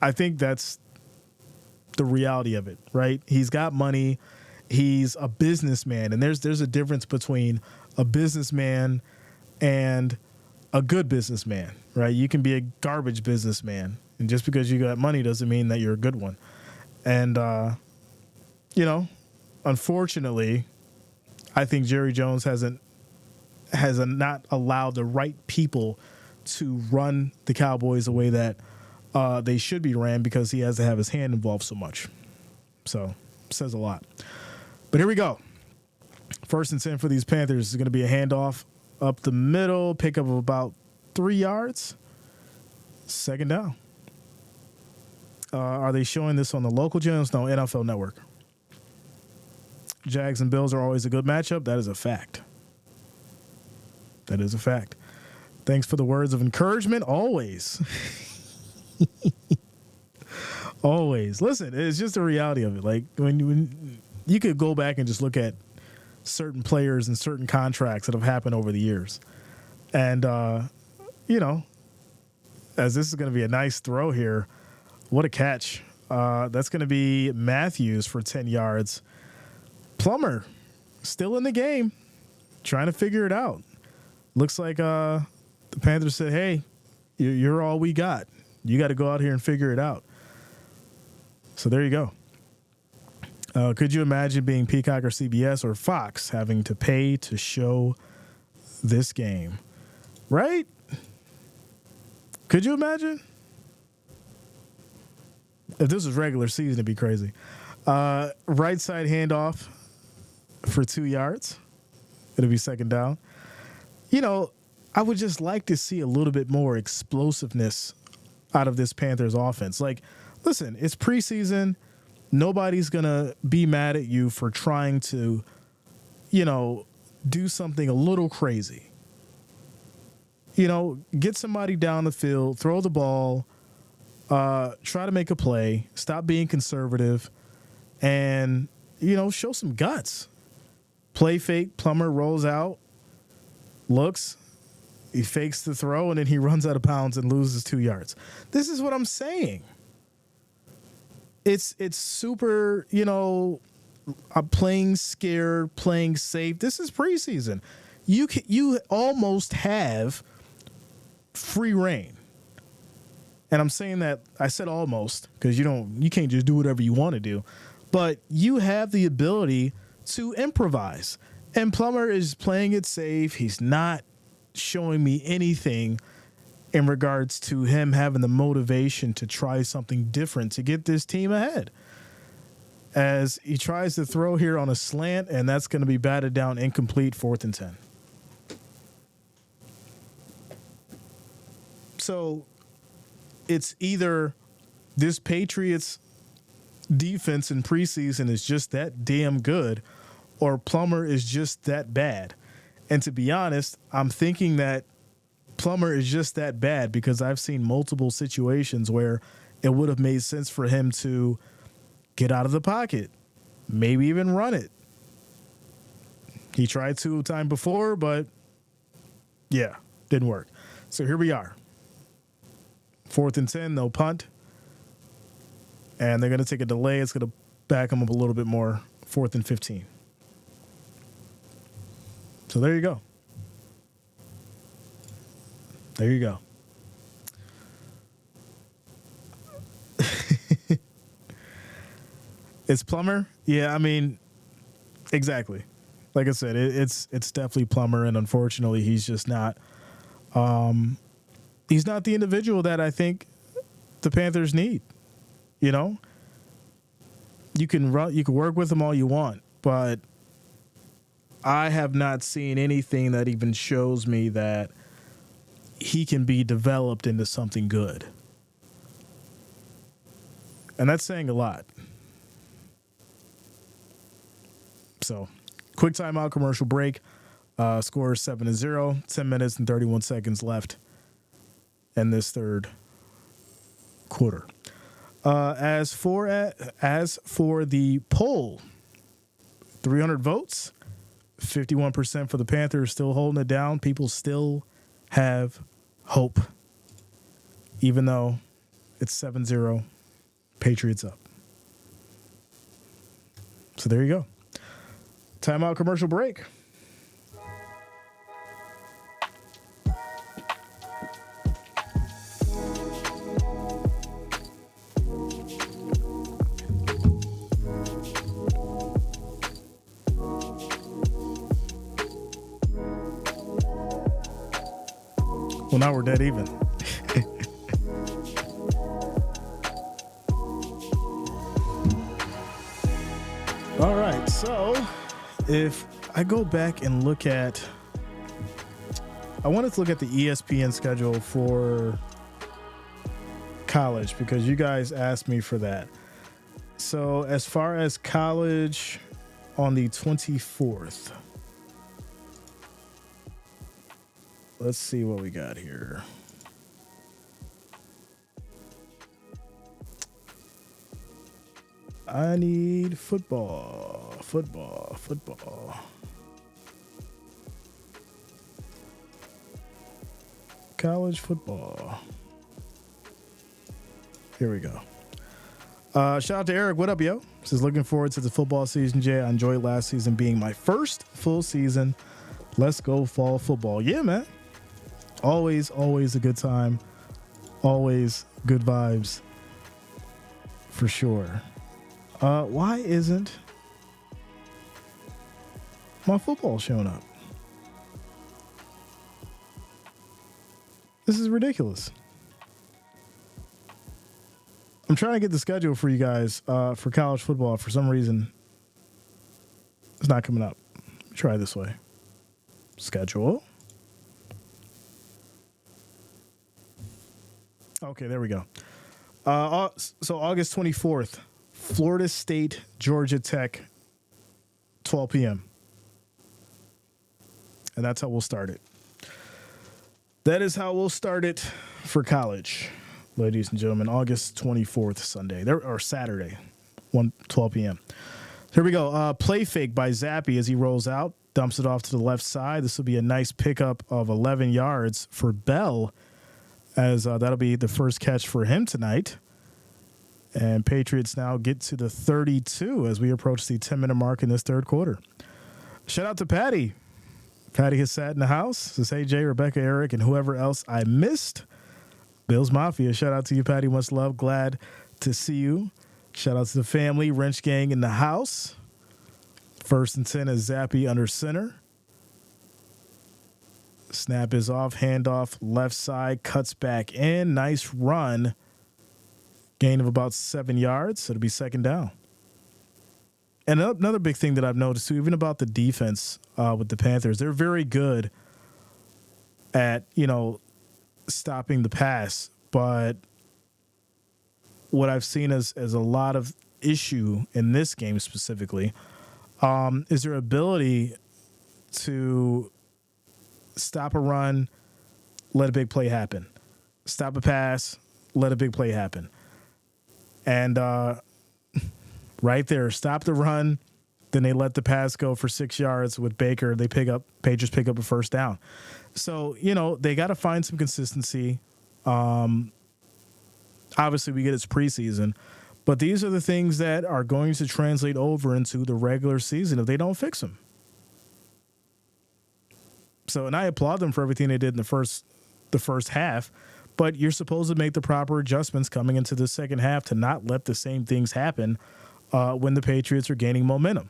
I think that's the reality of it, right? He's got money. He's a businessman, and there's a difference between a businessman and a good businessman, right? You can be a garbage businessman, and just because you got money doesn't mean that you're a good one. And unfortunately, I think Jerry Jones has not allowed the right people to run the Cowboys the way that they should be ran, because he has to have his hand involved so much. So, says a lot. But here we go. 1st and 10 for these Panthers is going to be a handoff up the middle, pickup of about 3 yards. Second down. Are they showing this on the local channels? No, NFL Network. Jags and Bills are always a good matchup. That is a fact. That is a fact. Thanks for the words of encouragement. Always. Always. Listen, it's just the reality of it. Like when you could go back and just look at certain players and certain contracts that have happened over the years. And, you know, as this is going to be a nice throw here, what a catch. That's going to be Matthews for 10 yards. Plummer still in the game, trying to figure it out. Looks like the Panthers said, hey, you're all we got. You got to go out here and figure it out. So there you go. Could you imagine being Peacock or CBS or Fox having to pay to show this game? Right? Could you imagine? If this was regular season, it'd be crazy. Right side handoff for 2 yards. It'll be second down. You know, I would just like to see a little bit more explosiveness out of this Panthers offense. Like, listen, it's preseason. Nobody's going to be mad at you for trying to, you know, do something a little crazy. You know, get somebody down the field, throw the ball, try to make a play, stop being conservative, and, you know, show some guts. Play fake, Plummer rolls out, looks, he fakes the throw, and then he runs out of bounds and loses 2 yards. This is what I'm saying. It's super, you know, playing scared, playing safe. This is preseason. You almost have free reign. And I'm saying that, I said almost, because you can't just do whatever you want to do. But you have the ability to improvise. And Plummer is playing it safe. He's not showing me anything in regards to him having the motivation to try something different to get this team ahead. As he tries to throw here on a slant, and that's going to be batted down incomplete, 4th and 10. So it's either this Patriots defense in preseason is just that damn good, or Plummer is just that bad. And to be honest, I'm thinking that Plummer is just that bad because I've seen multiple situations where it would have made sense for him to get out of the pocket, maybe even run it. He tried to time before, but yeah, didn't work. So here we are. 4th and 10, no punt. And they're going to take a delay. It's going to back them up a little bit more. 4th and 15. So there you go. There you go. It's Plummer. Yeah, I mean, exactly. Like I said, it's definitely Plummer, and unfortunately, he's just not. He's not the individual that I think the Panthers need. You know, you can work with him all you want, but I have not seen anything that even shows me that he can be developed into something good. And that's saying a lot. So, quick timeout, commercial break. Score is 7-0, 10 minutes and 31 seconds left in this third quarter. As for the poll, 300 votes, 51% for the Panthers, still holding it down. People still have hope, even though it's 7-0, Patriots up. So there you go. Timeout, commercial break. Well, now we're dead even. All right, so if I go back and look at, I wanted to look at the ESPN schedule for college because you guys asked me for that. So as far as college on the 24th, let's see what we got here. I need football. College football. Here we go. Shout out to Eric. What up, yo? Says looking forward to the football season, Jay. I enjoyed last season being my first full season. Let's go fall football. Yeah, man. Always a good time. Always good vibes. For sure. Why isn't my football showing up? This is ridiculous. I'm trying to get the schedule for you guys for college football. For some reason, it's not coming up. Try this way. Schedule. Okay, there we go. So August 24th, Florida State, Georgia Tech, 12 p.m. And that's how we'll start it. That is how we'll start it for college, ladies and gentlemen. August 24th, Sunday, or Saturday, 12 p.m. Here we go. Play fake by Zappy as he rolls out, dumps it off to the left side. This will be a nice pickup of 11 yards for Bell, as that'll be the first catch for him tonight. And Patriots now get to the 32 as we approach the 10-minute mark in this third quarter. Shout out to Patty. Patty has sat in the house. Says, hey, Jay, Rebecca, Eric, and whoever else I missed. Bills Mafia. Shout out to you, Patty. Much love. Glad to see you. Shout out to the family. Wrench Gang in the house. 1st and 10 is Zappy under center. Snap is off. Handoff left side. Cuts back in. Nice run. Gain of about 7 yards. It'll be second down. And another big thing that I've noticed, too, even about the defense with the Panthers, they're very good at, stopping the pass. But what I've seen as a lot of issue in this game specifically is their ability to stop a run, let a big play happen. Stop a pass, let a big play happen. And right there, stop the run, then they let the pass go for 6 yards with Baker. Patriots pick up a first down. So, they got to find some consistency. Obviously, we get it's preseason, but these are the things that are going to translate over into the regular season if they don't fix them. So, and I applaud them for everything they did in the first half, but you're supposed to make the proper adjustments coming into the second half to not let the same things happen when the Patriots are gaining momentum.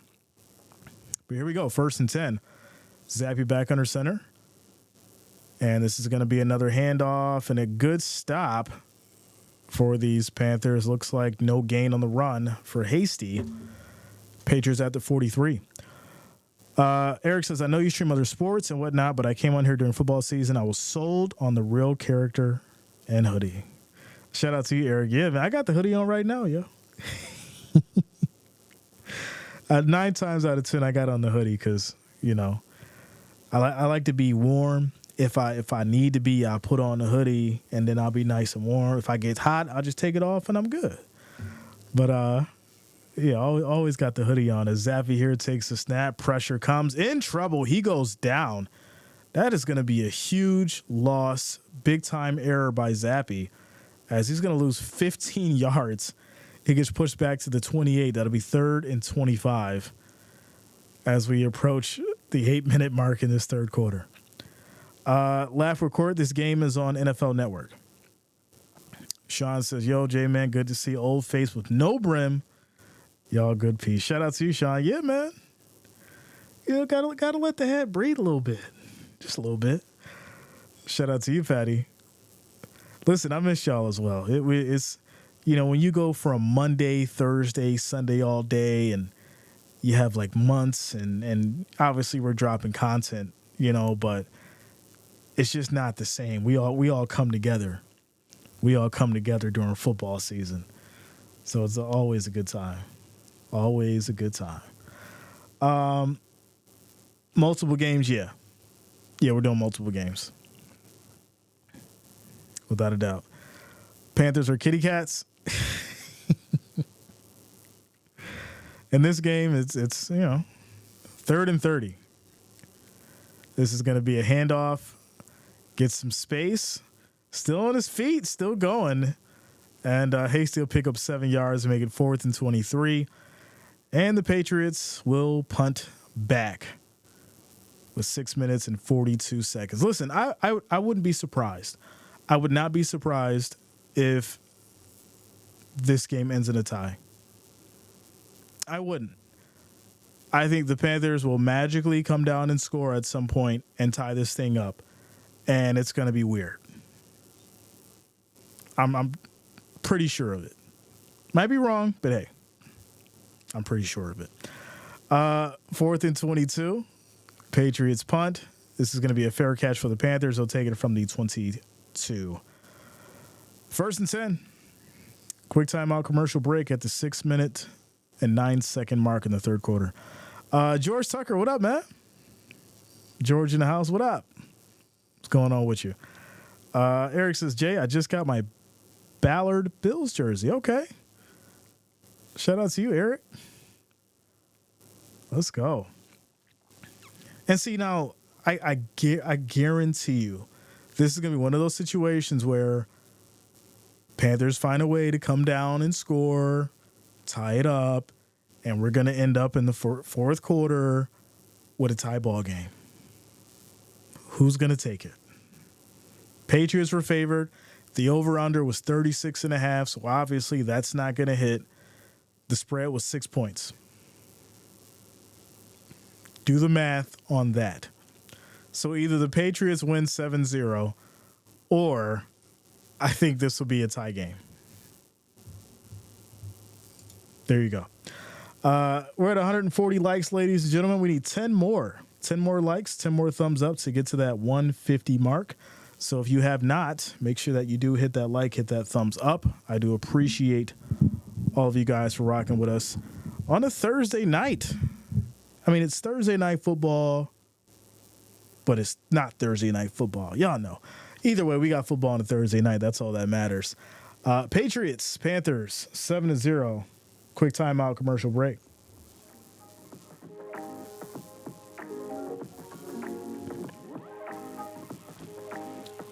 But here we go, 1st and 10. Zappy back under center. And this is going to be another handoff and a good stop for these Panthers. Looks like no gain on the run for Hasty. Patriots at the 43. Eric says, I know you stream other sports and whatnot, but I came on here during football season. I was sold on the real character and hoodie. Shout out to you, Eric. Yeah, man, I got the hoodie on right now, yo. 9 times out of 10, I got on the hoodie because, I like to be warm. If I need to be, I'll put on the hoodie and then I'll be nice and warm. If I get hot, I'll just take it off and I'm good. But, yeah, always got the hoodie on. As Zappy here takes a snap, pressure comes, in trouble. He goes down. That is going to be a huge loss, big-time error by Zappy, as he's going to lose 15 yards. He gets pushed back to the 28. That'll be 3rd and 25 as we approach the 8-minute mark in this third quarter. Laugh record. This game is on NFL Network. Sean says, yo, J-Man, good to see old face with no brim. Y'all good piece. Shout out to you, Sean. Yeah, man. Gotta let the hat breathe a little bit. Just a little bit. Shout out to you, Patty. Listen, I miss y'all as well. It's, when you go from Monday, Thursday, Sunday all day, and you have like months, and obviously we're dropping content, but it's just not the same. We all come together we all come together during football season. So it's always a good time. Always a good time. Multiple games, yeah. Yeah, we're doing multiple games. Without a doubt. Panthers are kitty cats. In this game, it's 3rd and 30. This is going to be a handoff. Get some space. Still on his feet, still going. And Hasty will pick up 7 yards and make it 4th and 23. And the Patriots will punt back with 6 minutes and 42 seconds. Listen, I wouldn't be surprised. I would not be surprised if this game ends in a tie. I wouldn't. I think the Panthers will magically come down and score at some point and tie this thing up. And it's going to be weird. I'm pretty sure of it. Might be wrong, but hey, I'm pretty sure of it. 4th and 22. Patriots punt. This is going to be a fair catch for the Panthers. They'll take it from the 22. 1st and 10. Quick timeout commercial break at the 6 minute and 9 second mark in the third quarter. George Tucker, what up, man? George in the house, what up? What's going on with you? Eric says, Jay, I just got my Ballard Bills jersey. Okay. Shout out to you, Eric. Let's go. And see, now, I guarantee you, this is going to be one of those situations where Panthers find a way to come down and score, tie it up, and we're going to end up in the fourth quarter with a tie ball game. Who's going to take it? Patriots were favored. The over-under was 36.5, so obviously that's not going to hit. The spread was 6 points. Do the math on that. So either the Patriots win 7-0, or I think this will be a tie game. There you go. We're at 140 likes, ladies and gentlemen. We need 10 more. 10 more likes, 10 more thumbs up to get to that 150 mark. So if you have not, make sure that you do hit that like, hit that thumbs up. I do appreciate all of you guys for rocking with us on a Thursday night. I mean, it's Thursday night football, but it's not Thursday night football. Y'all know. Either way, we got football on a Thursday night. That's all that matters. Patriots, Panthers, 7-0. Quick timeout, commercial break.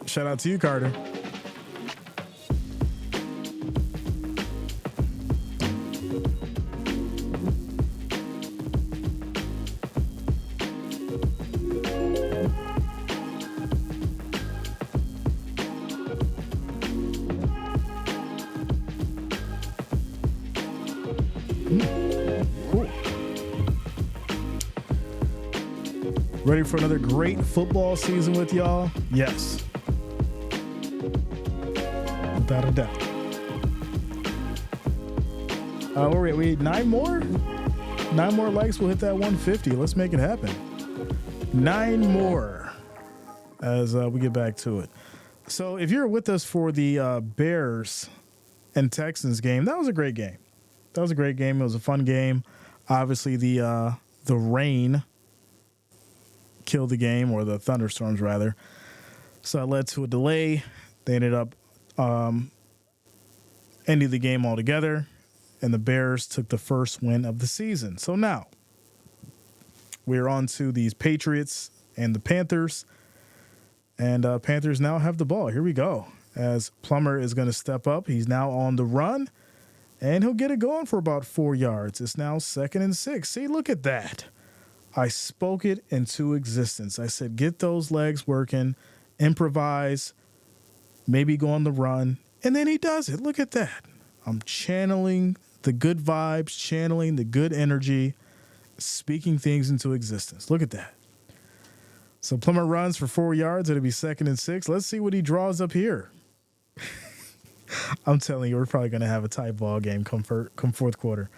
Shout out to you, Carter. Cool. Ready for another great football season with y'all? Yes. Without a doubt. We need 9 more? 9 more likes, we'll hit that 150. Let's make it happen. 9 more as we get back to it. So if you're with us for the Bears and Texans game, that was a great game. That was a great game. It was a fun game. Obviously, the rain killed the game, or the thunderstorms, rather. So it led to a delay. They ended up ending the game altogether, and the Bears took the first win of the season. So now we're on to these Patriots and the Panthers, and Panthers now have the ball. Here we go. As Plummer is going to step up. He's now on the run, and he'll get it going for about 4 yards. It's now 2nd and 6. See, look at that. I spoke it into existence. I said, get those legs working, improvise, maybe go on the run. And then he does it. Look at that. I'm channeling the good vibes, channeling the good energy, speaking things into existence. Look at that. So Plummer runs for 4 yards. It'll be 2nd and 6. Let's see what he draws up here. I'm telling you, we're probably going to have a tie ball game come fourth quarter.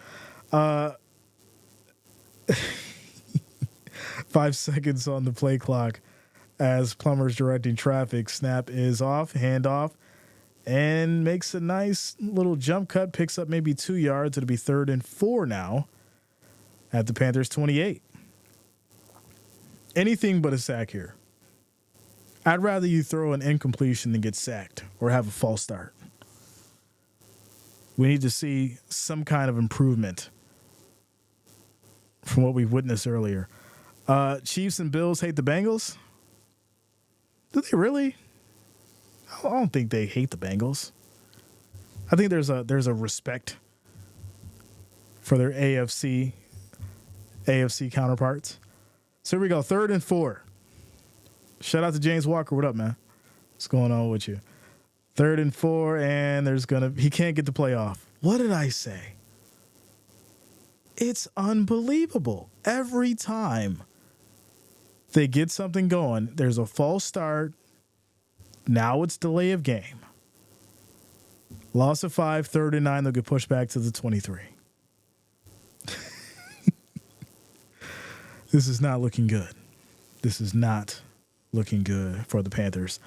5 seconds on the play clock as Plummer's directing traffic. Snap is off, handoff, and makes a nice little jump cut, picks up maybe 2 yards. It'll be 3rd and 4 now at the Panthers 28. Anything but a sack here. I'd rather you throw an incompletion than get sacked or have a false start. We need to see some kind of improvement from what we witnessed earlier. Chiefs and Bills hate the Bengals. Do they really? I don't think they hate the Bengals. I think there's a respect for their AFC counterparts. So here we go, 3rd and 4. Shout out to James Walker. What up, man? What's going on with you? 3rd and 4, and he can't get the play off. What did I say? It's unbelievable. Every time they get something going, there's a false start. Now it's delay of game. Loss of 5, 3rd and 9. They'll get pushed back to the 23. This is not looking good. This is not looking good for the Panthers.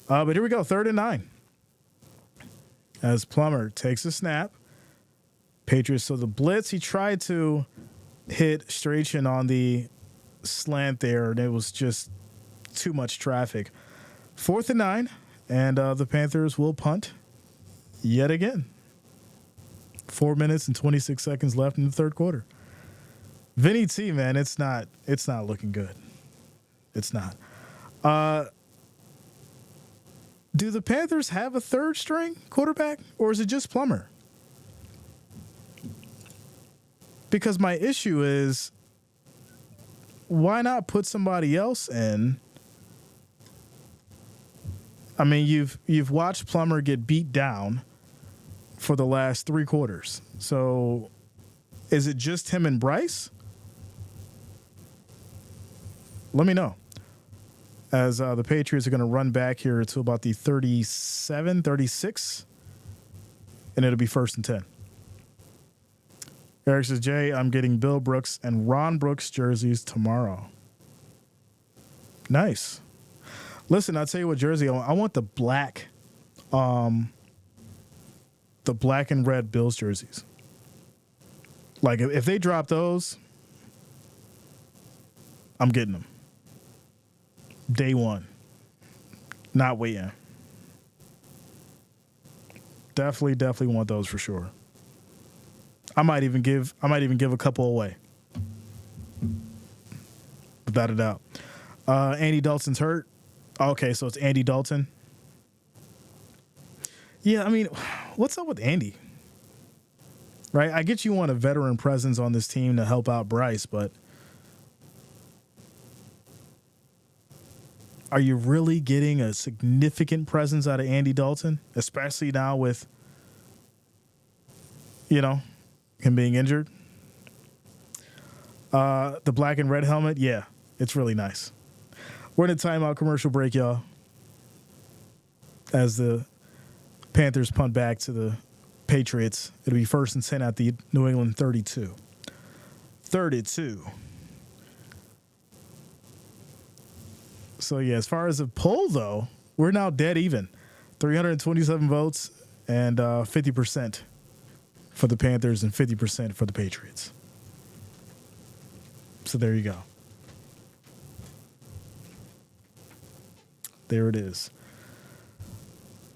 But here we go, 3rd and 9. As Plummer takes a snap. Patriots, so the blitz, he tried to hit Strachan on the slant there, and it was just too much traffic. 4th and 9, and the Panthers will punt yet again. 4 minutes and 26 seconds left in the 3rd quarter. Vinny T, man, it's not looking good. It's not. Do the Panthers have a 3rd string quarterback, or is it just Plummer? Because my issue is, why not put somebody else in? I mean, you've watched Plummer get beat down for the last 3 quarters. So is it just him and Bryce? Let me know. As the Patriots are going to run back here to about the 37, 36, and it'll be 1st and 10. Eric says, Jay, I'm getting Bill Brooks and Ron Brooks jerseys tomorrow. Nice. Listen, I'll tell you what jersey I want. I want the black and red Bills jerseys. Like, if they drop those, I'm getting them. Day one. Not waiting. Definitely want those for sure. I might even give a couple away. Without a doubt. Andy Dalton's hurt. Okay, so it's Andy Dalton. Yeah, I mean, what's up with Andy? Right? I get you want a veteran presence on this team to help out Bryce, but are you really getting a significant presence out of Andy Dalton? Especially now with, him being injured. The black and red helmet, yeah, it's really nice. We're in a timeout commercial break, y'all. As the Panthers punt back to the Patriots, it'll be 1st and 10 at the New England 32. 32. So, yeah, as far as the poll, though, we're now dead even. 327 votes and 50% for the Panthers and 50% for the Patriots. So there you go. There it is.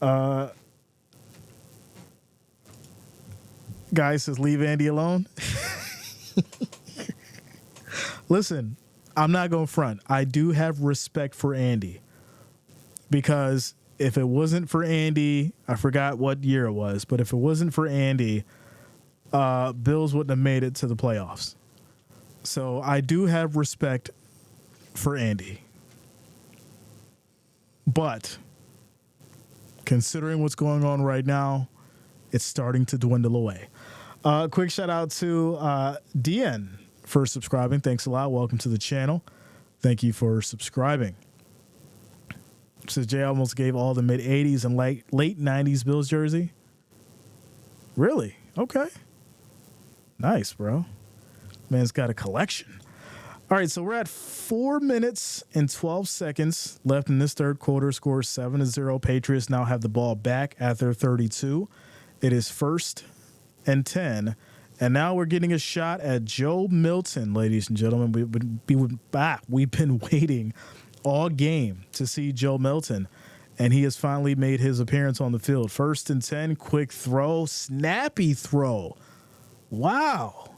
Guy says, leave Andy alone. Listen, I'm not going to front. I do have respect for Andy. Because if it wasn't for Andy, I forgot what year it was, but if it wasn't for Andy, Bills wouldn't have made it to the playoffs. So I do have respect for Andy. But considering what's going on right now, it's starting to dwindle away. Quick shout out to DN for subscribing. Thanks a lot. Welcome to the channel. Thank you for subscribing. Says Jay almost gave all the mid 80s and late 90s Bills jersey. Really? Okay. Nice, bro. Man's got a collection. All right, so we're at 4 minutes and 12 seconds left in this third quarter. Score 7-0. Patriots now have the ball back at their 32. It is 1st and 10. And now we're getting a shot at Joe Milton, ladies and gentlemen. We've been waiting all game to see Joe Milton, and he has finally made his appearance on the field. 1st and 10, quick throw, snappy throw. Wow.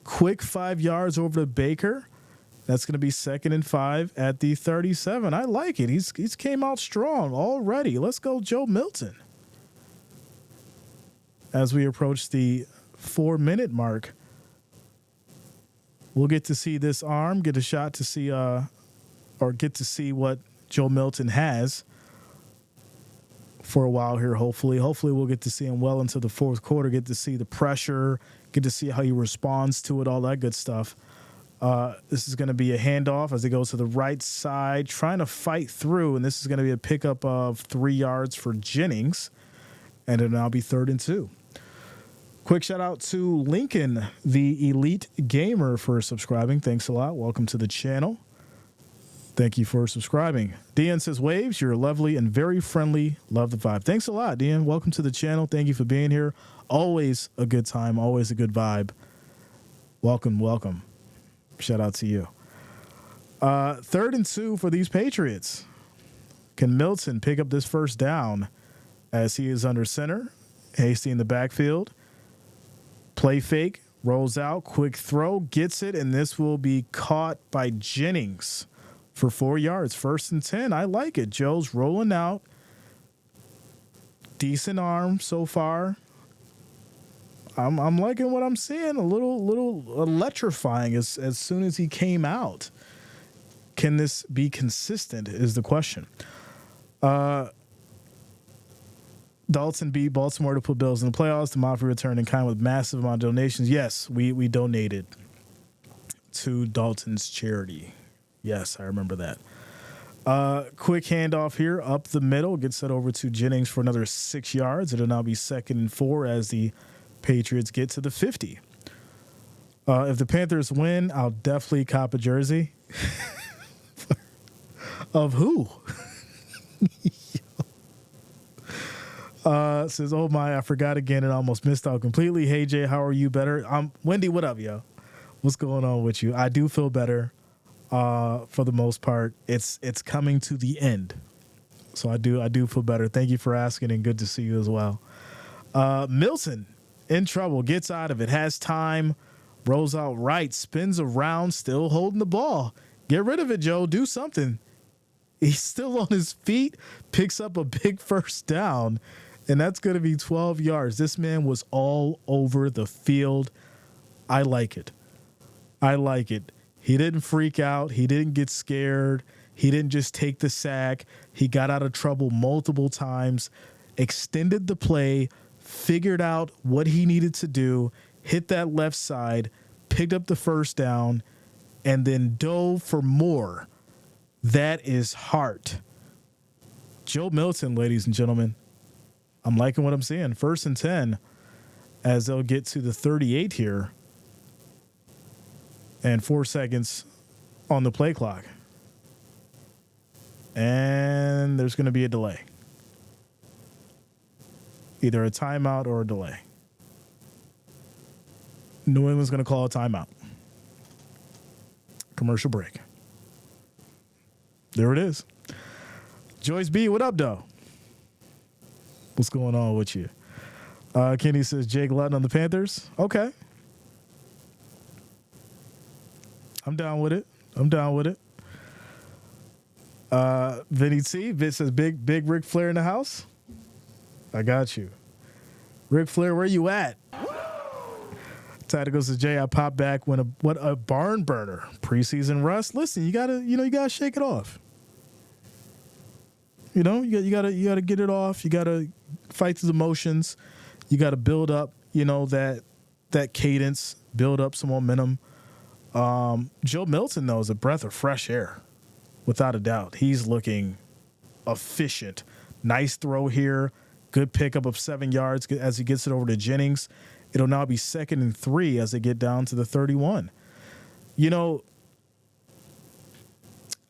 Quick 5 yards over to Baker. That's going to be 2nd and 5 at the 37. I like it. He's came out strong already. Let's go, Joe Milton. As we approach the 4-minute mark, we'll get to see this arm, get a shot to see, or get to see what Joe Milton has for a while here, hopefully. Hopefully we'll get to see him well into the fourth quarter, get to see the pressure, get to see how he responds to it, all that good stuff. This is going to be a handoff as he goes to the right side, trying to fight through, and this is going to be a pickup of 3 yards for Jennings, and it'll now be 3rd and 2. Quick shout out to Lincoln, the Elite Gamer, for subscribing. Thanks a lot. Welcome to the channel. Thank you for subscribing. Dean says, Waves, you're lovely and very friendly. Love the vibe. Thanks a lot, Dean. Welcome to the channel. Thank you for being here. Always a good time. Always a good vibe. Welcome, welcome. Shout out to you. 3rd and 2 for these Patriots. Can Milton pick up this first down as he is under center? Hasty in the backfield. Play fake. Rolls out. Quick throw. Gets it. And this will be caught by Jennings for 4 yards. 1st and 10. I like it. Joe's rolling out. Decent arm so far. I'm liking what I'm seeing. A little electrifying as soon as he came out. Can this be consistent is the question. Dalton beat Baltimore to put Bills in the playoffs. The Mafia returned in kind with massive amount of donations. Yes, we donated to Dalton's charity. Yes, I remember that. Quick handoff here up the middle. Gets it over to Jennings for another 6 yards. It'll now be 2nd and 4 as the Patriots get to the 50. If the Panthers win, I'll definitely cop a jersey. Of who? Says, oh my, I forgot again and almost missed out completely. Hey Jay, how are you? Better? Wendy, what up, yo? What's going on with you? I do feel better. For the most part, it's coming to the end. So I do feel better. Thank you for asking and good to see you as well. Milton in trouble, gets out of it, has time, rolls out right, spins around, still holding the ball. Get rid of it, Joe. Do something. He's still on his feet, picks up a big first down, and that's going to be 12 yards. This man was all over the field. I like it. I like it. He didn't freak out. He didn't get scared. He didn't just take the sack. He got out of trouble multiple times, extended the play, figured out what he needed to do, hit that left side, picked up the first down, and then dove for more. That is heart. Joe Milton, ladies and gentlemen. I'm liking what I'm seeing. 1st and 10 as they'll get to the 38 here. And 4 seconds on the play clock. And there's going to be a delay. Either a timeout or a delay. New England's going to call a timeout. Commercial break. There it is. Joyce B, what up, though? What's going on with you? Kenny says Jake Luton on the Panthers. Okay. I'm down with it. Vinny T, Vince says big Ric Flair in the house. I got you. Ric Flair, where you at? Tactical says Jay, I pop back when what a barn burner. Preseason rust. Listen, you gotta shake it off. You gotta get it off. You gotta fight through the motions. You gotta build up, that cadence, build up some momentum. Joe Milton, though, is a breath of fresh air, without a doubt. He's looking efficient. Nice throw here. Good pickup of 7 yards as he gets it over to Jennings. It'll now be 2nd and 3 as they get down to the 31.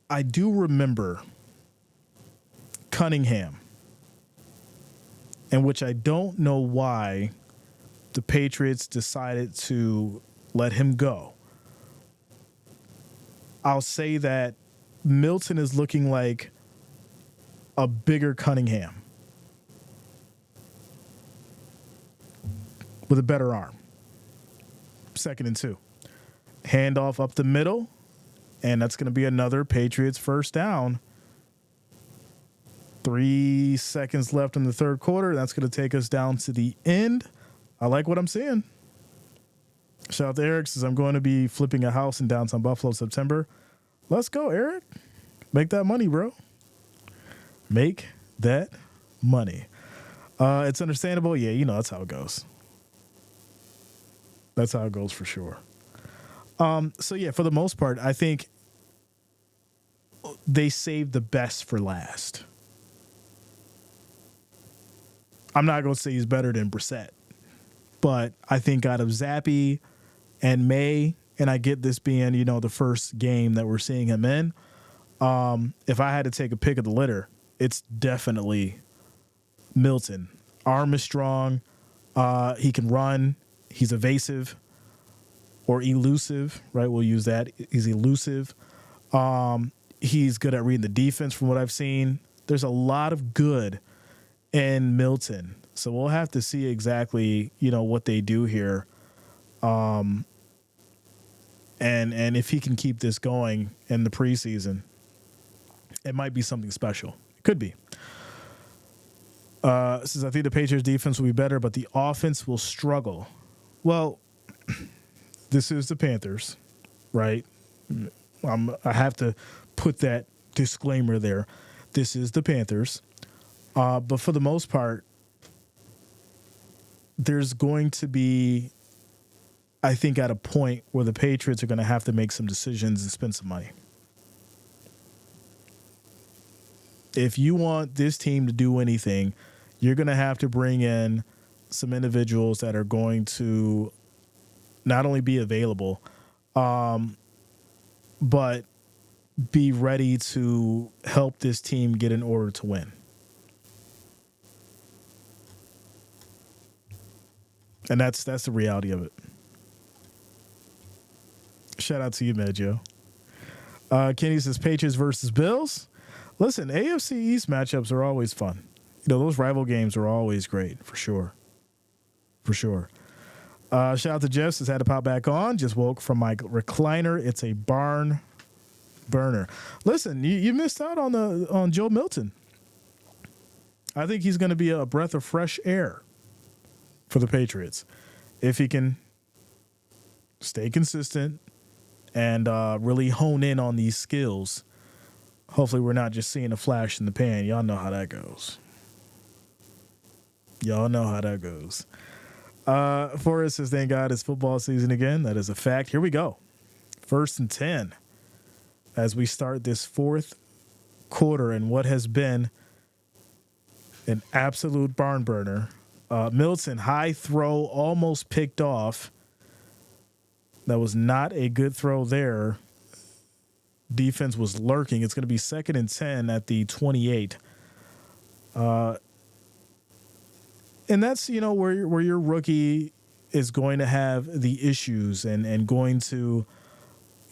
I do remember Cunningham, in which I don't know why the Patriots decided to let him go. I'll say that Milton is looking like a bigger Cunningham with a better arm. 2nd and 2. Handoff up the middle, and that's going to be another Patriots first down. 3 seconds left in the third quarter. That's going to take us down to the end. I like what I'm seeing. Shout out to Eric, says I'm going to be flipping a house in downtown Buffalo September. Let's go, Eric. Make that money, bro. Make that money. It's understandable. Yeah, you know, that's how it goes. That's how it goes for sure. So, yeah, for the most part, I think they saved the best for last. I'm not going to say he's better than Brissett, but I think out of Zappy and May, and I get this being, you know, the first game that we're seeing him in, if I had to take a pick of the litter, it's definitely Milton. Arm is strong. He can run. He's evasive or elusive, right? We'll use that. He's elusive. He's good at reading the defense from what I've seen. There's a lot of good in Milton. So we'll have to see exactly, you know, what they do here. And if he can keep this going in the preseason, it might be something special. It could be. Says, I think the Patriots defense will be better, but the offense will struggle. Well, this is the Panthers, right? I have to put that disclaimer there. This is the Panthers. But for the most part, there's going to be, I think, at a point where the Patriots are going to have to make some decisions and spend some money. If you want this team to do anything, you're going to have to bring in some individuals that are going to not only be available, but be ready to help this team get in order to win. And that's the reality of it. Shout out to you, Medjo. Kenny says Patriots versus Bills. Listen, AFC East matchups are always fun. You know, those rival games are always great, for sure. For sure. Shout out to Jeff, says had to pop back on. Just woke from my recliner. It's a barn burner. Listen, you missed out on Joe Milton. I think he's going to be a breath of fresh air for the Patriots if he can stay consistent and really hone in on these skills. Hopefully we're not just seeing a flash in the pan. Y'all know how that goes. Forrest says, thank God it's football season again. That is a fact. Here we go. 1st and 10 as we start this fourth quarter and what has been an absolute barn burner. Milton, high throw, almost picked off. That was not a good throw there. Defense was lurking. It's going to be 2nd and 10 at the 28. And that's, you know, where your rookie is going to have the issues and going to,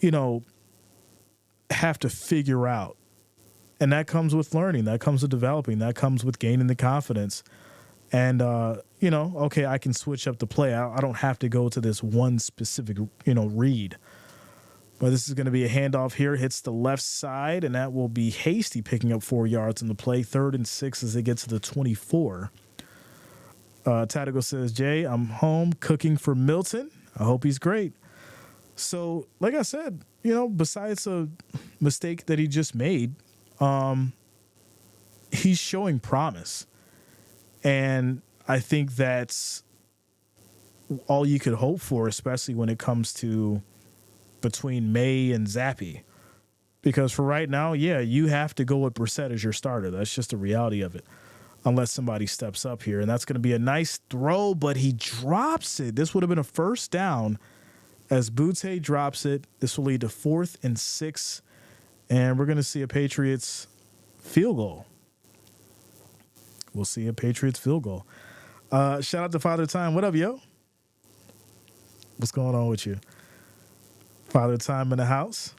you know, have to figure out. And that comes with learning. That comes with developing. That comes with gaining the confidence. And, you know, okay, I can switch up the play. I don't have to go to this one specific, you know, read. But this is going to be a handoff here. Hits the left side, and that will be Hasty picking up 4 yards in the play. 3rd and 6 as they get to the 24. Tadigo says, Jay, I'm home cooking for Milton. I hope he's great. So, like I said, you know, besides a mistake that he just made, he's showing promise. And I think that's all you could hope for, especially when it comes to between May and Zappy. Because for right now, yeah, you have to go with Brissett as your starter. That's just the reality of it. Unless somebody steps up here. And that's going to be a nice throw, but he drops it. This would have been a first down as Butte drops it. This will lead to 4th and 6 And we're going to see a Patriots field goal. We'll see a Patriots field goal. Shout out to Father Time. What up, yo? What's going on with you? Father Time in the house.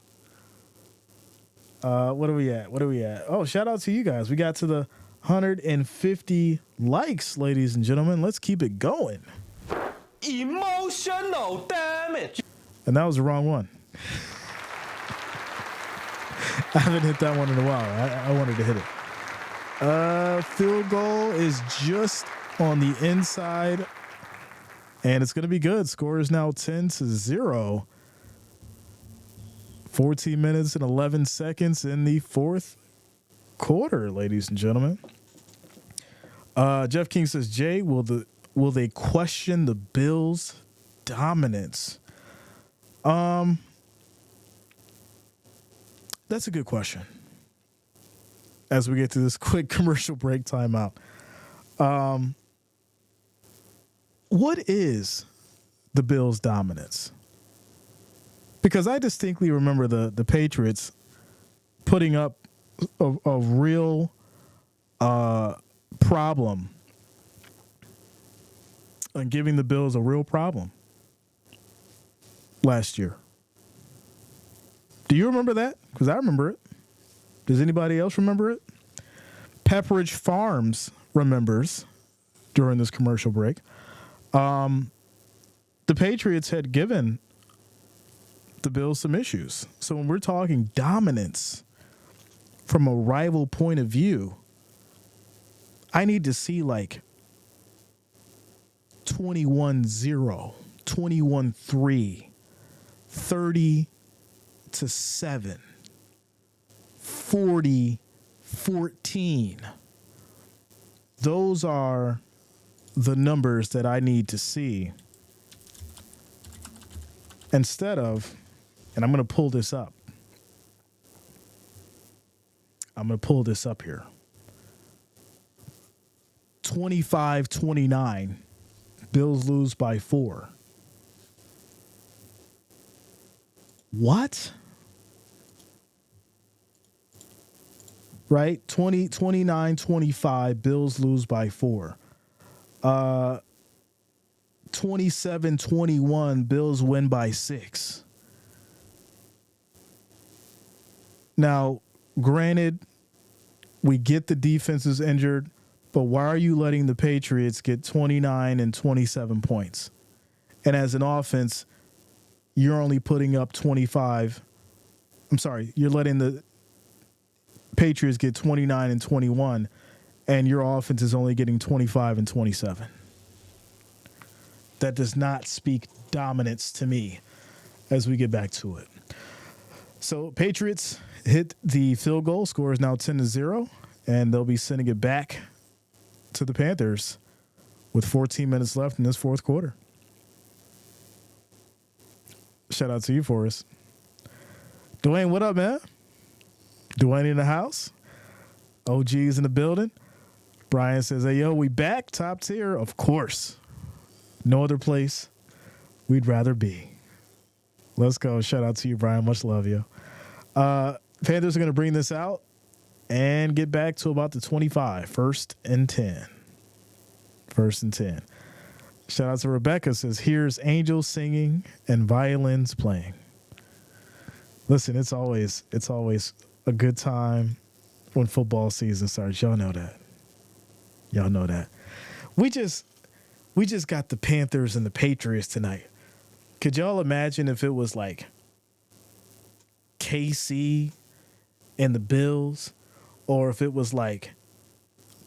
What are we at? Oh, shout out to you guys. We got to the 150 likes, ladies and gentlemen. Let's keep it going. Emotional damage. And that was the wrong one. I haven't hit that one in a while. I wanted to hit it. Field goal is just on the inside, and it's going to be good. Score is now 10-0. 14 minutes and 11 seconds in the fourth quarter, ladies and gentlemen. Jeff King says, Jay, will they question the Bills' dominance? That's a good question. As we get to this quick commercial break timeout. What is the Bills' dominance? Because I distinctly remember the Patriots putting up a real problem and giving the Bills a real problem last year. Do you remember that? Because I remember it. Does anybody else remember it? Pepperidge Farms remembers during this commercial break. The Patriots had given the Bills some issues. So when we're talking dominance from a rival point of view, I need to see like 21-0, 21-3, 30-7, 40-14. Those are the numbers that I need to see. Instead of, and I'm going to pull this up. I'm going to pull this up here. 25-29. Bills lose by 4. What? Right? 29-25. Bills lose by 4. 27-21. Bills win by 6. Now, granted, we get the defense is injured, but why are you letting the Patriots get 29 and 27 points? And as an offense, you're only putting up 25. I'm sorry, you're letting the Patriots get 29 and 21, and your offense is only getting 25 and 27. That does not speak dominance to me as we get back to it. So Patriots hit the field goal. Score is now 10-0, and they'll be sending it back to the Panthers with 14 minutes left in this fourth quarter. Shout out to you, Forrest. Dwayne, what up, man? Dwayne in the house. OG's in the building. Brian says, hey, yo, we back. Top tier. Of course. No other place we'd rather be. Let's go. Shout out to you, Brian. Much love, you. Panthers are going to bring this out and get back to about the 25. First and 10. Shout out to Rebecca. Says, here's angels singing and violins playing. Listen, it's always a good time when football season starts. Y'all know that. We just got the Panthers and the Patriots tonight. Could y'all imagine if it was like KC and the Bills, or if it was like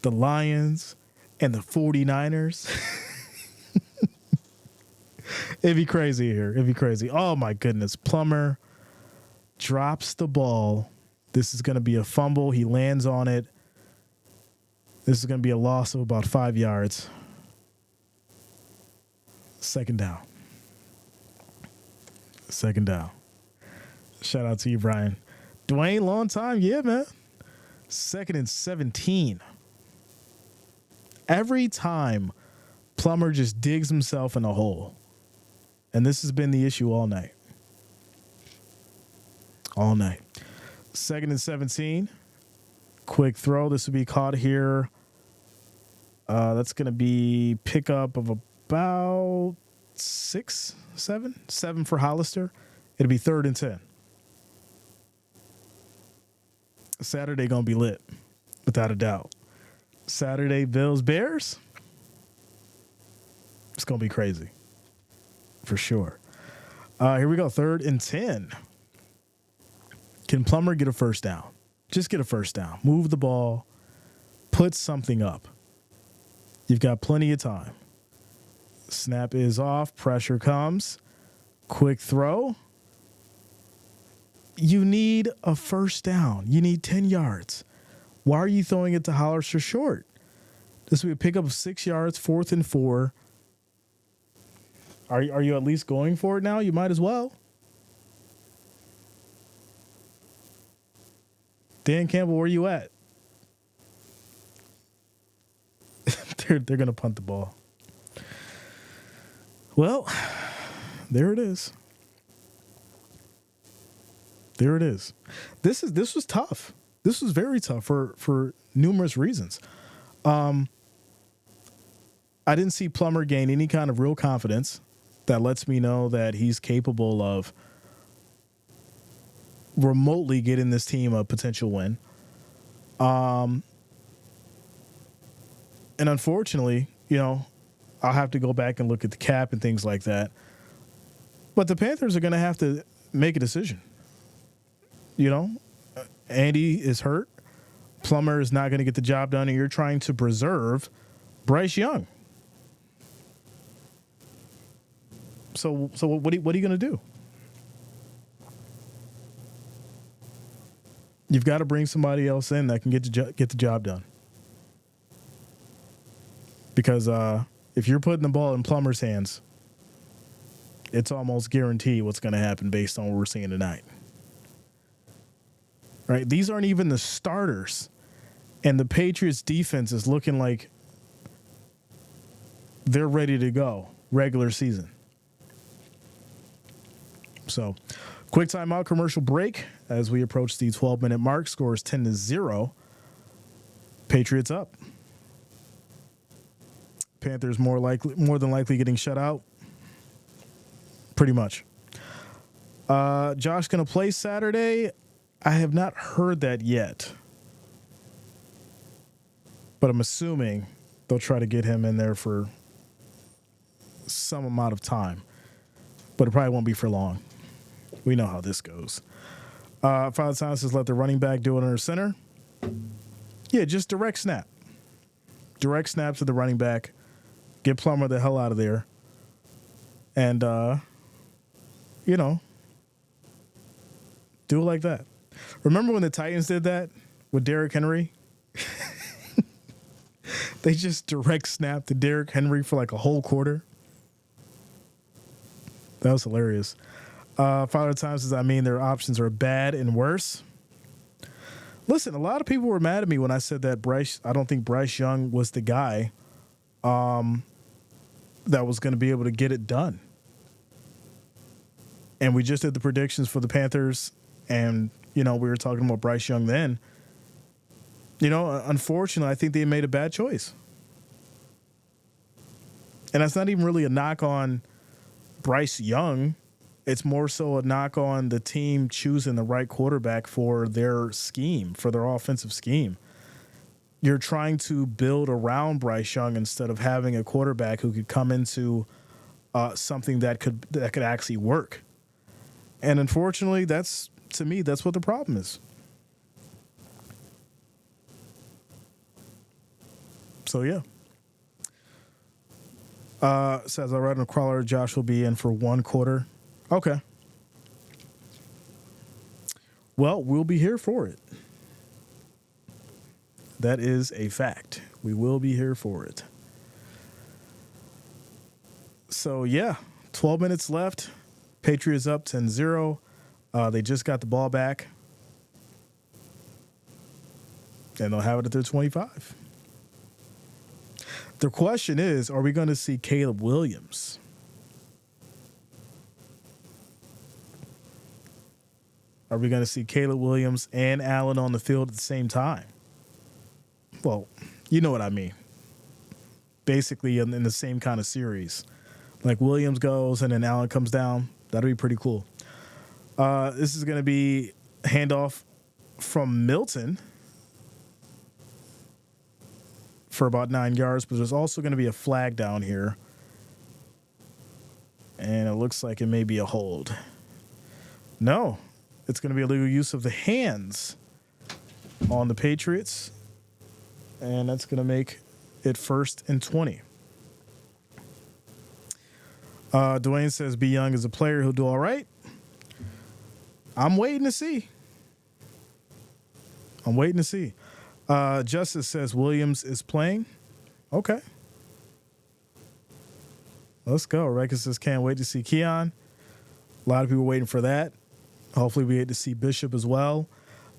the Lions and the 49ers? It'd be crazy here. It'd be crazy. Oh, my goodness. Plummer drops the ball. This is going to be a fumble. He lands on it. This is going to be a loss of about 5 yards. Second down. Shout out to you, Brian. Dwayne, long time. Yeah, man. 2nd and 17. Every time Plummer just digs himself in a hole. And this has been the issue all night. 2nd and 17. Quick throw. This will be caught here. That's going to be pickup of about 7 for Hollister. It'll be 3rd and 10. Saturday going to be lit, without a doubt. Saturday, Bills, Bears. It's going to be crazy, for sure. Here we go, 3rd and 10. Can Plummer get a first down? Just get a first down. Move the ball. Put something up. You've got plenty of time. Snap is off. Pressure comes. Quick throw. You need a first down. You need 10 yards. Why are you throwing it to Hollister short? This will be a pickup of 6 yards, 4th and 4. Are you at least going for it now? You might as well. Dan Campbell, where you at? they're going to punt the ball. Well, there it is. There it is. This was tough. This was very tough for numerous reasons. I didn't see Plummer gain any kind of real confidence that lets me know that he's capable of remotely getting this team a potential win. And unfortunately, I'll have to go back and look at the cap and things like that. But the Panthers are going to have to make a decision. Andy is hurt. Plummer is not going to get the job done, and you're trying to preserve Bryce Young. So what are you going to do? You've got to bring somebody else in that can get the job done. Because if you're putting the ball in Plummer's hands, it's almost guaranteed what's going to happen based on what we're seeing tonight. Right? These aren't even the starters. And the Patriots defense is looking like they're ready to go regular season. So, quick timeout, commercial break as we approach the 12-minute mark. Score is 10-0. Patriots up. Panthers more than likely getting shut out. Pretty much. Josh going to play Saturday. I have not heard that yet. But I'm assuming they'll try to get him in there for some amount of time. But it probably won't be for long. We know how this goes. Father Time says let the running back do it under center. Yeah, just direct snap. Direct snap to the running back. Get Plummer the hell out of there. And, do it like that. Remember when the Titans did that with Derrick Henry? They just direct snapped to Derrick Henry for like a whole quarter. That was hilarious. Father Time says, their options are bad and worse. Listen, a lot of people were mad at me when I said that I don't think Bryce Young was the guy that was going to be able to get it done. And we just did the predictions for the Panthers, and, we were talking about Bryce Young then. Unfortunately, I think they made a bad choice. And that's not even really a knock on Bryce Young. It's more so a knock on the team choosing the right quarterback for their scheme, for their offensive scheme. You're trying to build around Bryce Young instead of having a quarterback who could come into something that could actually work. And unfortunately, that's what the problem is. So, yeah. Says I read on a crawler, Josh will be in for 1 quarter. Okay. Well, we'll be here for it. That is a fact. We will be here for it. So, yeah, 12 minutes left. Patriots up 10-0. They just got the ball back. And they'll have it at their 25. The question is, are we going to see Caleb Williams? Are we going to see Caleb Williams and Allen on the field at the same time? Well, you know what I mean. Basically in the same kind of series. Like Williams goes and then Allen comes down. That'll be pretty cool. This is going to be handoff from Milton for about 9 yards, but there's also going to be a flag down here. And it looks like it may be a hold. No, it's going to be illegal use of the hands on the Patriots. And that's going to make it 1st and 20. Dwayne says B. Young is a player who'll do all right. I'm waiting to see. Justice says Williams is playing. Okay. Let's go. Rekka says can't wait to see Keon. A lot of people waiting for that. Hopefully we get to see Bishop as well.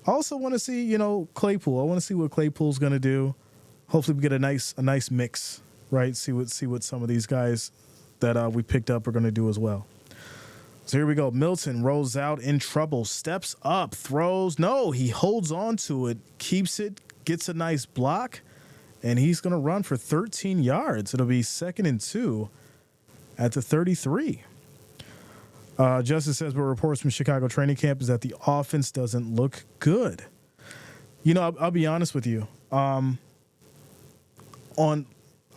I also want to see, Claypool. I want to see what Claypool's going to do. Hopefully we get a nice mix, right? See what some of these guys that we picked up are going to do as well. So here we go. Milton rolls out in trouble, steps up, throws. No, he holds on to it, keeps it, gets a nice block, and he's going to run for 13 yards. It'll be 2nd and 2 at the 33. Justice says, but reports from Chicago training camp is that the offense doesn't look good. I'll be honest with you. I've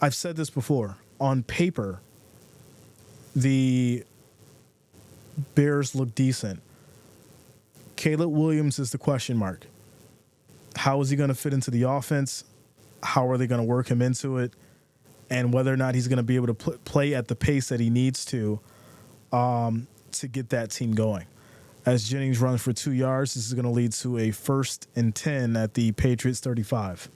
said this before. On paper, the Bears look decent. Caleb Williams is the question mark. How is he going to fit into the offense? How are they going to work him into it? And whether or not he's going to be able to play at the pace that he needs to get that team going. As Jennings runs for 2 yards, this is going to lead to a 1st and 10 at the Patriots 35.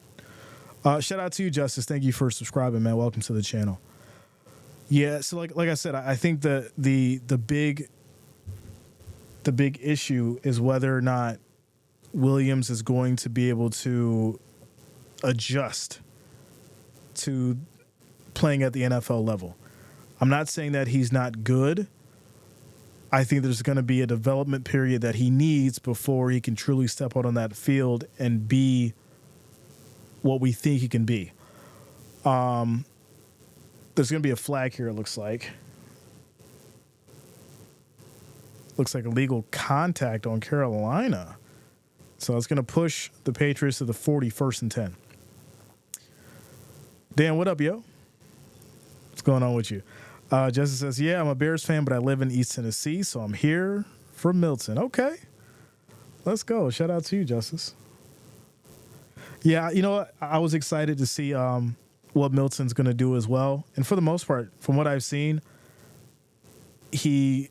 Shout out to you, Justice. Thank you for subscribing, man. Welcome to the channel. Yeah, so like I said, I think the big issue is whether or not Williams is going to be able to adjust to playing at the NFL level. I'm not saying that he's not good. I think there's going to be a development period that he needs before he can truly step out on that field and be what we think he can be. There's going to be a flag here, it looks like. Looks like illegal contact on Carolina. So it's going to push the Patriots to the 40, 1st and 10. Dan, what up, yo? What's going on with you? Justice says, yeah, I'm a Bears fan, but I live in East Tennessee, so I'm here for Milton. Okay. Let's go. Shout out to you, Justice. Yeah, I was excited to see what Milton's going to do as well. And for the most part, from what I've seen, good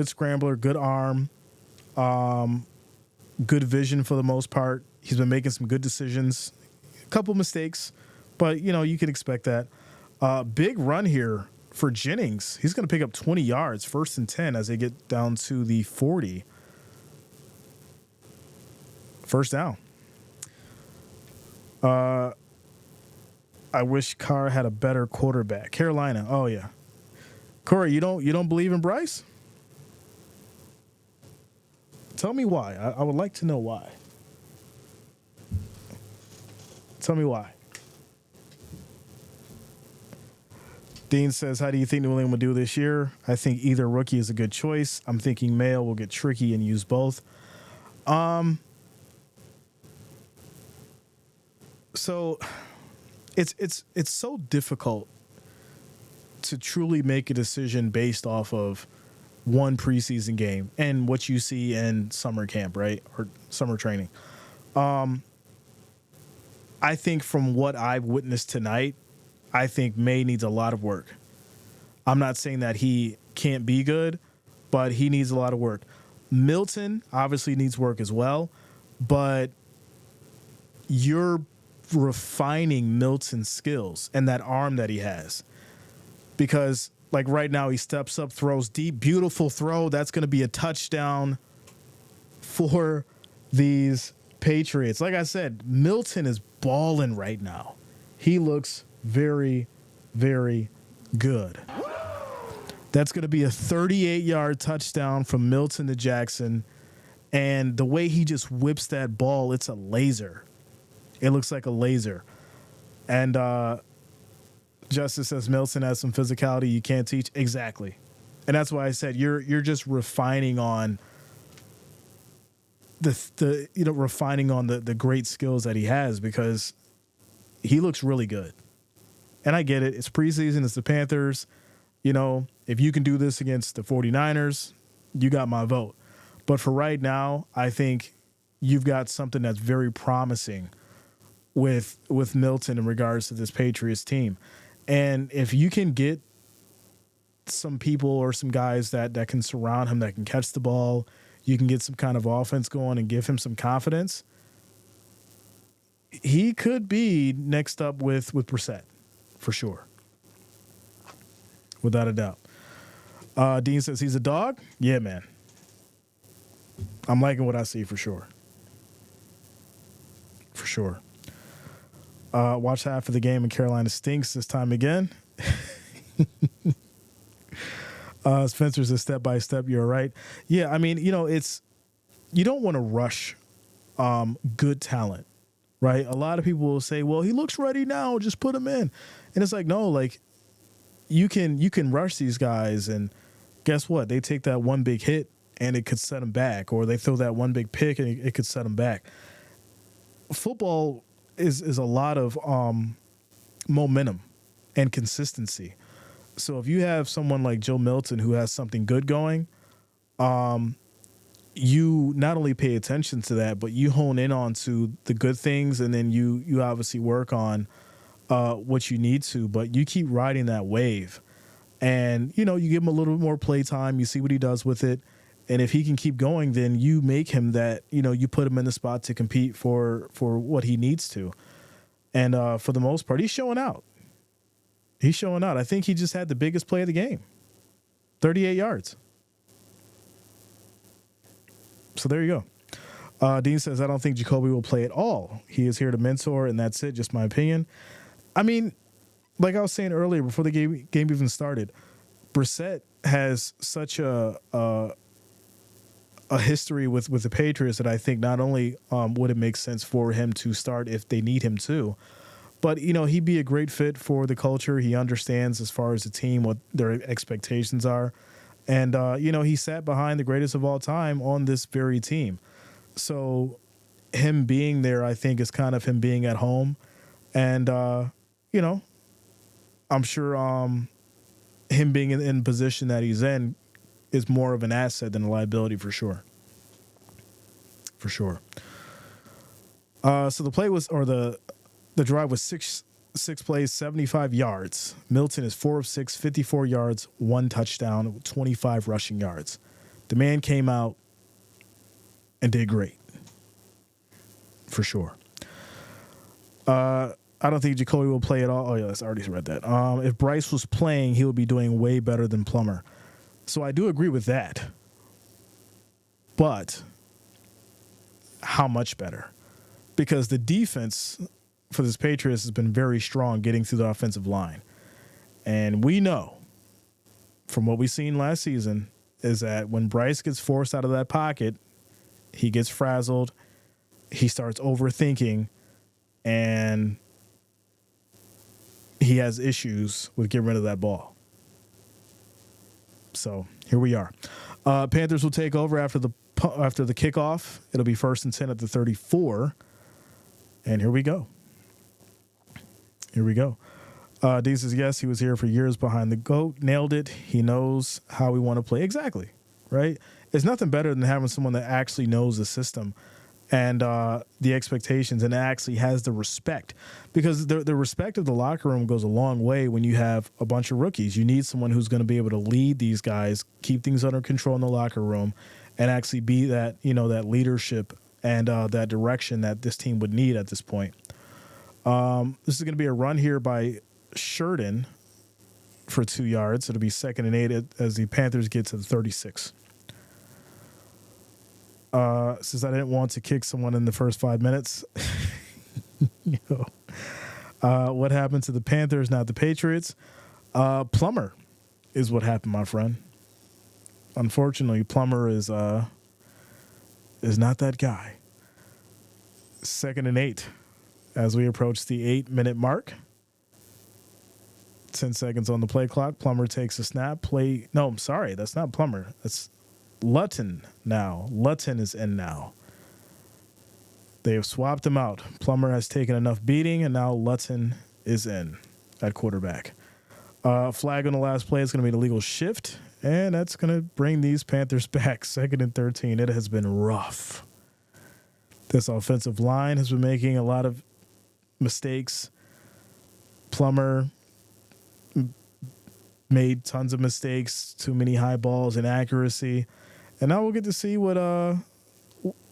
scrambler, good arm, good vision for the most part. He's been making some good decisions, a couple mistakes, but, you can expect that. Big run here for Jennings. He's going to pick up 20 yards, 1st and 10 as they get down to the 40. 1st down. I wish Carr had a better quarterback. Carolina. Oh yeah. Corey, you don't believe in Bryce? Tell me why. I would like to know why. Tell me why. Dean says, how do you think New England will do this year? I think either rookie is a good choice. I'm thinking Mayo will get tricky and use both. So it's so difficult to truly make a decision based off of one preseason game and what you see in summer camp, right? Or summer training. I think from what I've witnessed tonight, I think May needs a lot of work. I'm not saying that he can't be good, but he needs a lot of work. Milton obviously needs work as well, but you're refining Milton's skills and that arm that he has. Because, like right now, he steps up, throws deep, beautiful throw. That's going to be a touchdown for these Patriots. Like I said, Milton is balling right now. He looks very, very good. That's going to be a 38-yard touchdown from Milton to Jackson. And the way he just whips that ball, it's a laser. It looks like a laser. And Justice says Milton has some physicality you can't teach. Exactly. And that's why I said you're just refining on the great skills that he has, because he looks really good. And I get it. It's preseason. It's the Panthers. If you can do this against the 49ers, you got my vote. But for right now, I think you've got something that's very promising with Milton in regards to this Patriots team. And if you can get some people or some guys that can surround him, that can catch the ball, you can get some kind of offense going and give him some confidence, he could be next up with Brissett, for sure. Without a doubt. Dean says he's a dog. Yeah, man. I'm liking what I see for sure. For sure. Watch half of the game and Carolina stinks this time again. Spencer says step by step. You're right. Yeah, I mean, it's, you don't want to rush good talent, right? A lot of people will say, well, he looks ready now, just put him in. And it's like, no, like you can rush these guys, and guess what? They take that one big hit and it could set them back, or they throw that one big pick and it could set them back. Football is a lot of momentum and consistency. So if you have someone like Joe Milton who has something good going, you not only pay attention to that, but you hone in on to the good things, and then you obviously work on what you need to, but you keep riding that wave. And, you give him a little bit more play time. You see what he does with it. And if he can keep going, then you make him that, you put him in the spot to compete for what he needs to. And for the most part, he's showing out. He's showing out. I think he just had the biggest play of the game. 38 yards. So there you go. Dean says, I don't think Jacoby will play at all. He is here to mentor, and that's it. Just my opinion. I mean, like I was saying earlier, before the game even started, Brissett has such a history with the Patriots that I think not only would it make sense for him to start if they need him to, but, he'd be a great fit for the culture. He understands as far as the team what their expectations are. And, he sat behind the greatest of all time on this very team. So him being there, I think, is kind of him being at home. And, I'm sure him being in the position that he's in is more of an asset than a liability, for sure. For sure. So the play was, or the drive was six plays, 75 yards. Milton is 4 of 6, 54 yards, 1 touchdown, 25 rushing yards. The man came out and did great. For sure. I don't think Jacoby will play at all. Oh, yeah, I already read that. If Bryce was playing, he would be doing way better than Plummer. So I do agree with that. But how much better? Because the defense for this Patriots has been very strong getting through the offensive line. And we know from what we've seen last season is that when Bryce gets forced out of that pocket, he gets frazzled, he starts overthinking, and he has issues with getting rid of that ball. So here we are. Panthers will take over after the kickoff. It'll be 1st and 10 at the 34. And here we go. Here we go. D says, yes, he was here for years behind the GOAT. Nailed it. He knows how we want to play. Exactly. Right? It's nothing better than having someone that actually knows the system and the expectations and actually has the respect. Because the respect of the locker room goes a long way when you have a bunch of rookies. You need someone who's going to be able to lead these guys, keep things under control in the locker room, and actually be that, that leadership and that direction that this team would need at this point. This is going to be a run here by Sheridan for 2 yards. It'll be 2nd and 8 as the Panthers get to the 36. Since I didn't want to kick someone in the first 5 minutes. What happened to the Panthers, not the Patriots? Plummer is what happened, my friend. Unfortunately, Plummer is is not that guy. 2nd and 8 as we approach the 8-minute mark. 10 seconds on the play clock. Plummer takes a snap. No, I'm sorry. That's not Plummer. That's Lutton now. Lutton is in now. They have swapped him out. Plummer has taken enough beating, and now Lutton is in at quarterback. Flag on the last play is going to be an illegal shift, and that's going to bring these Panthers back. 2nd and 13. It has been rough. This offensive line has been making a lot of mistakes. Plummer made tons of mistakes, too many high balls, inaccuracy. And now we'll get to see what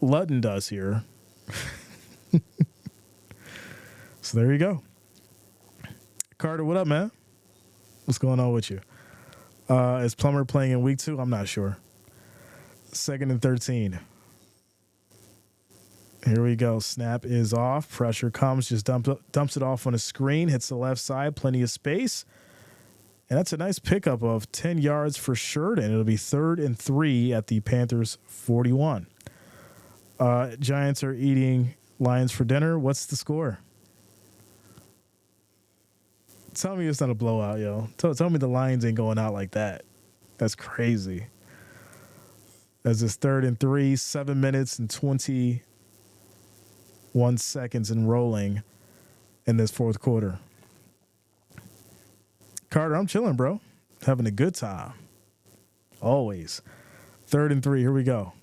Lutton does here. So there you go. Carter, what up, man? What's going on with you? Is Plummer playing in week 2? I'm not sure. 2nd and 13. Here we go. Snap is off. Pressure comes. Just dumps it off on a screen. Hits the left side. Plenty of space. And that's a nice pickup of 10 yards for sure. And it'll be 3rd and 3 at the Panthers 41. Giants are eating Lions for dinner. What's the score? Tell me it's not a blowout, yo. Tell me the Lions ain't going out like that. That's crazy. As it's 3rd and 3, 7 minutes and 21 seconds and rolling in this 4th quarter. Carter, I'm chilling, bro. Having a good time. Always. 3rd and 3, here we go.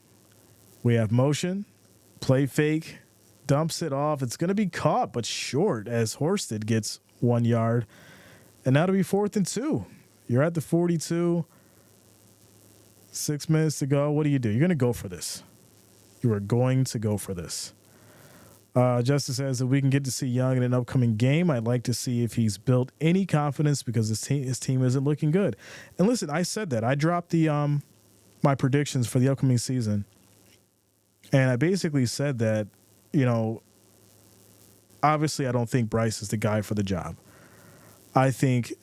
We have motion, play fake, dumps it off. It's going to be caught, but short as Horsted gets 1 yard. And now to be 4th and 2. You're at the 42. 6 minutes to go. What do? You're going to go for this. You are going to go for this. Justice says that we can get to see Young in an upcoming game. I'd like to see if he's built any confidence because his team isn't looking good. And listen, I said that. I dropped the my predictions for the upcoming season. And I basically said that, obviously I don't think Bryce is the guy for the job. I think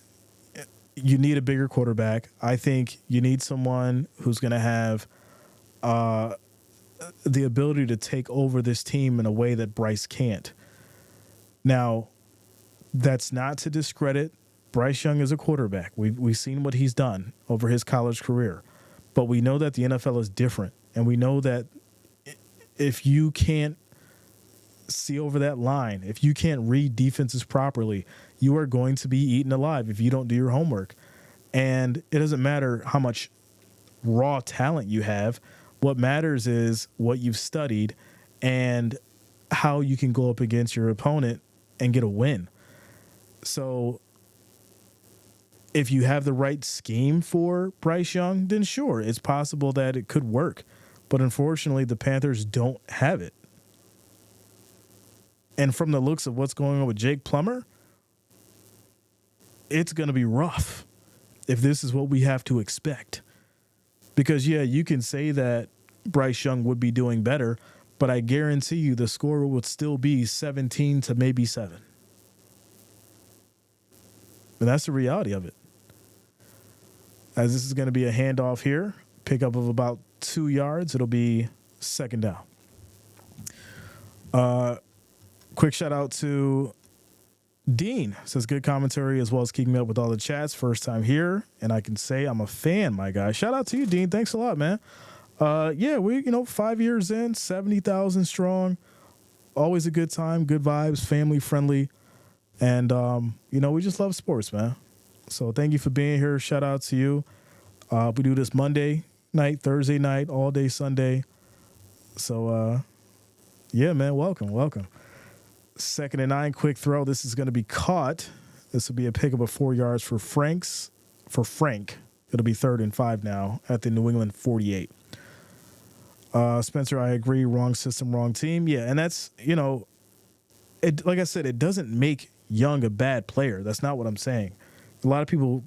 you need a bigger quarterback. I think you need someone who's going to have the ability to take over this team in a way that Bryce can't. Now, that's not to discredit Bryce Young as a quarterback. We've seen what he's done over his college career. But we know that the NFL is different. And we know that if you can't see over that line, if you can't read defenses properly, you are going to be eaten alive if you don't do your homework. And it doesn't matter how much raw talent you have. What matters is what you've studied and how you can go up against your opponent and get a win. So if you have the right scheme for Bryce Young, then sure, it's possible that it could work. But unfortunately, the Panthers don't have it. And from the looks of what's going on with Jake Plummer, it's going to be rough if this is what we have to expect. Because, yeah, you can say that Bryce Young would be doing better, but I guarantee you the score would still be 17 to maybe 7. And that's the reality of it. As this is going to be a handoff here, pickup of about 2 yards, it'll be 2nd down. Quick shout out to Dean. Says good commentary as well as keeping me up with all the chats. First time here, and I can say I'm a fan, my guy. Shout out to you, Dean. Thanks a lot, man. Yeah, we 5 years in, 70,000 strong. Always a good time, good vibes, family friendly, and we just love sports, man. So thank you for being here. Shout out to you. We do this Monday night, Thursday night, all day Sunday. So yeah, man, welcome. 2nd and 9, quick throw. This is going to be caught. This will be a pickup of 4 yards for Frank. It'll be 3rd and 5 now at the New England 48. Spencer, I agree. Wrong system, wrong team. Yeah, and that's, like I said, it doesn't make Young a bad player. That's not what I'm saying. A lot of people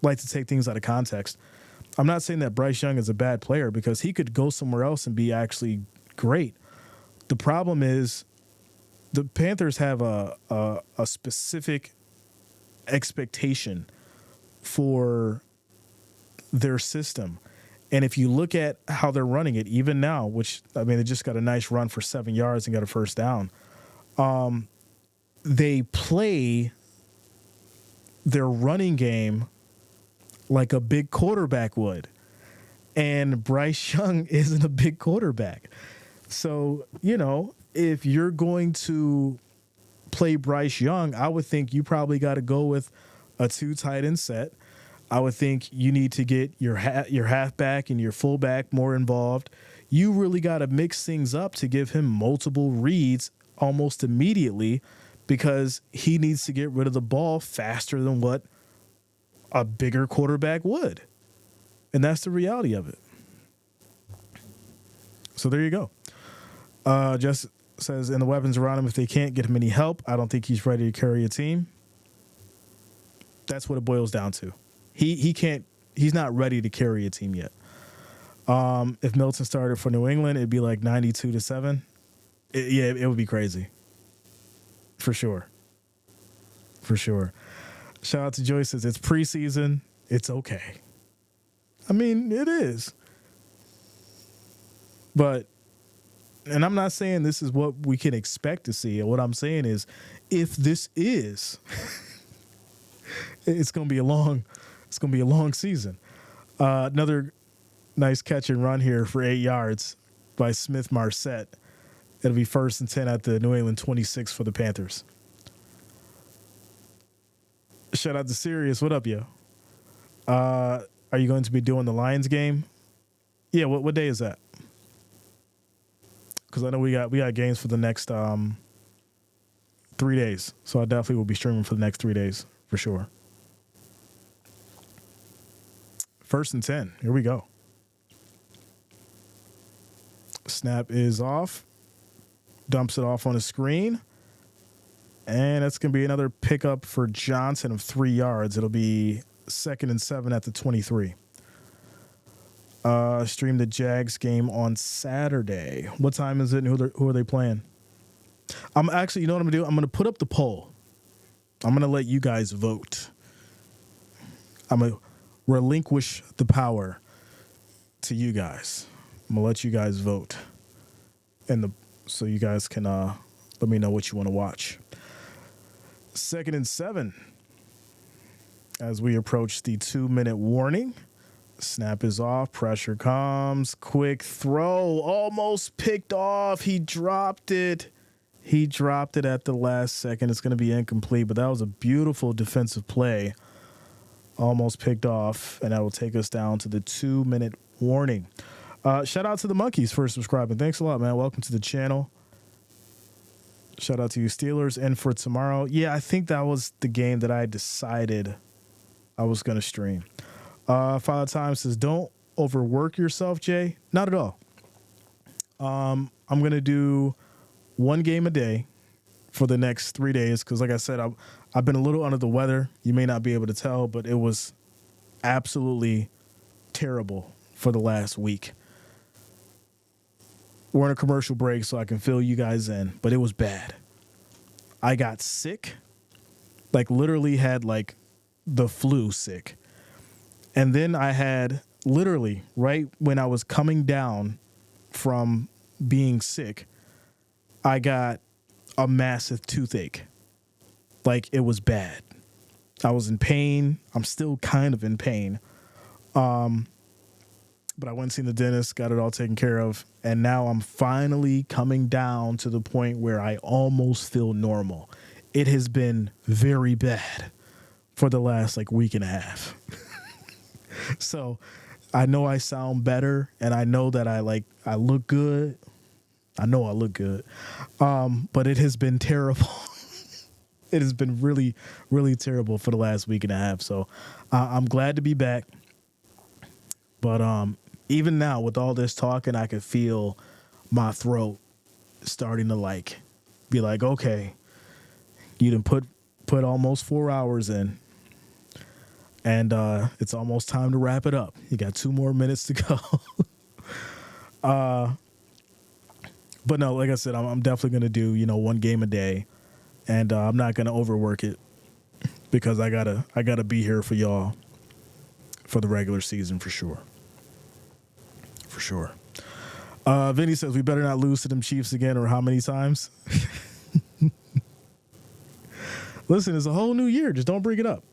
like to take things out of context. I'm not saying that Bryce Young is a bad player because he could go somewhere else and be actually great. The problem is the Panthers have a specific expectation for their system. And if you look at how they're running it, even now, which, I mean, they just got a nice run for 7 yards and got a first down. They play their running game like a big quarterback would. And Bryce Young isn't a big quarterback. So, if you're going to play Bryce Young, I would think you probably got to go with a 2 tight end set. I would think you need to get your halfback and your fullback more involved. You really got to mix things up to give him multiple reads almost immediately, because he needs to get rid of the ball faster than what a bigger quarterback would. And that's the reality of it. So there you go. Just says, and the weapons around him, if they can't get him any help, I don't think he's ready to carry a team. That's what it boils down to. He's not ready to carry a team yet. If Milton started for New England, it'd be like 92-7. It would be crazy. For sure. Shout out to Joyce, says it's preseason. It's okay. I mean, it is. But, and I'm not saying this is what we can expect to see. What I'm saying is, if this is, it's going to be a long season. Another nice catch and run here for 8 yards by Smith Marset. It'll be 1st and 10 at the New England 26 for the Panthers. Shout out to Sirius. What up, yo? Are you going to be doing the Lions game? Yeah, what day is that? Because I know we got games for the next 3 days. So I definitely will be streaming for the next 3 days for sure. 1st and 10. Here we go. Snap is off. Dumps it off on the screen. And that's going to be another pickup for Johnson of 3 yards. It'll be 2nd and 7 at the 23. Stream the Jags game on Saturday. What time is it and who are they playing? I'm actually, you know what I'm going to do? I'm going to put up the poll. I'm going to let you guys vote. I'm going to relinquish the power to you guys. I'm going to let you guys vote. So you guys can let me know what you want to watch. 2nd and 7 as we approach the 2-minute warning. Snap is off. Pressure comes. Quick throw. Almost picked off. He dropped it. At the last second. It's going to be incomplete, but that was a beautiful defensive play. Almost picked off, and that will take us down to the 2-minute warning. Shout out to the Monkeys for subscribing. Thanks a lot, man. Welcome to the channel. Shout out to you, Steelers. And for tomorrow, yeah, I think that was the game that I decided I was going to stream. Father Time says, don't overwork yourself, Jay. Not at all. I'm going to do 1 game a day for the next 3 days because, like I said, I've been a little under the weather. You may not be able to tell, but it was absolutely terrible for the last week. We're in a commercial break, so I can fill you guys in, but it was bad. I got sick, like literally had like the flu sick. And then I had literally right when I was coming down from being sick, I got a massive toothache. Like it was bad. I was in pain. I'm still kind of in pain. But I went and seen the dentist, got it all taken care of, and now I'm finally coming down to the point where I almost feel normal. It has been very bad for the last like week and a half. So I know I sound better, and I know that I look good. I know I look good. But it has been terrible. It has been really, really terrible for the last week and a half. So I'm glad to be back. But even now, with all this talking, I could feel my throat starting to be like, okay, you done put almost 4 hours in, and it's almost time to wrap it up. You got 2 more minutes to go. But no, like I said, I'm definitely gonna do 1 game a day, and I'm not gonna overwork it because I gotta be here for y'all for the regular season for sure. for sure. Vinny says we better not lose to them Chiefs again, or how many times? Listen, it's a whole new year. Just don't bring it up.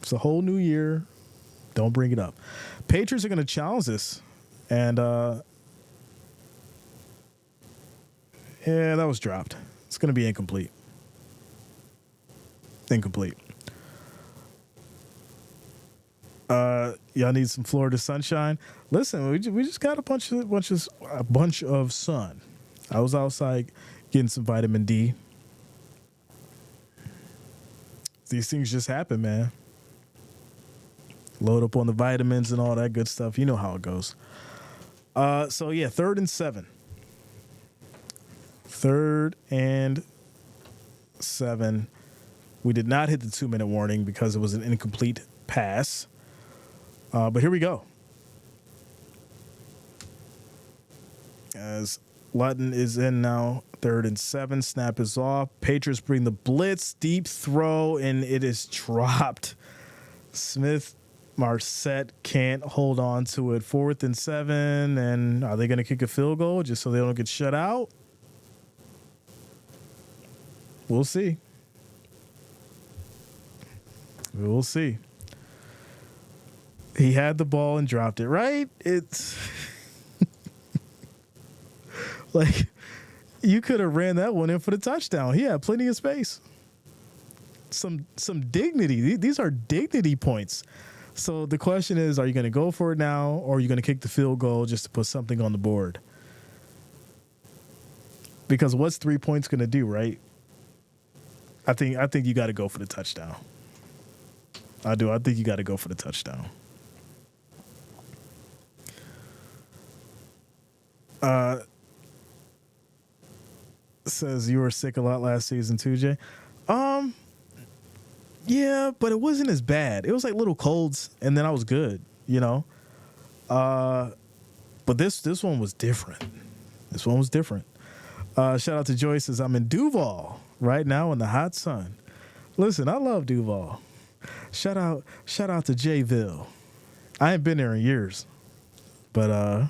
It's a whole new year. Don't bring it up. Patriots are going to challenge this. And, yeah, that was dropped. It's going to be incomplete. Incomplete. Y'all need some Florida sunshine. Listen, we just got a bunch of sun. I was outside getting some vitamin D. These things just happen, man. Load up on the vitamins and all that good stuff. You know how it goes. So yeah, 3rd and 7. 3rd and 7. We did not hit the 2-minute warning because it was an incomplete pass. But here we go. As Lutton is in now, 3rd and 7. Snap is off. Patriots bring the blitz. Deep throw, and it is dropped. Smith Marset can't hold on to it. 4th and 7. And are they going to kick a field goal just so they don't get shut out? We'll see. We'll see. He had the ball and dropped it, right? It's like you could have ran that one in for the touchdown. He had plenty of space. Some dignity. These are dignity points. So the question is, are you going to go for it now, or are you going to kick the field goal just to put something on the board? Because what's 3 points going to do, right? I think you got to go for the touchdown. I do. I think you got to go for the touchdown. Says you were sick a lot last season too, Jay. Yeah, but it wasn't as bad. It was like little colds, and then I was good, you know. But this one was different. This one was different. Shout out to Joyce, says I'm in Duval right now in the hot sun. Listen, I love Duval. Shout out to Jayville. I ain't been there in years, but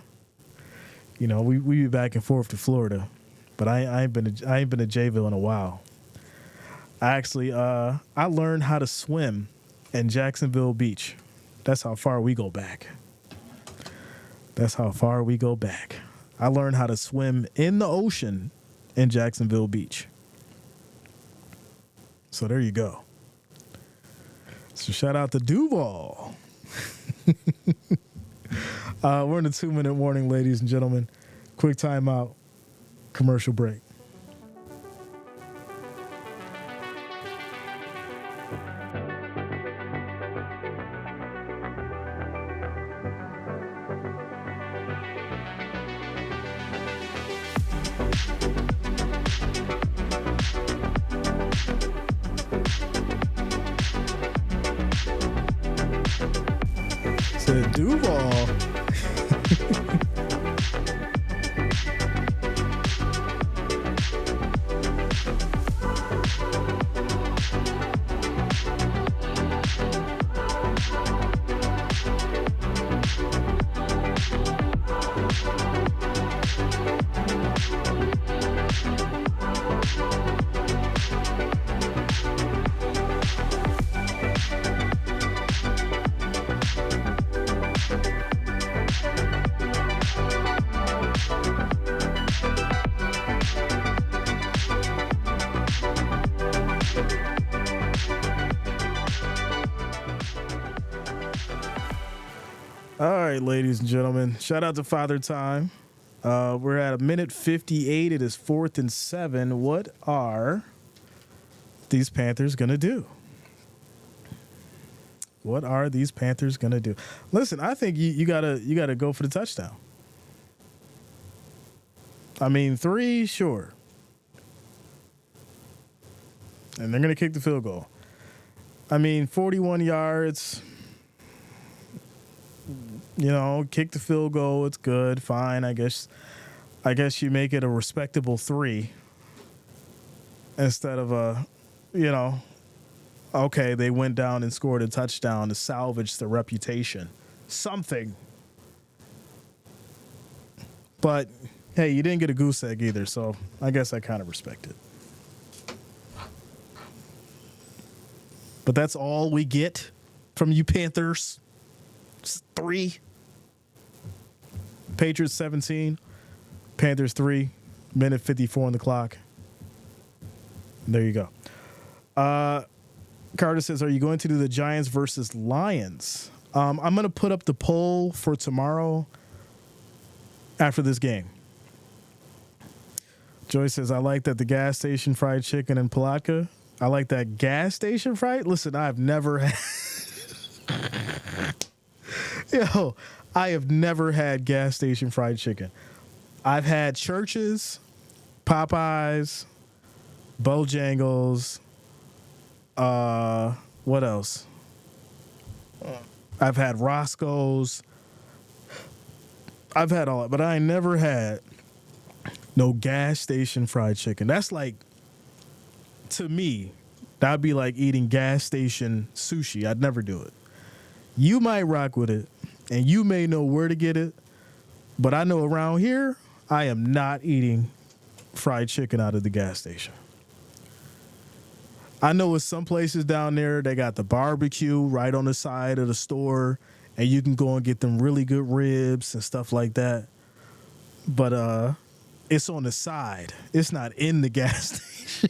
you know, we be back and forth to Florida, but I ain't been to Jayville in a while. I actually I learned how to swim in Jacksonville Beach. That's how far we go back. I learned how to swim in the ocean in Jacksonville Beach. So there you go. So shout out to Duval. We're in a 2-minute warning, ladies and gentlemen. Quick timeout. Commercial break. Said Duval. All right, ladies and gentlemen, shout out to Father Time. We're at 1:58. It is 4th and 7. What are these Panthers going to do? What are these Panthers going to do? Listen, I think you gotta go for the touchdown. I mean, 3, sure. And they're going to kick the field goal. I mean, 41 yards. You know, kick the field goal. It's good. Fine. I guess you make it a respectable 3 instead of okay, they went down and scored a touchdown to salvage the reputation. Something. But hey, you didn't get a goose egg either, so I guess I kind of respect it. But that's all we get from you Panthers. It's 3. Patriots 17. Panthers 3. Minute 54 on the clock. There you go. Carter says, are you going to do the Giants versus Lions? I'm going to put up the poll for tomorrow after this game. Joy says, I like that the gas station fried chicken in Palatka. I like that gas station fried. Listen, I've never had. Yo, I have never had gas station fried chicken. I've had Church's, Popeyes, Bojangles. What else? I've had Roscoe's. I've had all that, but I ain't never had no gas station fried chicken. That's like, to me, that'd be like eating gas station sushi. I'd never do it. You might rock with it, and you may know where to get it, but I know around here, I am not eating fried chicken out of the gas station. I know with some places down there, they got the barbecue right on the side of the store, and you can go and get them really good ribs and stuff like that. But it's on the side. It's not in the gas station.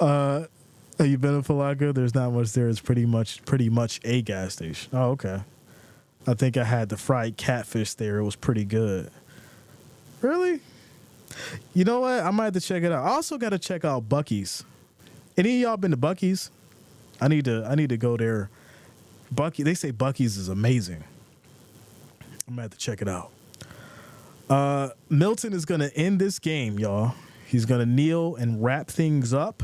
Have you been in Palatka? There's not much there. It's pretty much a gas station. Oh, okay. I think I had the fried catfish there. It was pretty good. Really? You know what? I might have to check it out. I also got to check out Buc-ee's. Any of y'all been to Buc-ee's? I need to go there. They say Buc-ee's is amazing. I'm gonna have to check it out. Milton is gonna end this game, y'all. He's gonna kneel and wrap things up,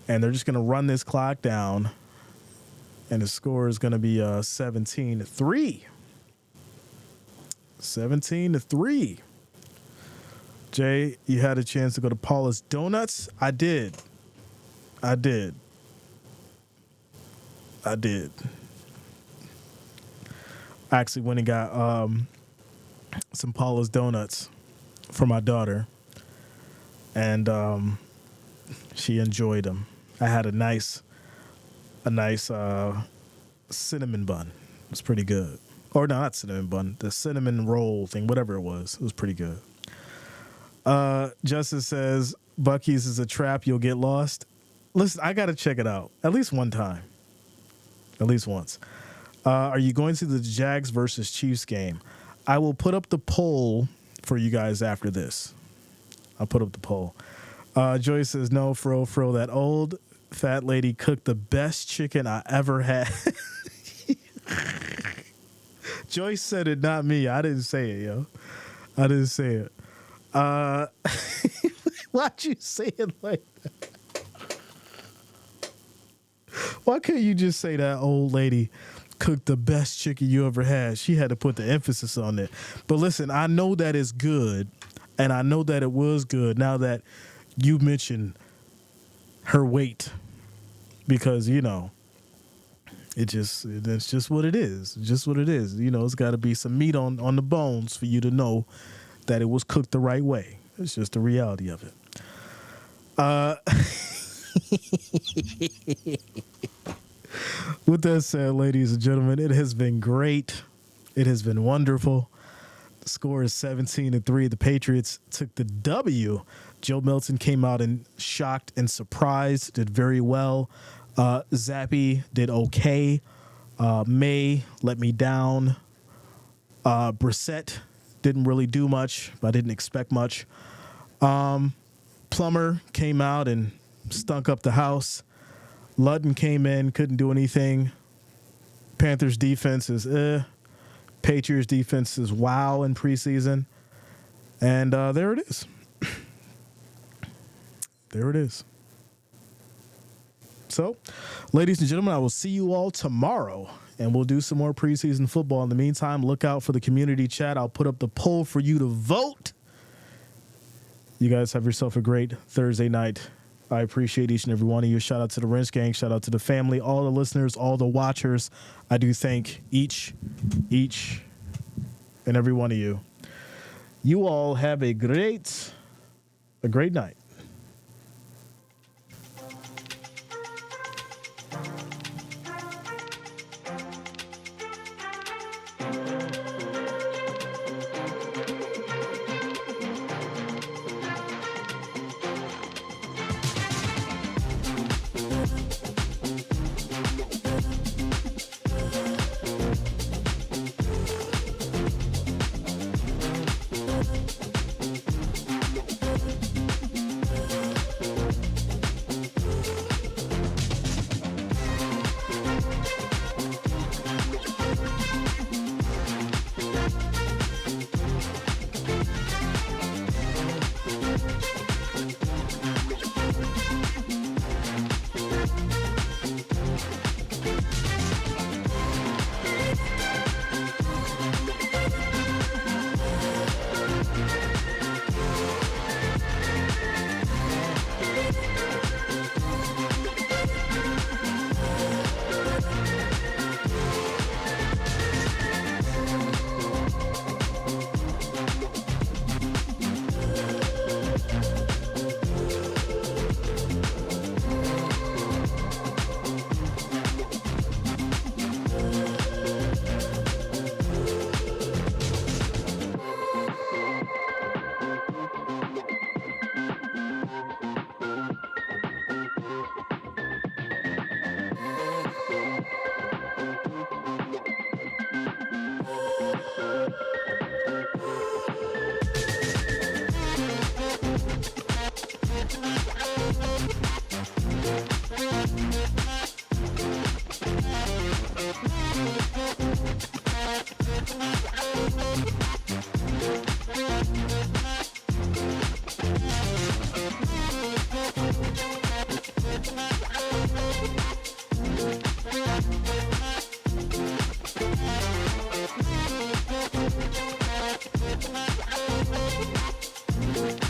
and they're just gonna run this clock down. And the score is gonna be 17-3. 17-3. Jay, you had a chance to go to Paula's Donuts? I did. I actually went and got some Paula's Donuts for my daughter, and she enjoyed them. I had a nice cinnamon bun. It was pretty good. Or no, not cinnamon bun. The cinnamon roll thing, whatever it was pretty good. Justice says, Buc-ee's is a trap. You'll get lost. Listen, I got to check it out at least one time. At least once. Are you going to the Jags versus Chiefs game? I will put up the poll for you guys after this. I'll put up the poll. Joyce says, no, fro, that old fat lady cooked the best chicken I ever had. Joyce said it, not me. I didn't say it, yo. I didn't say it. Why'd you say it like that? Why can't you just say that old lady cooked the best chicken you ever had? She had to put the emphasis on it. But listen, I know that it's good, and I know that it was good now that you mentioned her weight, because, you know, it's just what it is. It's just what it is. You know, it's got to be some meat on the bones for you to know that it was cooked the right way. It's just the reality of it. With that said, ladies and gentlemen, it has been great. It has been wonderful. The score is 17-3. The Patriots took the W. Joe Milton came out and shocked and surprised, did very well. Zappy did okay. May let me down. Brissett didn't really do much. I didn't expect much. Plummer came out and stunk up the house. Ludden came in, couldn't do anything. Panthers defense is Patriots defense is wow in preseason. And there it is. There it is. So, ladies and gentlemen, I will see you all tomorrow, and we'll do some more preseason football. In the meantime, look out for the community chat. I'll put up the poll for you to vote. You guys have yourself a great Thursday night. I appreciate each and every one of you. Shout out to the Wrench Gang. Shout out to the family, all the listeners, all the watchers. I do thank each and every one of you. You all have a great night.